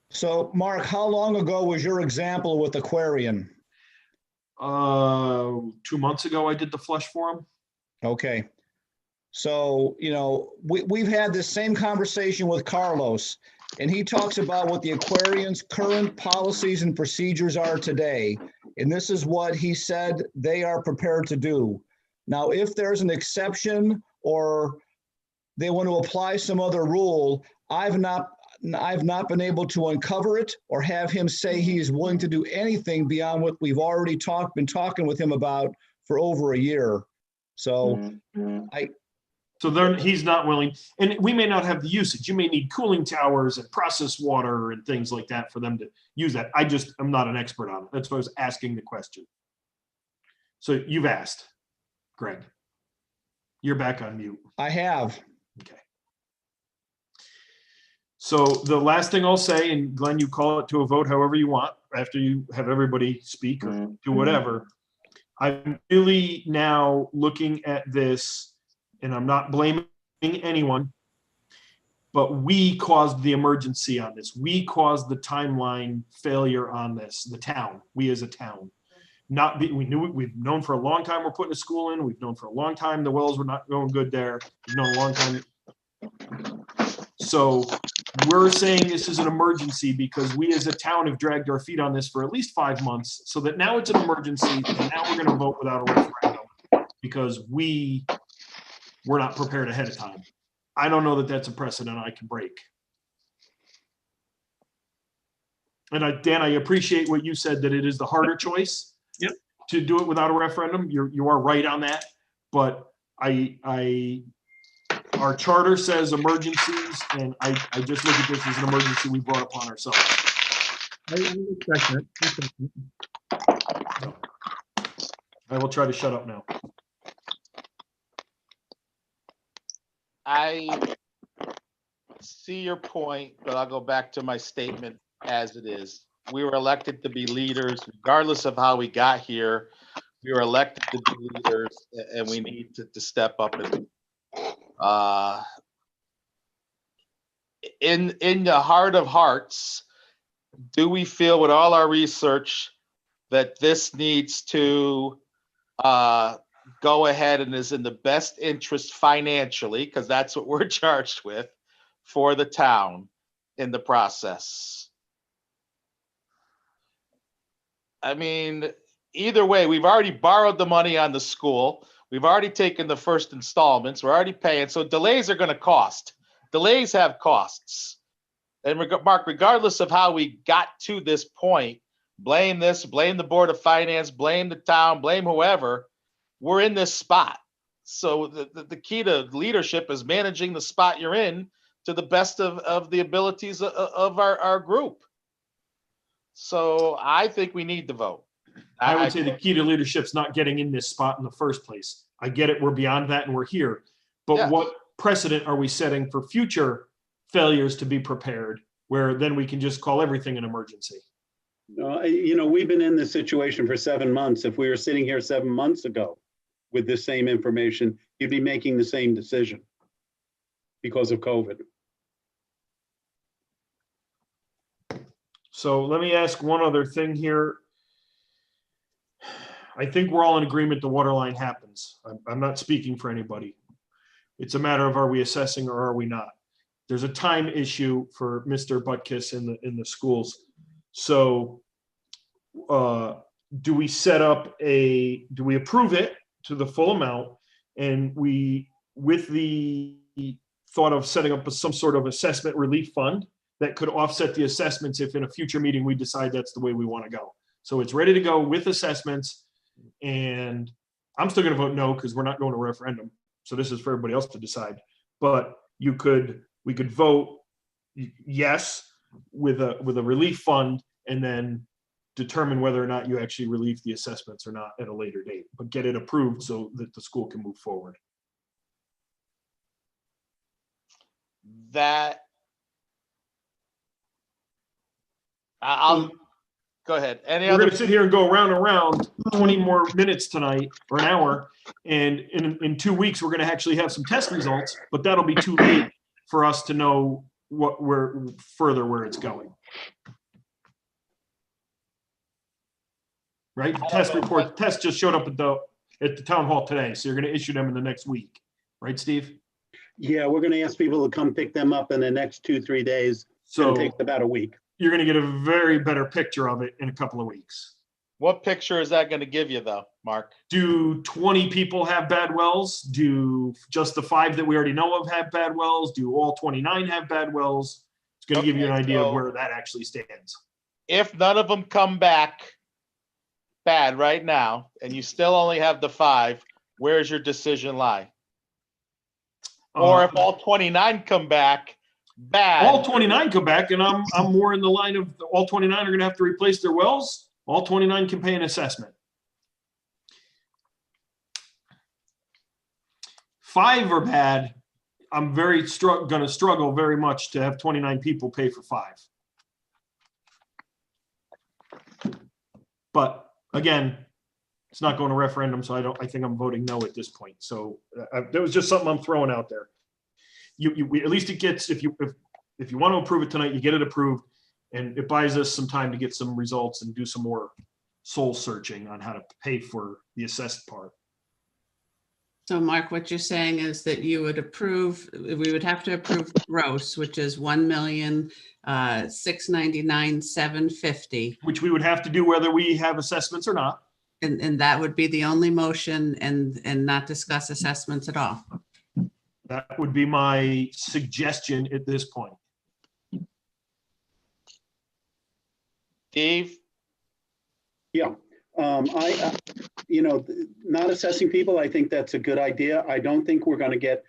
So Mark, how long ago was your example with Aquarian? 2 months ago, I did the flush for them. Okay. So, we've had this same conversation with Carlos, and he talks about what the Aquarian's current policies and procedures are today. And this is what he said they are prepared to do. Now, if there's an exception or they want to apply some other rule, I've not been able to uncover it or have him say he's willing to do anything beyond what we've already been talking with him about for over a year. So he's not willing, and we may not have the usage. You may need cooling towers and process water and things like that for them to use that. I'm not an expert on it. That's why I was asking the question. So you've asked, Greg. You're back on mute. I have. Okay. So the last thing I'll say, and Glenn, you call it to a vote however you want, after you have everybody speak or do whatever. I'm really now looking at this, and I'm not blaming anyone, but we caused the emergency on this. We caused the timeline failure on this, the town, we as a town. We've known for a long time we're putting a school in. We've known for a long time the wells were not going good there. We've known a long time. So we're saying this is an emergency because we as a town have dragged our feet on this for at least 5 months, so that now it's an emergency, and now we're going to vote without a referendum because we're not prepared ahead of time. I don't know that that's a precedent I can break. And Dan, I appreciate what you said, that it is the harder choice. Yep. To do it without a referendum. You are right on that, but our charter says emergencies, and I just look at this as an emergency we brought upon ourselves. I will try to shut up now. I see your point, but I'll go back to my statement as it is. We were elected to be leaders, regardless of how we got here. We were elected to be leaders, and we need to step up and in the heart of hearts, do we feel with all our research that this needs to go ahead and is in the best interest financially, because that's what we're charged with, for the town in the process? I mean, either way, we've already borrowed the money on the school. We've already taken the first installments. We're already paying. So delays are going to cost. Delays have costs. And Mark, regardless of how we got to this point, blame this, blame the Board of Finance, blame the town, blame whoever, we're in this spot. So the key to leadership is managing the spot you're in to the best of the abilities of our group. So I think we need to vote. I would say the key to leadership is not getting in this spot in the first place. I get it, we're beyond that and we're here. But Yeah. What precedent are we setting for future failures to be prepared, where then we can just call everything an emergency? We've been in this situation for 7 months. If we were sitting here 7 months ago with the same information, you'd be making the same decision because of COVID. So let me ask one other thing here. I think we're all in agreement the water line happens. I'm not speaking for anybody. It's a matter of, are we assessing or are we not? There's a time issue for Mr. Butkus in the schools. So do we approve it to the full amount, and with the thought of setting up some sort of assessment relief fund that could offset the assessments if in a future meeting we decide that's the way we want to go? So it's ready to go with assessments, and I'm still going to vote no because we're not going to referendum. So this is for everybody else to decide. But we could vote yes with a relief fund, and then determine whether or not you actually relieve the assessments or not at a later date, but get it approved so that the school can move forward. I'll go ahead. We're going to sit here and go around and around 20 more minutes tonight, or an hour. And in 2 weeks, we're going to actually have some test results, but that'll be too late for us to know where it's going. Right? The test just showed up at the town hall today. So you're going to issue them in the next week. Right, Steve? Yeah, we're going to ask people to come pick them up in the next 2-3 days. So it takes about a week. You're going to get a very better picture of it in a couple of weeks. What picture is that going to give you, though, Mark? Do 20 people have bad wells? Do just the 5 that we already know of have bad wells? Do all 29 have bad wells? It's going to give you an idea of where that actually stands. If none of them come back bad right now, and you still only have the 5, where's your decision lie? Or if all 29 come back bad. All 29 come back, and I'm more in the line of all 29 are going to have to replace their wells. All 29 can pay an assessment. 5 are bad. I'm gonna struggle very much to have 29 people pay for 5. But again, it's not going to referendum, so I think I'm voting no at this point. So that was just something I'm throwing out there. At least it gets, if you want to approve it tonight, you get it approved, and it buys us some time to get some results and do some more soul searching on how to pay for the assessed part. So Mark, what you're saying is that you would approve, we would have to approve gross, which is 1,699,750. Which we would have to do whether we have assessments or not. And that would be the only motion and not discuss assessments at all. That would be my suggestion at this point. Dave? Yeah, not assessing people, I think that's a good idea. I don't think we're gonna get,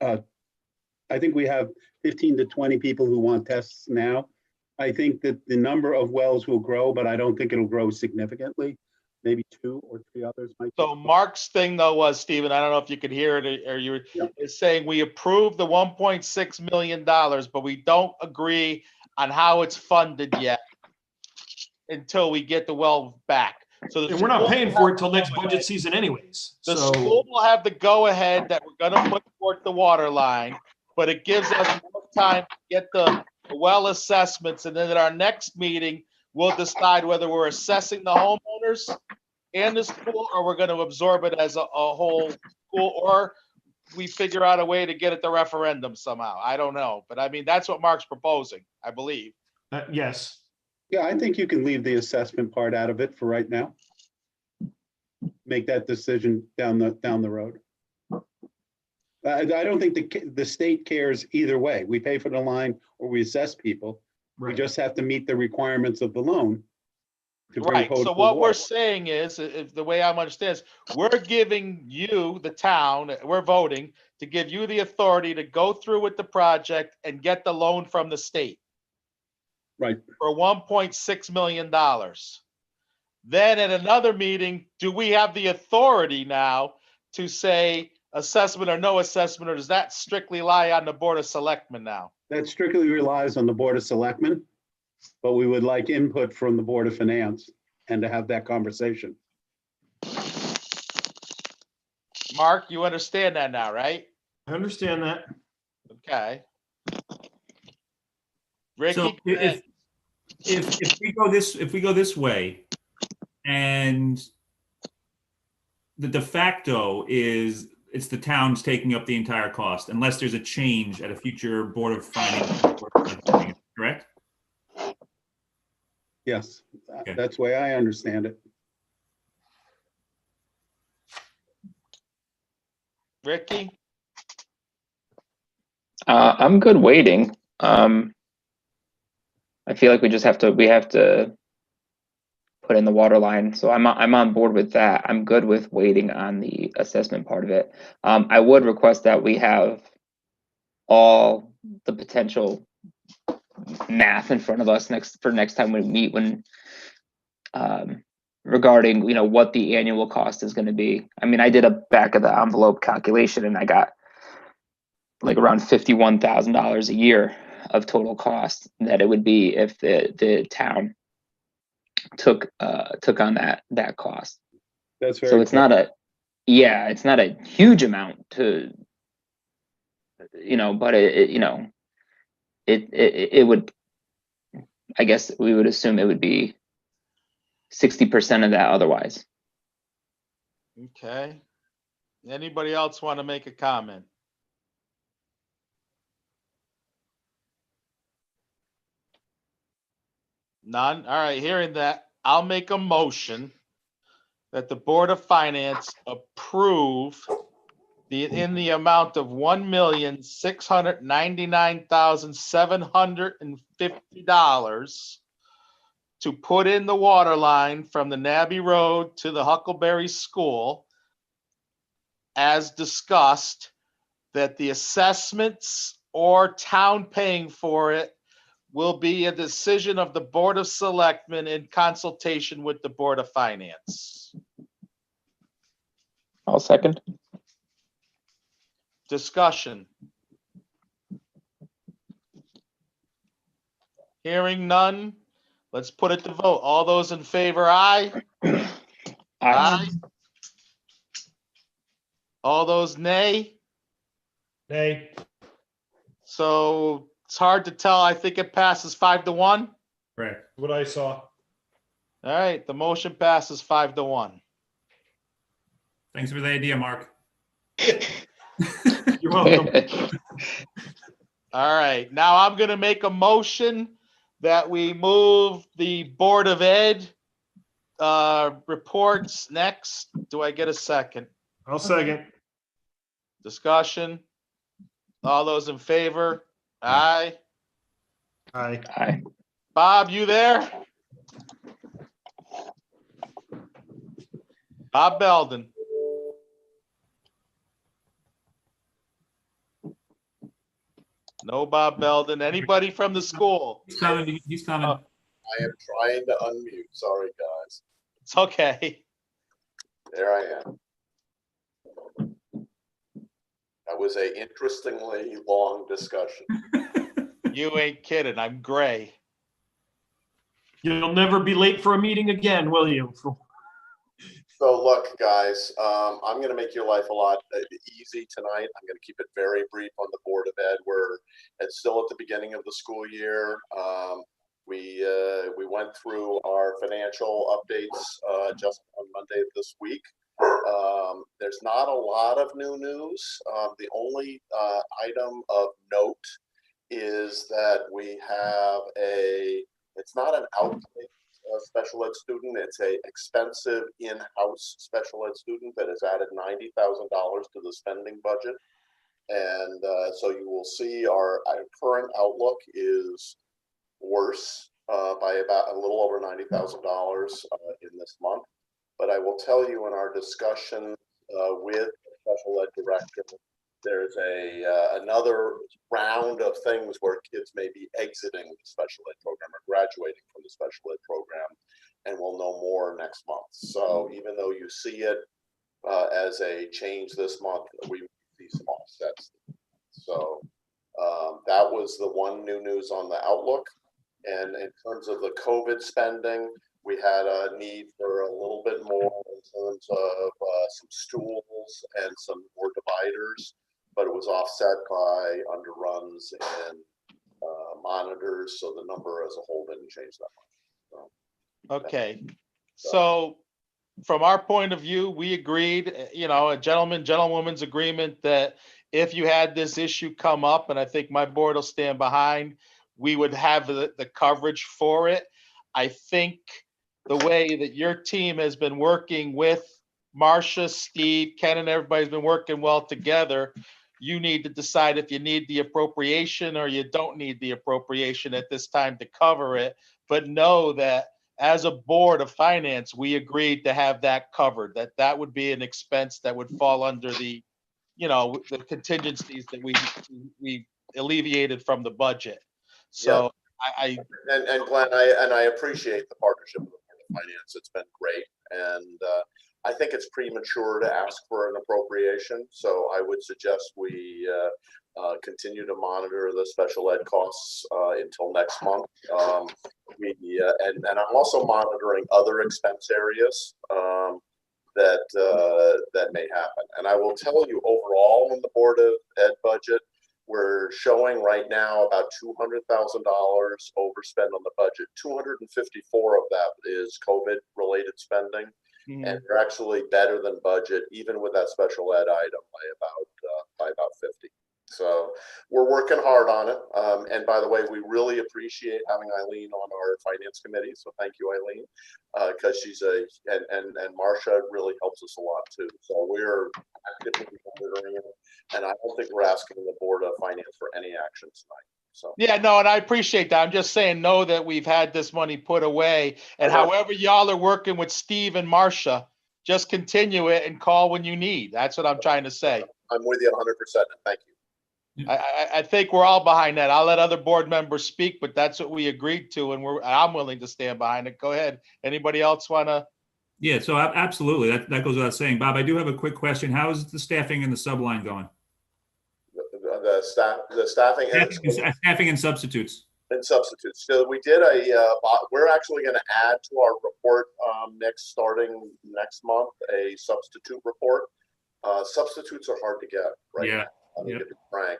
I think we have 15 to 20 people who want tests now. I think that the number of wells will grow, but I don't think it'll grow significantly. Maybe 2 or 3 others might. So Mark's thing though was, Stephen, I don't know if you could hear it or you were is saying we approve the $1.6 million, but we don't agree on how it's funded yet until we get the well back. So And we're not paying for it till next budget season anyways. The So school will have the go-ahead that we're gonna put forth the water line, but it gives us more time to get the well assessments, and then at our next meeting, we'll decide whether we're assessing the homeowners and the school, or we're gonna absorb it as a whole school, or we figure out a way to get it to referendum somehow. I don't know, but I mean, that's what Mark's proposing, I believe. yes. Yeah, I think you can leave the assessment part out of it for right now. Make that decision down the road. I don't think the state cares either way. We pay for the line or we assess people. We just have to meet the requirements of the loan. Right, so what we're saying is, if the way I'm understanding is, we're giving you, the town, we're voting to give you the authority to go through with the project and get the loan from the state. Right. For $1.6 million. Then at another meeting, do we have the authority now to say assessment or no assessment, or does that strictly lie on the Board of Selectmen now? That strictly relies on the Board of Selectmen, but we would like input from the Board of Finance and to have that conversation. Mark, you understand that now, right? I understand that. Okay. Ricky? So if we go this way, and the de facto is it's the town's taking up the entire cost unless there's a change at a future Board of Finance, correct? Yes, Okay. that's the way I understand it. Ricky? I'm good waiting. I feel like we have to put in the water line. So I'm on board with that. I'm good with waiting on the assessment part of it. I would request that we have all the potential math in front of us next time we meet, when regarding what the annual cost is going to be. I mean, I did a back of the envelope calculation and I got like around $51,000 a year of total cost that it would be if the town took on that cost. That's very So it's not a huge amount to, but it would, I guess we would assume it would be 60% of that otherwise. Okay. Anybody else want to make a comment? None? All right, hearing that, I'll make a motion that the Board of Finance approve in the amount of $1,699,750 to put in the water line from the Nabby Road to the Huckleberry School, as discussed, that the assessments or town paying for it will be a decision of the Board of Selectmen in consultation with the Board of Finance. I'll second. Discussion. Hearing none, let's put it to vote. All those in favor, aye? Aye. All those nay? Nay. So it's hard to tell. I think it passes 5-1. Correct. What I saw. All right, the motion passes 5-1. Thanks for the idea, Mark. You're welcome. All right, now I'm gonna make a motion that we move the Board of Ed reports next. Do I get a second? I'll second. Discussion? All those in favor? Aye. Aye. Aye. Bob, you there? Bob Belden. No Bob Belden. Anybody from the school? He's coming. He's coming. Oh. I am trying to unmute. Sorry, guys. It's okay. There I am. That was a interestingly long discussion. You ain't kidding. I'm gray. You'll never be late for a meeting again, will you? So look, guys, I'm going to make your life a lot easy tonight. I'm going to keep it very brief on the Board of Ed. It's still at the beginning of the school year. We went through our financial updates just on Monday of this week. There's not a lot of new news. The only item of note is that we have it's not an outpatient special ed student, it's a expensive in-house special ed student that has added $90,000 to the spending budget. And so you will see our current outlook is worse by about a little over $90,000 in this month. But I will tell you, in our discussion with the special ed director, there's another round of things where kids may be exiting the special ed program or graduating from the special ed program, and we'll know more next month. So even though you see it as a change this month, we see some offsets. So that was the one new news on the outlook. And in terms of the COVID spending, we had a need for a little bit more in terms of some stools and some more dividers, but it was offset by underruns and monitors, so the number as a whole didn't change that much. So, okay. So from our point of view, we agreed, a gentlewoman's agreement that if you had this issue come up, and I think my board will stand behind, we would have the coverage for it. I think the way that your team has been working with Marcia, Steve, Ken, and everybody's been working well together, you need to decide if you need the appropriation or you don't need the appropriation at this time to cover it. But know that as a board of finance, we agreed to have that covered, that would be an expense that would fall under the, the contingencies that we alleviated from the budget. So yeah. And Glenn, I appreciate the partnership with the Board of Finance. It's been great. And I think it's premature to ask for an appropriation. So I would suggest we continue to monitor the special ed costs until next month. And I'm also monitoring other expense areas that may happen. And I will tell you, overall in the Board of Ed budget, we're showing right now about $200,000 overspend on the budget. 254 of that is COVID related spending. And they're actually better than budget, even with that special ed item by about 50. So we're working hard on it. And by the way, we really appreciate having Eileen on our finance committee. So thank you, Eileen, because she's and Marcia really helps us a lot too. So we're actively monitoring it. And I don't think we're asking the Board of Finance for any action tonight. So yeah, no, and I appreciate that. I'm just saying, know that we've had this money put away, and however y'all are working with Steve and Marcia, just continue it and call when you need. That's what I'm trying to say. I'm with you 100%. Thank you. I think we're all behind that. I'll let other board members speak, but that's what we agreed to, and I'm willing to stand behind it. Go ahead. Anybody else want to? Yeah, so absolutely. That goes without saying. Bob, I do have a quick question. How is the staffing in the subline going? The staffing and substitutes. And substitutes. So we did we're actually going to add to our report starting next month, a substitute report. Substitutes are hard to get right now. Let me be frank.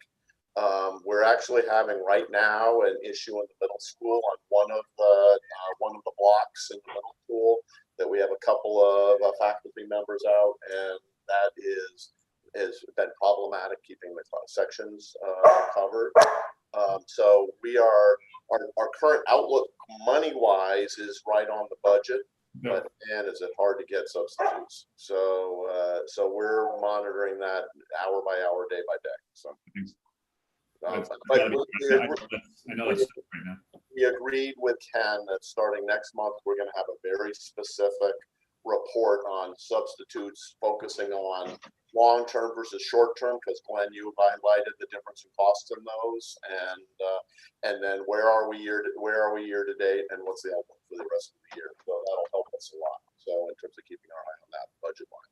We're actually having right now an issue in the middle school on one of the blocks in the middle school that we have a couple of faculty members out, and that has been problematic keeping the sections covered. So we are our current outlook money wise is right on the budget, but man, is it hard to get substitutes. So so we're monitoring that hour by hour, day by day. So. But I know that's right now. We agreed with Ken that starting next month, we're going to have a very specific report on substitutes, focusing on long-term versus short-term, because Glenn, you highlighted the difference in costs in those, and then where are we year to date, and what's the outlook for the rest of the year. So that'll help us a lot. So in terms of keeping our eye on that budget line.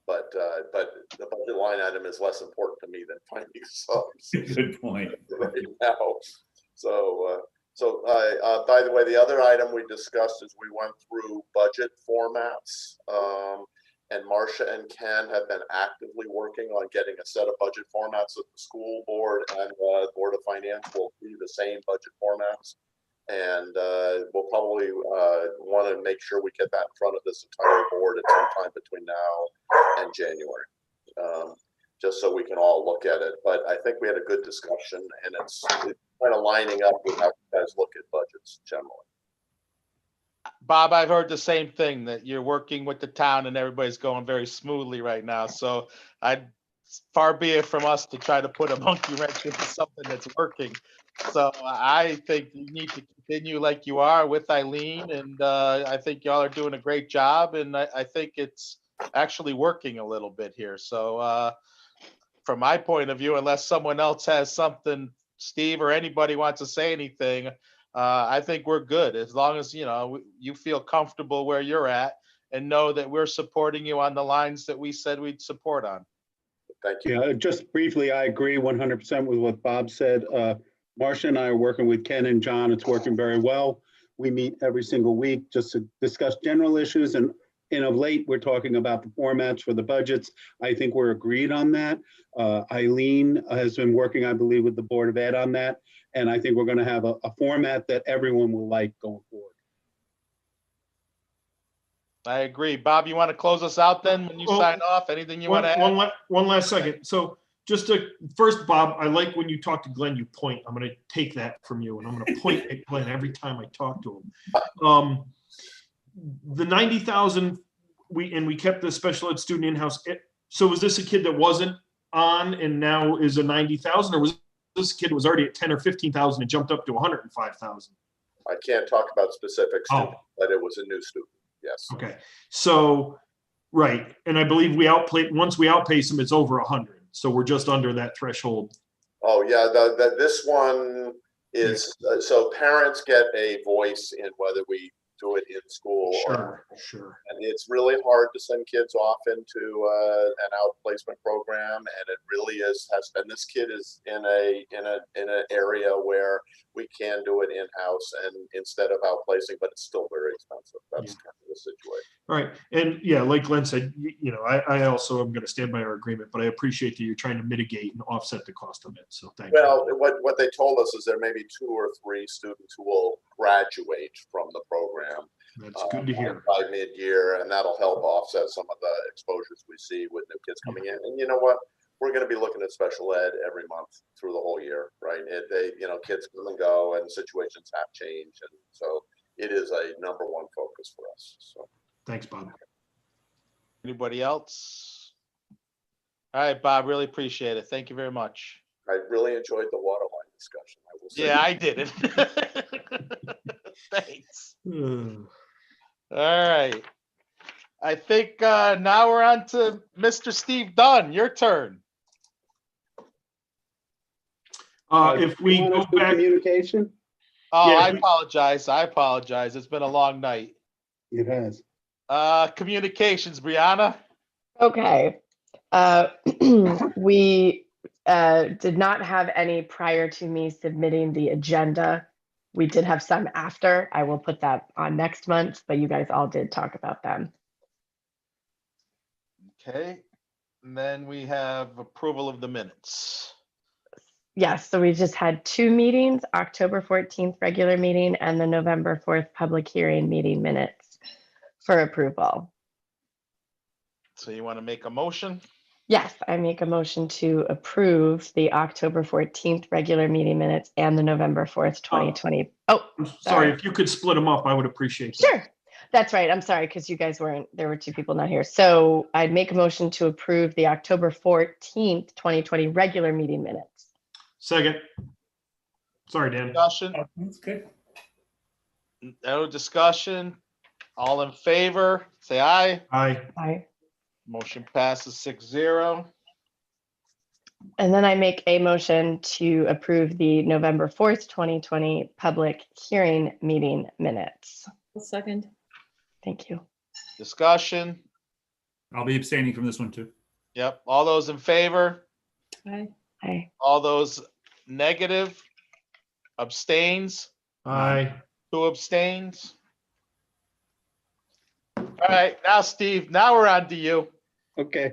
But the budget line item is less important to me than finding subs. Good point. Right now. So by the way, the other item we discussed is we went through budget formats, and Marcia and Ken have been actively working on getting a set of budget formats that the school board and the Board of Finance will do the same budget formats. And we'll probably want to make sure we get that in front of this entire board at some time between now and January, just so we can all look at it. But I think we had a good discussion, and it's kind of lining up with how you guys look at budgets generally. Bob, I've heard the same thing, that you're working with the town and everybody's going very smoothly right now. So far be it from us to try to put a monkey wrench into something that's working. So I think you need to continue like you are with Eileen, and I think y'all are doing a great job, and I think it's actually working a little bit here. So from my point of view, unless someone else has something, Steve or anybody wants to say anything, I think we're good, as long as you feel comfortable where you're at and know that we're supporting you on the lines that we said we'd support on. Thank you. Yeah, just briefly, I agree 100% with what Bob said. Marcia and I are working with Ken and John. It's working very well. We meet every single week just to discuss general issues. And of late, we're talking about the formats for the budgets. I think we're agreed on that. Eileen has been working, I believe, with the Board of Ed on that. And I think we're going to have a format that everyone will like going forward. I agree. Bob, you want to close us out then when you sign off? Anything you want to add? One last second. So just first, Bob, I like when you talk to Glenn, you point. I'm going to take that from you, and I'm going to point at Glenn every time I talk to him. The 90,000, we kept the special ed student in-house. So was this a kid that wasn't on and now is a 90,000, or was this kid was already at 10 or 15,000 and jumped up to 105,000? I can't talk about specific students, but it was a new student. Yes. Okay. So, right. And I believe once we outpace them, it's over 100. So we're just under that threshold. Oh yeah. This one is, so parents get a voice in whether we do it in school. Sure. And it's really hard to send kids off into an outplacement program, and it really has been. This kid is in an area where we can do it in-house and instead of outplacing, but it's still very expensive. That's kind of the situation. All right. And yeah, like Glenn said, I also am going to stand by our agreement, but I appreciate that you're trying to mitigate and offset the cost of it. So thank you. Well, what they told us is there may be 2 or 3 students who will graduate from the program. That's good to hear. By mid-year, and that'll help offset some of the exposures we see with new kids coming in. And you know what? We're going to be looking at special ed every month through the whole year, right? Kids come and go, and situations have changed, and so it is a number one focus for us. So, thanks, Bob. Anybody else? All right, Bob. Really appreciate it. Thank you very much. I really enjoyed the water line discussion. I will say. Yeah, I did it. Thanks. All right. I think now we're on to Mr. Steve Dunn. Your turn. If we go back, communication. Oh, Yeah, I apologize. It's been a long night. It has. Communications, Brianna. Okay. We did not have any prior to me submitting the agenda. We did have some after. I will put that on next month, but you guys all did talk about them. Okay, and then we have approval of the minutes. Yes, so we just had 2 meetings, October 14th regular meeting and the November 4th public hearing meeting minutes for approval. So you want to make a motion? Yes, I make a motion to approve the October 14th regular meeting minutes and the November 4th, 2020. Oh, I'm sorry, sorry. if you could split them up, I would appreciate that. Sure. That's right. I'm sorry, because you guys weren't, there were 2 people not here. So I'd make a motion to approve the October 14th, 2020 regular meeting minutes. Second. Sorry, Dan. Discussion? That's good. No discussion? All in favor, say aye. Aye. Aye. Motion passes 6-0. And then I make a motion to approve the November 4th, 2020 public hearing meeting minutes. A second. Thank you. Discussion? I'll be abstaining from this one too. Yep, all those in favor? Aye. Aye. All those negative? Abstains? Aye. 2 abstains? All right, now Steve, now we're on to you. Okay.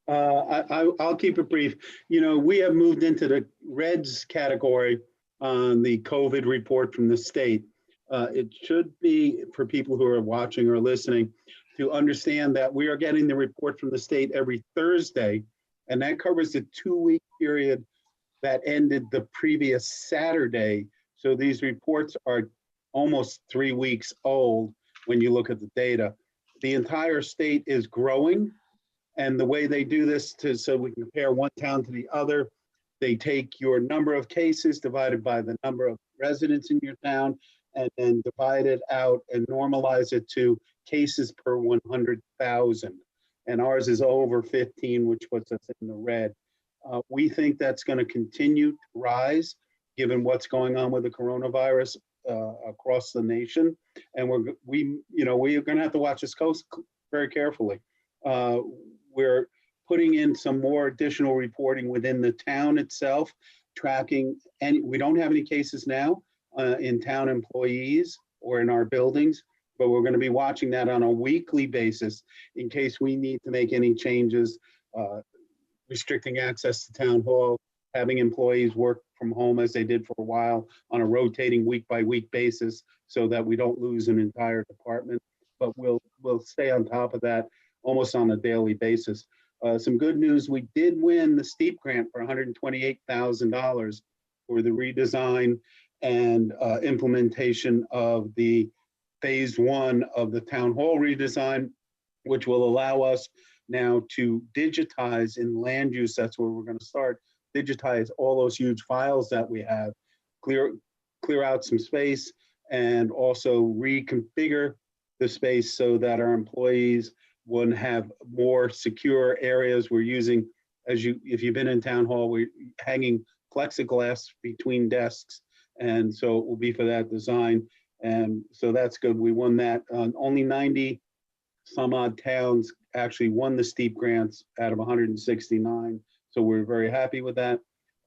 I'll keep it brief. You know, we have moved into the reds category on the COVID report from the state. It should be for people who are watching or listening to understand that we are getting the report from the state every Thursday, and that covers the 2-week period that ended the previous Saturday. So these reports are almost 3 weeks old when you look at the data. The entire state is growing. And the way they do this so we can compare one town to the other, they take your number of cases divided by the number of residents in your town and then divide it out and normalize it to cases per 100,000. And ours is over 15, which puts us in the red. We think that's going to continue to rise given what's going on with the coronavirus across the nation. And we're going to have to watch this coast very carefully. We're putting in some more additional reporting within the town itself, tracking, and we don't have any cases now in town employees or in our buildings, but we're going to be watching that on a weekly basis in case we need to make any changes, restricting access to town hall, having employees work from home as they did for a while on a rotating week-by-week basis so that we don't lose an entire department. But we'll stay on top of that almost on a daily basis. Some good news, we did win the STEEP grant for $128,000 for the redesign and implementation of the phase 1 of the town hall redesign, which will allow us now to digitize in land use. That's where we're going to start. Digitize all those huge files that we have, clear out some space, and also reconfigure the space so that our employees would have more secure areas. We're using, if you've been in town hall, we're hanging plexiglass between desks, and so it will be for that design. And so that's good. We won that. Only 90 some odd towns actually won the STEEP grants out of 169. So we're very happy with that.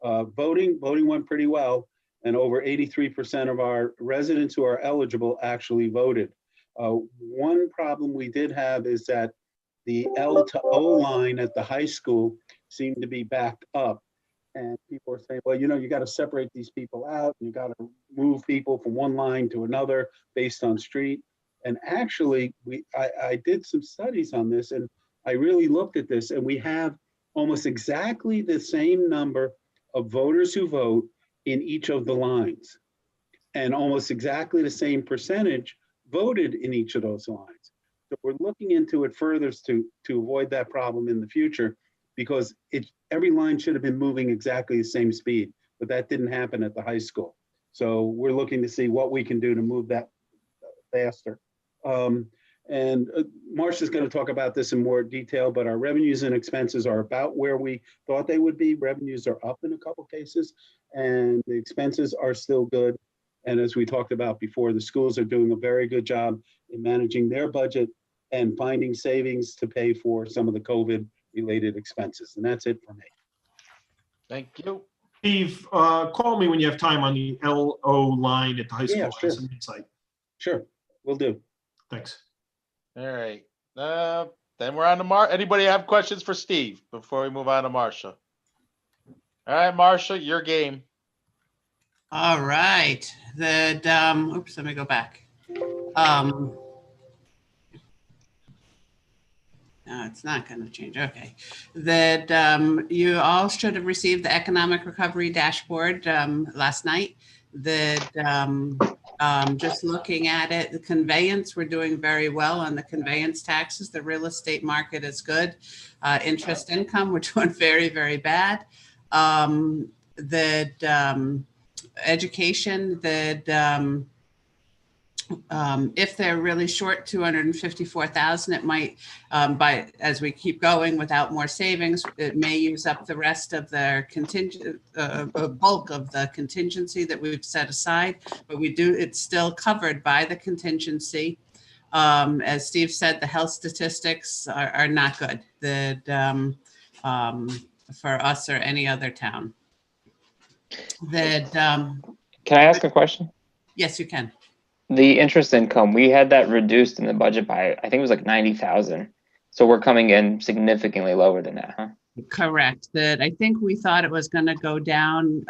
Voting went pretty well, and over 83% of our residents who are eligible actually voted. One problem we did have is that the L to O line at the high school seemed to be backed up. And people are saying, well, you got to separate these people out, and you got to move people from one line to another based on street. And actually, I did some studies on this, and I really looked at this, and we have almost exactly the same number of voters who vote in each of the lines, and almost exactly the same percentage voted in each of those lines. So we're looking into it further to avoid that problem in the future, because every line should have been moving exactly the same speed, but that didn't happen at the high school. So we're looking to see what we can do to move that faster. Marcia's going to talk about this in more detail, but our revenues and expenses are about where we thought they would be. Revenues are up in a couple cases, and the expenses are still good. And as we talked about before, the schools are doing a very good job in managing their budget and finding savings to pay for some of the COVID-related expenses. And that's it for me. Thank you. Steve, call me when you have time on the LO line at the high Yeah, school. sure. Some insight. Sure, will do. Thanks. All right. Then we're on to Anybody have questions for Steve before we move on to Marcia? All right, Marcia, your game. All right, oops, let me go back. No, it's not going to change. Okay. That you all should have received the economic recovery dashboard last night. That just looking at it, the conveyance, we're doing very well on the conveyance taxes. The real estate market is good. Interest income, we're doing very, very bad. Education, if they're really short 254,000, it might, as we keep going without more savings, it may use up the rest of their contingent, bulk of the contingency that we've set aside. But it's still covered by the contingency. As Steve said, the health statistics are not good for us or any other town. Can I ask a question? Yes, you can. The interest income, we had that reduced in the budget by, I think it was like 90,000. So we're coming in significantly lower than that, huh? Correct. That I think we thought it was going to go down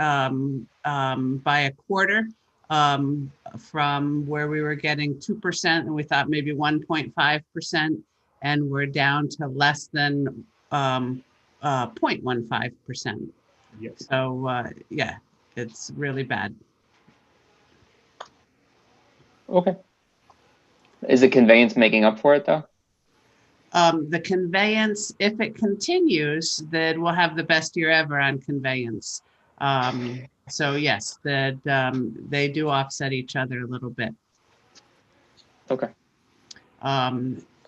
by a quarter from where we were getting 2%, and we thought maybe 1.5%, and we're down to less than 0.15%. Yep. So yeah, it's really bad. Okay. Is the conveyance making up for it though? The conveyance, if it continues, then we'll have the best year ever on conveyance. So yes, that they do offset each other a little bit. Okay.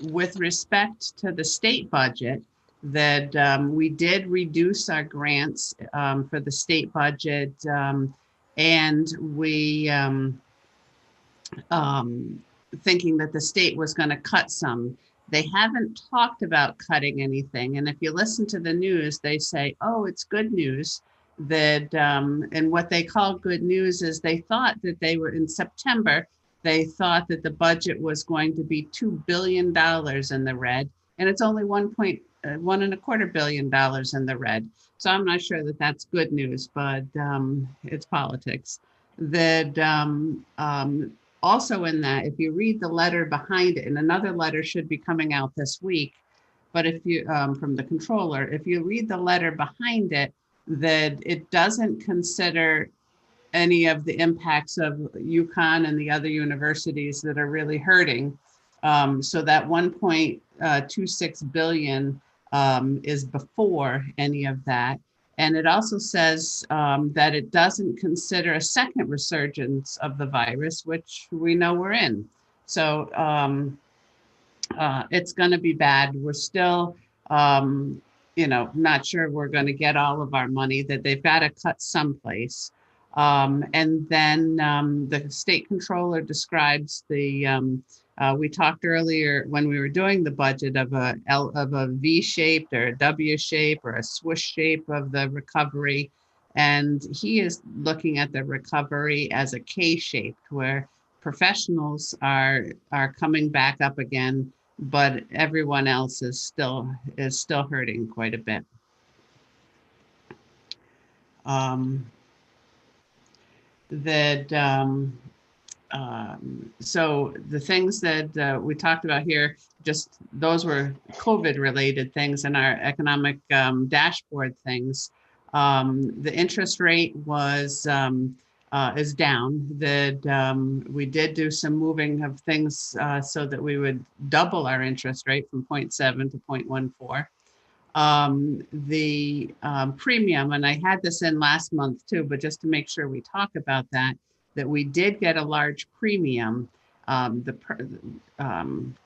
With respect to the state budget, that we did reduce our grants for the state budget, and we thinking that the state was going to cut some. They haven't talked about cutting anything. And if you listen to the news, they say, oh, it's good news. That and what they call good news is they thought that they were in September, they thought that the budget was going to be $2 billion in the red, and it's only $1.25 billion in the red. So I'm not sure that that's good news, but it's politics. That also in that, if you read the letter behind it, and another letter should be coming out this week, but if you, from the controller, if you read the letter behind it, that it doesn't consider any of the impacts of UConn and the other universities that are really hurting. So that 1.26 billion is before any of that. And it also says that it doesn't consider a second resurgence of the virus, which we know we're in. So it's going to be bad. We're still, not sure we're going to get all of our money, that they've got to cut someplace. And then the state controller describes we talked earlier when we were doing the budget of a V-shaped or a W-shape or a swoosh shape of the recovery. And he is looking at the recovery as a K-shaped, where professionals are coming back up again, but everyone else is still hurting quite a bit. So the things that we talked about here, just those were COVID related things in our economic dashboard things. The interest rate is down. That we did do some moving of things so that we would double our interest rate from 0.7 to 0.14. The premium, and I had this in last month too, but just to make sure we talk about that we did get a large premium.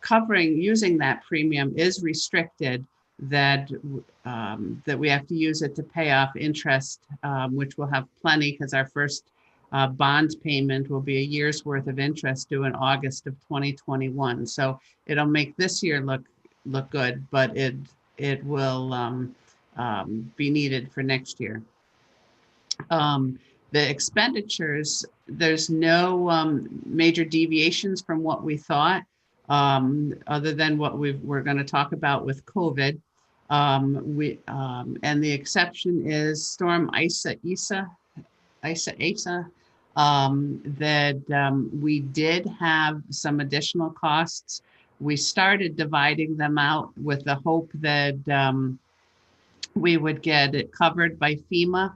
Covering using that premium is restricted, that we have to use it to pay off interest, which we'll have plenty because our first bond payment will be a year's worth of interest due in August of 2021. So it'll make this year look good, but it will be needed for next year. The expenditures, there's no major deviations from what we thought, other than what we're going to talk about with COVID. And the exception is Storm Asa, that we did have some additional costs. We started dividing them out with the hope that we would get it covered by FEMA.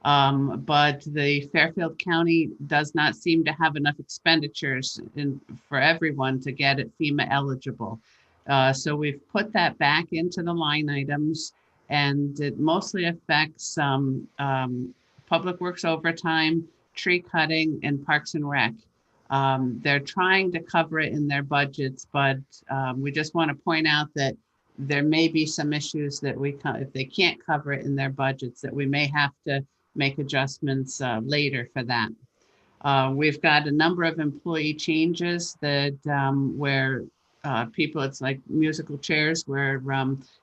But the Fairfield County does not seem to have enough expenditures for everyone to get it FEMA eligible. So we've put that back into the line items, and it mostly affects Public Works overtime, tree cutting, and Parks and Rec. They're trying to cover it in their budgets, but we just want to point out that there may be some issues that if they can't cover it in their budgets, that we may have to make adjustments later for that. We've got a number of employee changes that where people, it's like musical chairs, where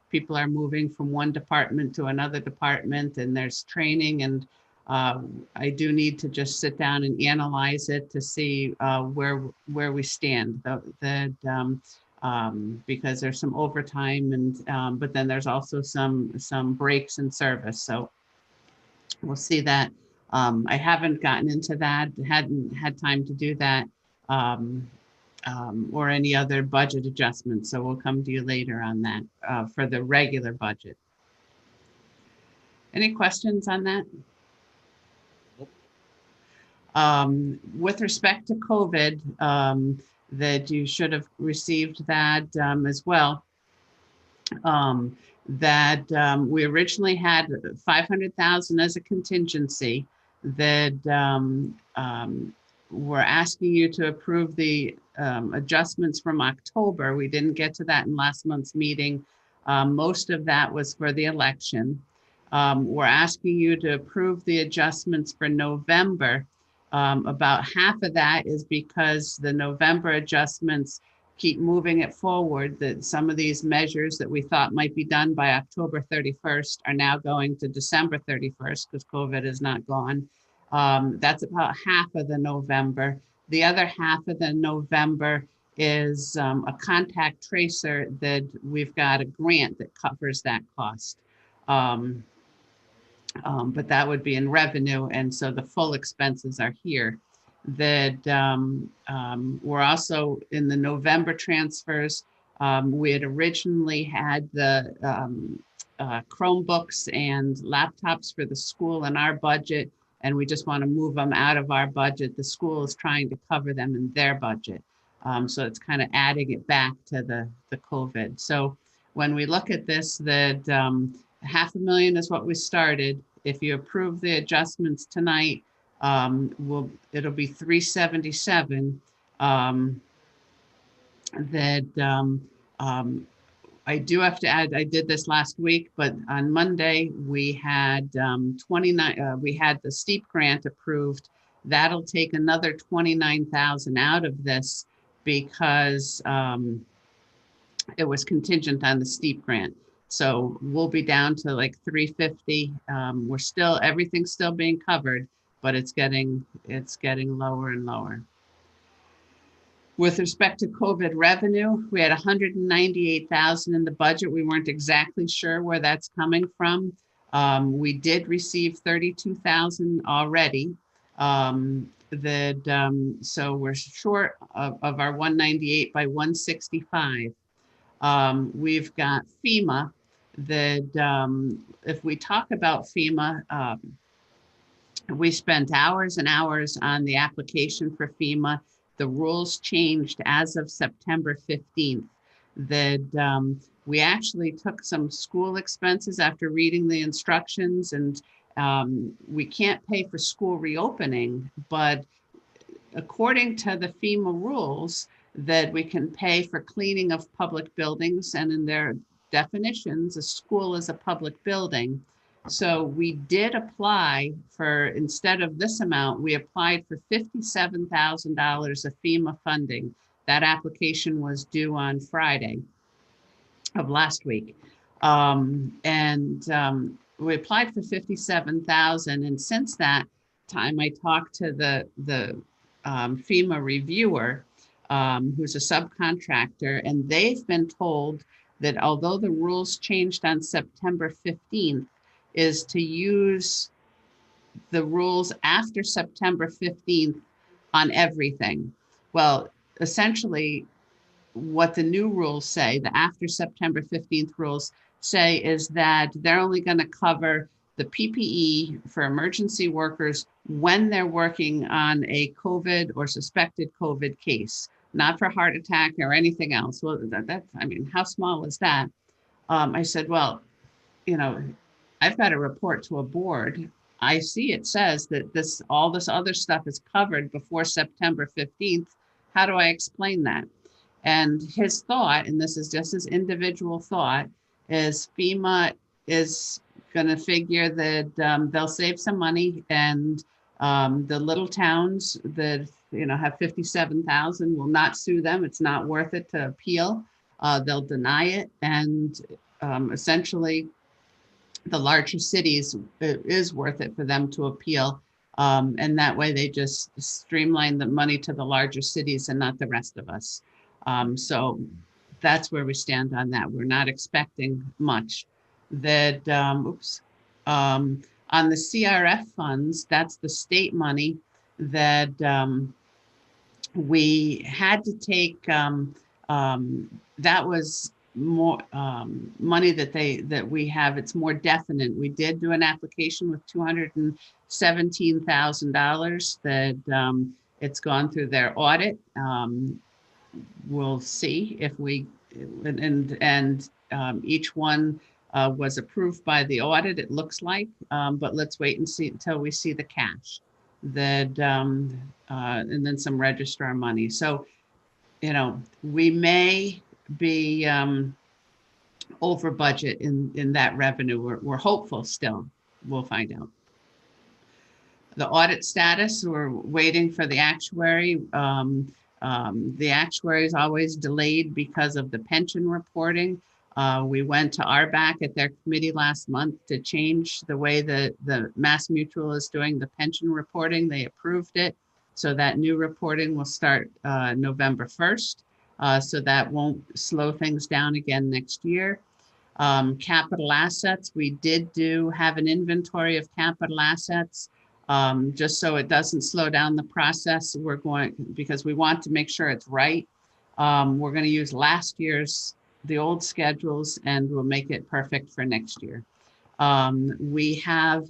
people are moving from one department to another department, and there's training, and I do need to just sit down and analyze it to see where we stand. Because there's some overtime, and but then there's also some breaks in service. So we'll see that. I haven't gotten into that, hadn't had time to do that, or any other budget adjustments. So we'll come to you later on that for the regular budget. Any questions on that? With respect to COVID, that you should have received that as well. We originally had 500,000 as a contingency that we're asking you to approve the adjustments from October. We didn't get to that in last month's meeting. Most of that was for the election. We're asking you to approve the adjustments for November. About half of that is because the November adjustments keep moving it forward, that some of these measures that we thought might be done by October 31st are now going to December 31st because COVID is not gone. That's about half of the November. The other half of the November is a contact tracer that we've got a grant that covers that cost. But that would be in revenue, and so the full expenses are here. That we're also in the November transfers. We had originally had the Chromebooks and laptops for the school in our budget, and we just want to move them out of our budget. The school is trying to cover them in their budget. So it's kind of adding it back to the COVID. So when we look at this, that $500,000 is what we started. If you approve the adjustments tonight, it'll be 377. I do have to add, I did this last week, but on Monday we had 29. We had the steep grant approved. That'll take another 29,000 out of this because it was contingent on the steep grant. So we'll be down to like 350. We're still, everything's still being covered, but it's getting lower and lower. With respect to COVID revenue, we had 198,000 in the budget. We weren't exactly sure where that's coming from. We did receive 32,000 already. So we're short of our 198 by 165. We've got FEMA that if we talk about FEMA, we spent hours and hours on the application for FEMA. The rules changed as of September 15th. That we actually took some school expenses after reading the instructions, and we can't pay for school reopening, but according to the FEMA rules, that we can pay for cleaning of public buildings, and in their definitions, a school is a public building. So we did apply for, instead of this amount, we applied for $57,000 of FEMA funding. That application was due on Friday of last week. we applied for 57,000, and since that time, I talked to the FEMA reviewer, who's a subcontractor, and they've been told that although the rules changed on September 15th, is to use the rules after September 15th on everything. Well, essentially, what the new rules say, the after September 15th rules say, is that they're only going to cover the PPE for emergency workers when they're working on a COVID or suspected COVID case, not for heart attack or anything else. Well, that's, I mean, how small is that? I said, well, you know, I've got to report to a board. I see it says that all this other stuff is covered before September 15th. How do I explain that? And his thought, and this is just his individual thought, is FEMA is going to figure that they'll save some money, and the little towns that have 57,000 will not sue them. It's not worth it to appeal. They'll deny it, and essentially, the larger cities, it is worth it for them to appeal. And that way they just streamline the money to the larger cities and not the rest of us. So that's where we stand on that. We're not expecting much. That, on the CRF funds, that's the state money that we had to take. That was more money that we have. It's more definite. We did do an application with $217,000 that it's gone through their audit. We'll see if we and each one was approved by the audit, it looks like, but let's wait and see until we see the cash that and then some registrar money. So we may be over budget in that revenue. We're hopeful still. We'll find out. The audit status, we're waiting for the actuary. The actuary is always delayed because of the pension reporting. We went to RBAC at their committee last month to change the way that the Mass Mutual is doing the pension reporting. They approved it. So that new reporting will start November 1st. So that won't slow things down again next year. Capital assets, we did have an inventory of capital assets. Just so it doesn't slow down the process, because we want to make sure it's right. We're going to use last year's, the old schedules, and we'll make it perfect for next year. We are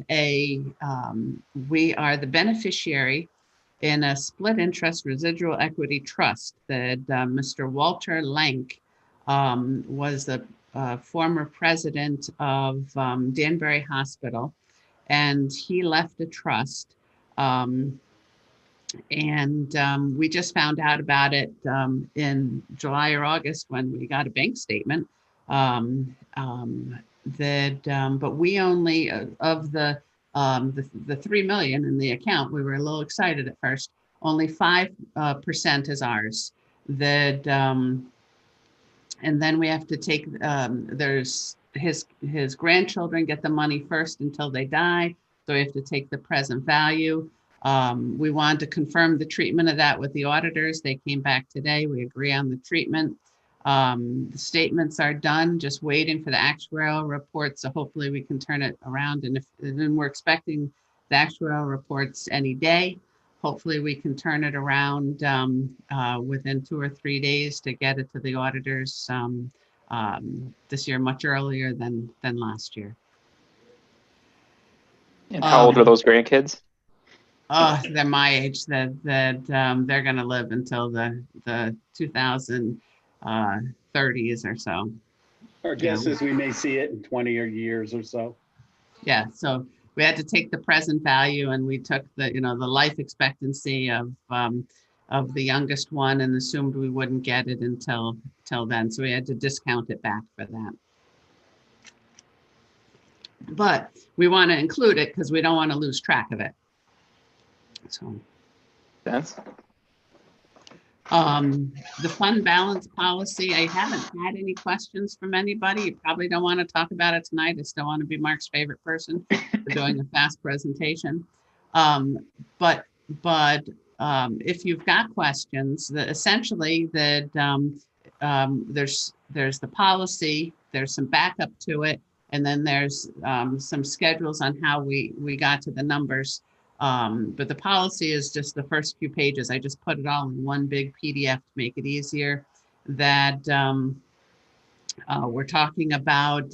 the beneficiary in a split interest residual equity trust that Mr. Walter Lenk was the former president of Danbury Hospital, and he left a trust. We just found out about it in July or August when we got a bank statement. But we only of the 3 million in the account, we were a little excited at first. Only 5% is ours. And then we have to take. There's his grandchildren get the money first until they die, so we have to take the present value. We wanted to confirm the treatment of that with the auditors. They came back today. We agree on the treatment. The statements are done, just waiting for the actuarial report. So hopefully we can turn it around. And then we're expecting the actuarial reports any day. Hopefully we can turn it around within 2 or 3 days to get it to the auditors this year, much earlier than last year. And how old are those grandkids? They're my age. That they're going to live until the 2030s or so. Our guess is we may see it in 20 years or so. Yeah. So we had to take the present value, and we took the life expectancy of the youngest one, and assumed we wouldn't get it until then. So we had to discount it back for that. But we want to include it because we don't want to lose track of it. So, Sense. The fund balance policy, I haven't had any questions from anybody. You probably don't want to talk about it tonight. I still want to be Mark's favorite person for doing a fast presentation. But if you've got questions, essentially there's the policy, there's some backup to it, and then there's some schedules on how we got to the numbers. But the policy is just the first few pages. I just put it all in one big PDF to make it easier. That we're talking about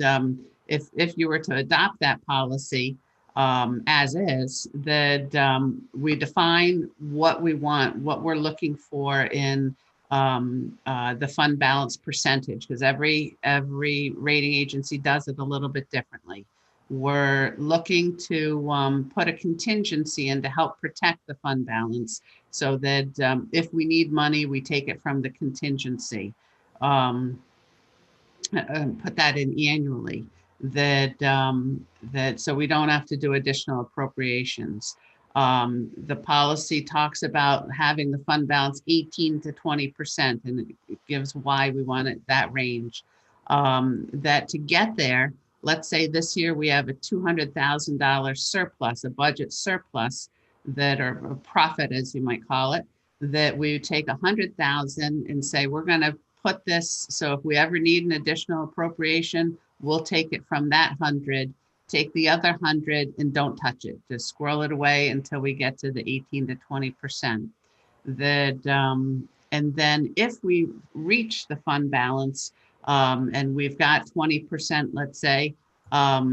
if you were to adopt that policy as is, that we define what we want, what we're looking for in the fund balance percentage, because every rating agency does it a little bit differently. We're looking to put a contingency in to help protect the fund balance so that if we need money, we take it from the contingency. Put that in annually, that so we don't have to do additional appropriations. The policy talks about having the fund balance 18 to 20%, and it gives why we want it that range. That to get there, let's say this year we have a $200,000 surplus, a budget surplus, that or a profit, as you might call it, that we take 100,000 and say we're going to put this, so if we ever need an additional appropriation, we'll take it from that 100, take the other 100 and don't touch it. Just squirrel it away until we get to the 18 to 20%. That and then if we reach the fund balance and we've got 20%, let's say, or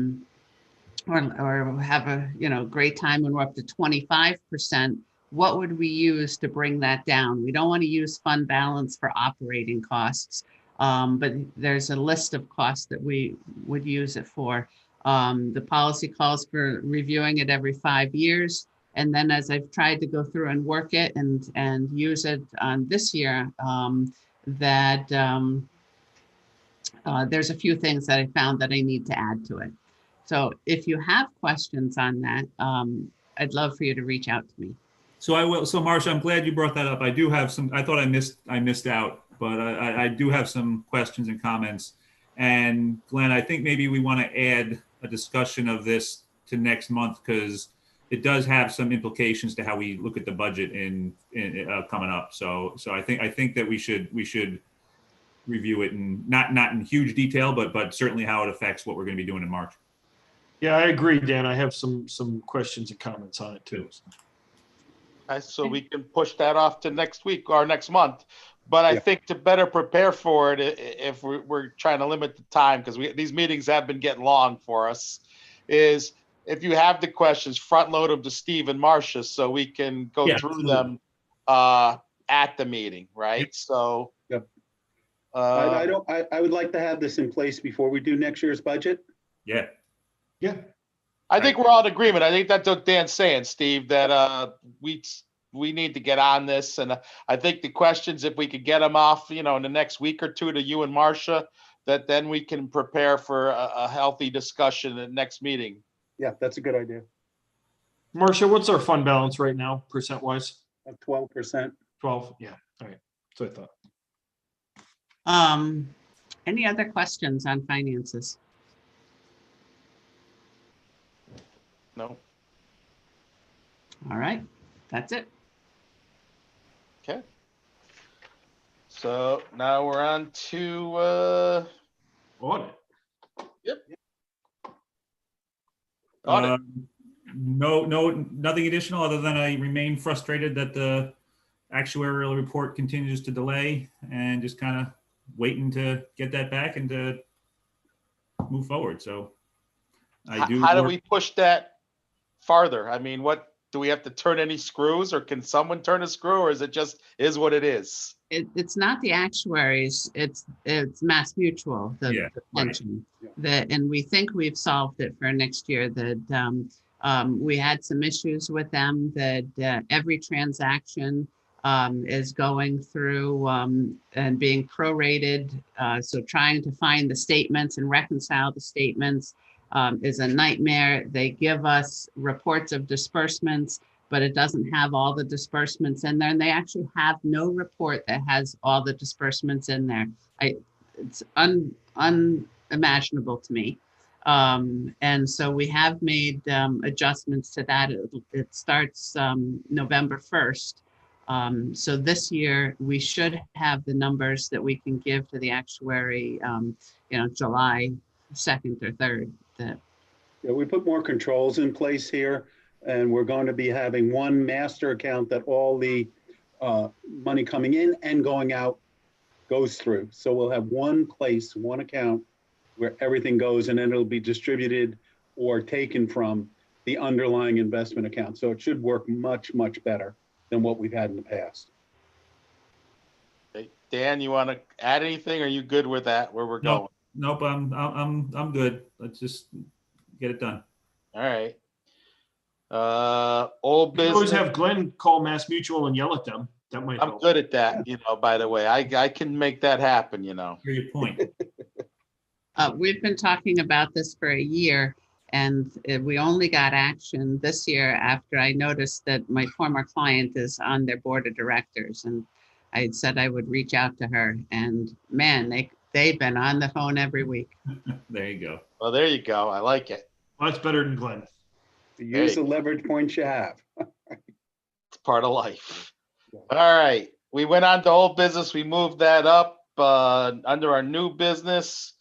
have a great time when we're up to 25%, what would we use to bring that down? We don't want to use fund balance for operating costs, but there's a list of costs that we would use it for. The policy calls for reviewing it every 5 years. And then as I've tried to go through and work it and use it on this year, there's a few things that I found that I need to add to it. So if you have questions on that, I'd love for you to reach out to me. So I will. So Marcia, I'm glad you brought that up. I do have some. I thought I missed out, but I do have some questions and comments. And Glenn, I think maybe we want to add a discussion of this to next month, because it does have some implications to how we look at the budget in coming up. So I think that we should review it in not in huge detail, but certainly how it affects what we're going to be doing in March. Yeah, I agree, Dan. I have some questions and comments on it too. So we can push that off to next week or next month. But I think to better prepare for it, if we're trying to limit the time, because these meetings have been getting long for us, is if you have the questions, front load them to Steve and Marcia so we can go through them at the meeting, right? Yep. So I would like to have this in place before we do next year's budget. Yeah. I think we're all in agreement. I think that's what Dan's saying, Steve, that we need to get on this. And I think the questions, if we could get them off, in the next week or two to you and Marcia, that then we can prepare for a healthy discussion at the next meeting. Yeah, that's a good idea. Marcia, what's our fund balance right now, percent-wise? 12%. 12, yeah. All right. So I thought. Any other questions on finances? No. All right, that's it. Okay. So now we're on to audit. Yep. Audit. Nothing additional other than I remain frustrated that the actuarial report continues to delay, and just kind of waiting to get that back and to move forward. So how do we push that farther? I mean, what do we have to turn any screws, or can someone turn a screw, or is it just is what it is? It's not the actuaries, it's Mass Mutual, the pension. Right. And we think we've solved it for next year. That we had some issues with them, that every transaction is going through and being prorated. So trying to find the statements and reconcile the statements is a nightmare. They give us reports of disbursements but it doesn't have all the disbursements in there. And they actually have no report that has all the disbursements in there. It's unimaginable to me. And so we have made adjustments to that. It starts November 1st. So this year we should have the numbers that we can give to the actuary, July 2nd or 3rd. Yeah, we put more controls in place here, and we're going to be having one master account that all the money coming in and going out goes through. So we'll have one place, one account where everything goes, and then it'll be distributed or taken from the underlying investment account. So it should work much, much better than what we've had in the past. Okay. Dan, you want to add anything? Or are you good with that, where we're going? Nope, I'm good. Let's just get it done. All right. Old You can always business. have Glenn call Mass Mutual and yell at them. That might I'm help. good at that, by the way. I can make that happen, Here's your point. We've been talking about this for a year, and we only got action this year after I noticed that my former client is on their board of directors, and I had said I would reach out to her, and man, they've been on the phone every week. There you go. Well, there you go. I like it. Well, that's better than Glenn. Use the leverage points you have. It's part of life. All right. We went on to old business. We moved that up under our new business.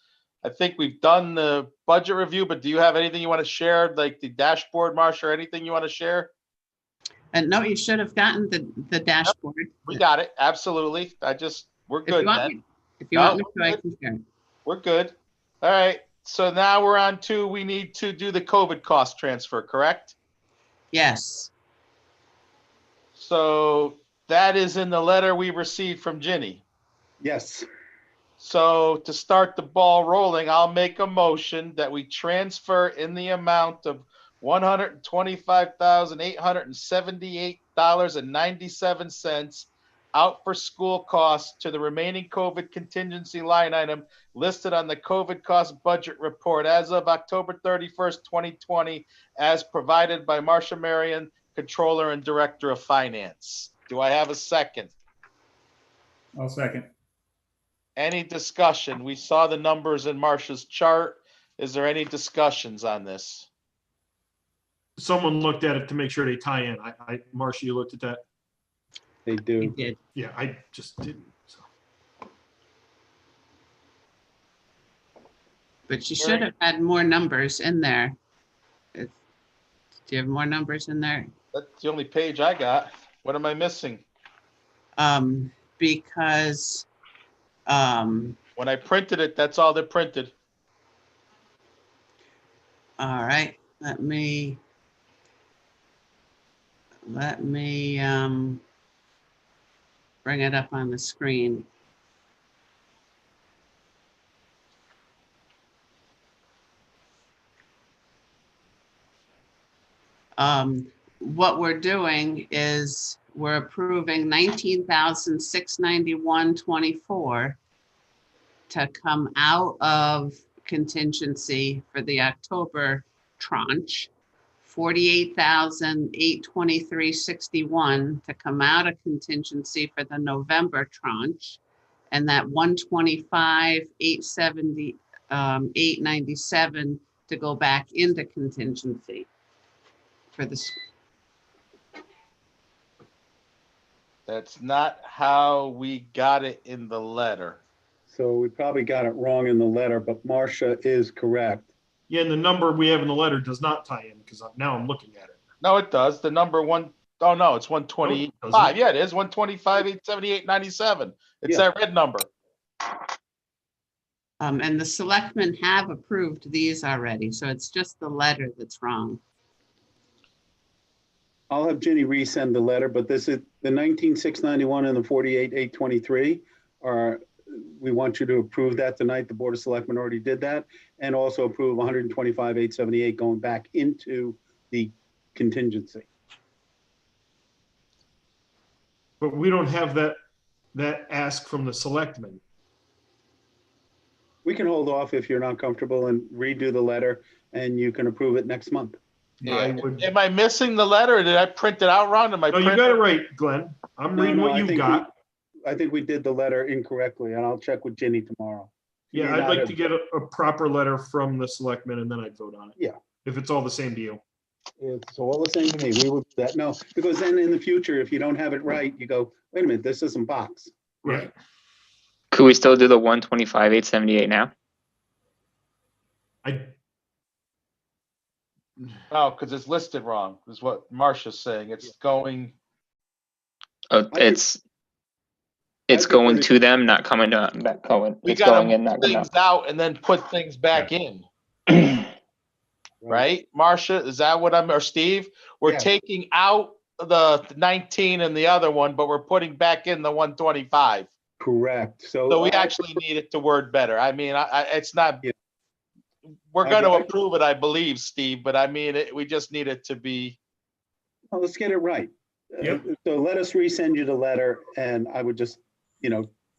I think we've done the budget review, but do you have anything you want to share, like the dashboard, Marcia, or anything you want to share? And no, you should have gotten the dashboard. Yep, we got it. Absolutely. We're good then. If you want me to, I can share. We're good. All right. So now we're on to, we need to do the COVID cost transfer, correct? Yes. So that is in the letter we received from Ginny. Yes. So to start the ball rolling, I'll make a motion that we transfer in the amount of $125,878.97 out for school costs to the remaining COVID contingency line item listed on the COVID cost budget report as of October 31st, 2020, as provided by Marcia Marion, Controller and Director of Finance. Do I have a second? I'll second. Any discussion? We saw the numbers in Marcia's chart. Is there any discussions on this? Someone looked at it to make sure they tie in. Marcia, you looked at that? They do. Did. Yeah, I just didn't. So. But you should have had more numbers in there. Do you have more numbers in there? That's the only page I got. What am I missing? Because when I printed it, that's all they printed. All right, let me bring it up on the screen. What we're doing is we're approving $19,691.24 to come out of contingency for the October tranche, $48,823.61 to come out of contingency for the November tranche, and that $125,870.897 to go back into contingency for this. That's not how we got it in the letter. So we probably got it wrong in the letter, but Marcia is correct. Yeah, and the number we have in the letter does not tie in because now I'm looking at it. No, it does. The number one, oh no, it's 125. Yeah, it is 125,878.97. It's that red number. And the selectmen have approved these already, so it's just the letter that's wrong. I'll have Ginny resend the letter, but this is the 19,691 and the 48,823 are, we want you to approve that tonight. The Board of Selectmen already did that, and also approve 125,878 going back into the contingency. But we don't have that ask from the selectmen. We can hold off if you're not comfortable and redo the letter, and you can approve it next month. I Yeah. would, Am I missing the letter? Or did I print it out wrong? Am I no, you print- got it right, Glenn. I'm No, reading no, what I you've think got. I think we did the letter incorrectly, and I'll check with Ginny tomorrow. She Yeah, may I'd not like have- to get a proper letter from the selectmen and then I'd vote on it. Yeah. If it's all the same to you. It's all the same to me. We will do that. No, because then in the future, if you don't have it right, you go, wait a minute, this isn't box. Right. Could we still do the 125,878 now? I, No, because it's listed wrong, is what Marcia's saying. It's going, Oh, I it's think going we're- to them, not coming to, not going. we It's going gotta in, not move coming things out and then put things back in, right? Marcia, is that what I'm, or Steve? We're Yeah. taking out the 19 and the other one, but we're putting back in the 125. Correct. So we actually need it to word better. I mean, it's not, Yeah. we're I- gonna I- approve it, I believe, Steve, but I mean, we just need it to be, Well, let's get it right. Yep. So let us resend you the letter, and I would just,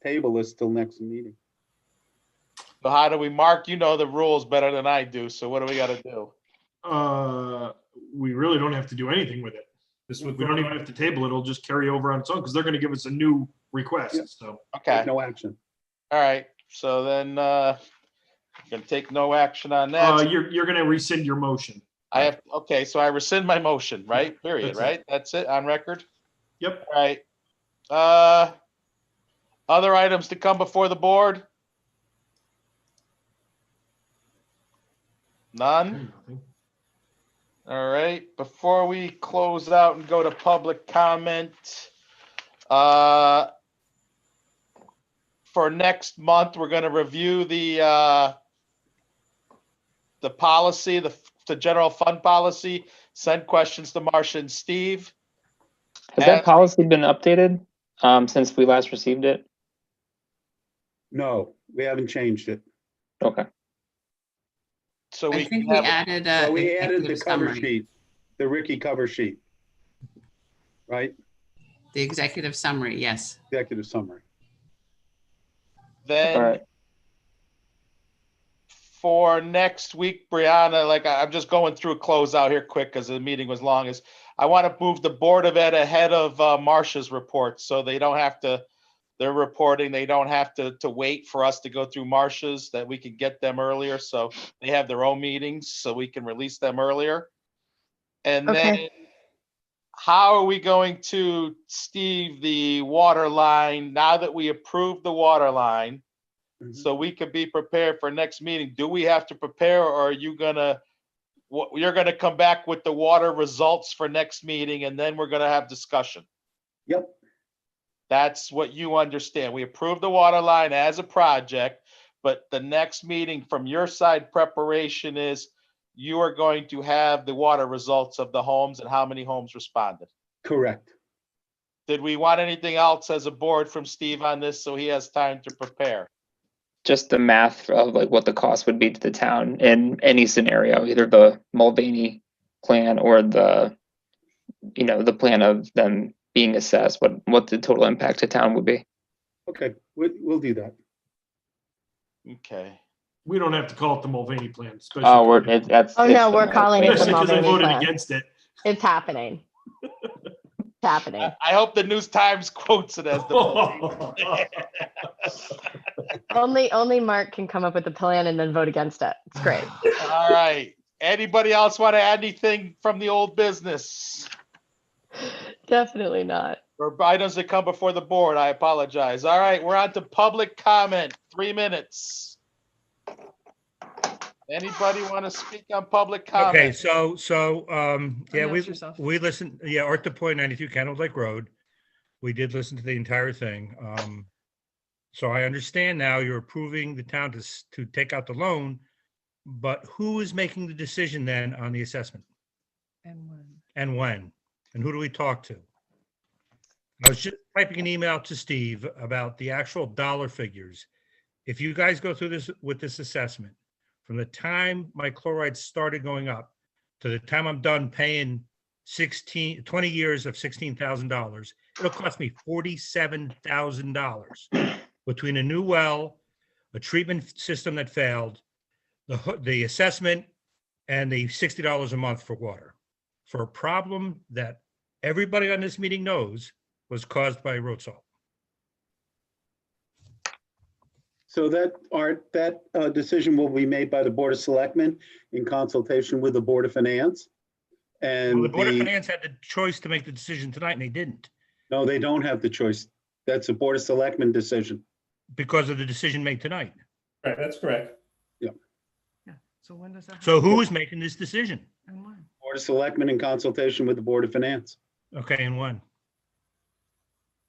table this till next meeting. so how do we, Mark, you know the rules better than I do, so what do we gotta do? we really don't have to do anything with it. We don't even have to table it. It'll just carry over on its own because they're going to give us a new request. Yep. So, Okay, No action. all right, so then, gonna take no action on that. you're going to rescind your motion. I have, okay, so I rescind my motion, right? Period, That's it. right? That's it, on record? Yep. All right. Other items to come before the board? None? All right, before we close out and go to public comment, for next month, we're gonna review the policy, the general fund policy, send questions to Marcia and Steve. Has that policy been updated since we last received it? No, we haven't changed it. Okay. So I we think can we have, added Well, we added the executive cover summary. sheet, the Ricky cover sheet. Right? The executive summary, yes. Executive summary. All then right. for next week, Brianna, like I'm just going through a closeout here quick because the meeting was long, is I want to move the Board of Ed ahead of Marcia's report, so they don't have to, they're reporting, they don't have to wait for us to go through Marcia's, that we can get them earlier, so they have their own meetings, so we can release them earlier. And then Okay. how are we going to, Steve, the water line, now that we approved the water line, Mhm. so we could be prepared for next meeting? Do we have to prepare, or are you gonna, you're gonna come back with the water results for next meeting and then we're gonna have discussion? Yep. That's what you understand. We approved the water line as a project, but the next meeting from your side preparation is you are going to have the water results of the homes and how many homes responded. Correct. Did we want anything else as a board from Steve on this so he has time to prepare? Just the math of like what the cost would be to the town in any scenario, either the Mulvaney plan or the plan of them being assessed, what the total impact to town would be. Okay, we'll do that. Okay. We don't have to call it the Mulvaney plan. especially- Oh, that's. Oh, it's no, the we're calling it the Especially because I Mulvaney voted plan. against it. It's happening. It's happening. I hope the News Times quotes it as the. Only Mark can come up with a plan and then vote against it. It's great. All right. Anybody else want to add anything from the old business? Definitely not. Or items that come before the board? I apologize. All right, we're on to public comment. 3 minutes. Anybody want to speak on public comment? Okay, so, yeah, Announce yourself. we listened, yeah, Art to Point 92 Candle Lake Road. We did listen to the entire thing. So I understand now you're approving the town to take out the loan, but who is making the decision then on the assessment And when? and when? And who do we talk to? I was just typing an email to Steve about the actual dollar figures. If you guys go through this with this assessment, from the time my chloride started going up to the time I'm done paying 20 years of $16,000, it'll cost me $47,000 between a new well, a treatment system that failed, the assessment, and the $60 a month for water for a problem that everybody on this meeting knows was caused by road salt. So that decision will be made by the Board of Selectmen in consultation with the Board of Finance. Well, And the Board of Finance had the choice to make the decision tonight, and they didn't no, they don't have the choice. That's a Board of Selectmen decision. because of the decision made tonight. Right, that's correct. Yeah. So when does that? So happen? who is making this decision? And when? Board of Selectmen in consultation with the Board of Finance. Okay, and when?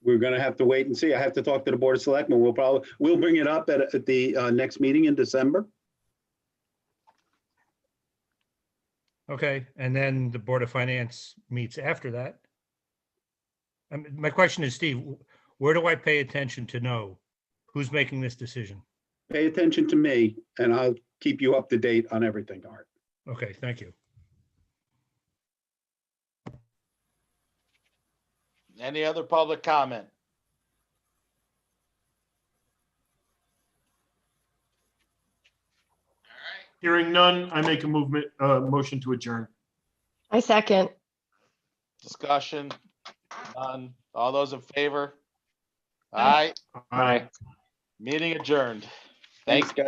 We're gonna have to wait and see. I have to talk to the Board of Selectmen. We'll bring it up at the next meeting in December. Okay, and then the Board of Finance meets after that. My question is, Steve, where do I pay attention to know who's making this decision? Pay attention to me and I'll keep you up to date on everything, Art. Okay, thank you. Any other public comment? Hearing none, I make a motion to adjourn. I second. Discussion? None. All those in favor? Aye. Aye. Meeting adjourned. Thanks, guys.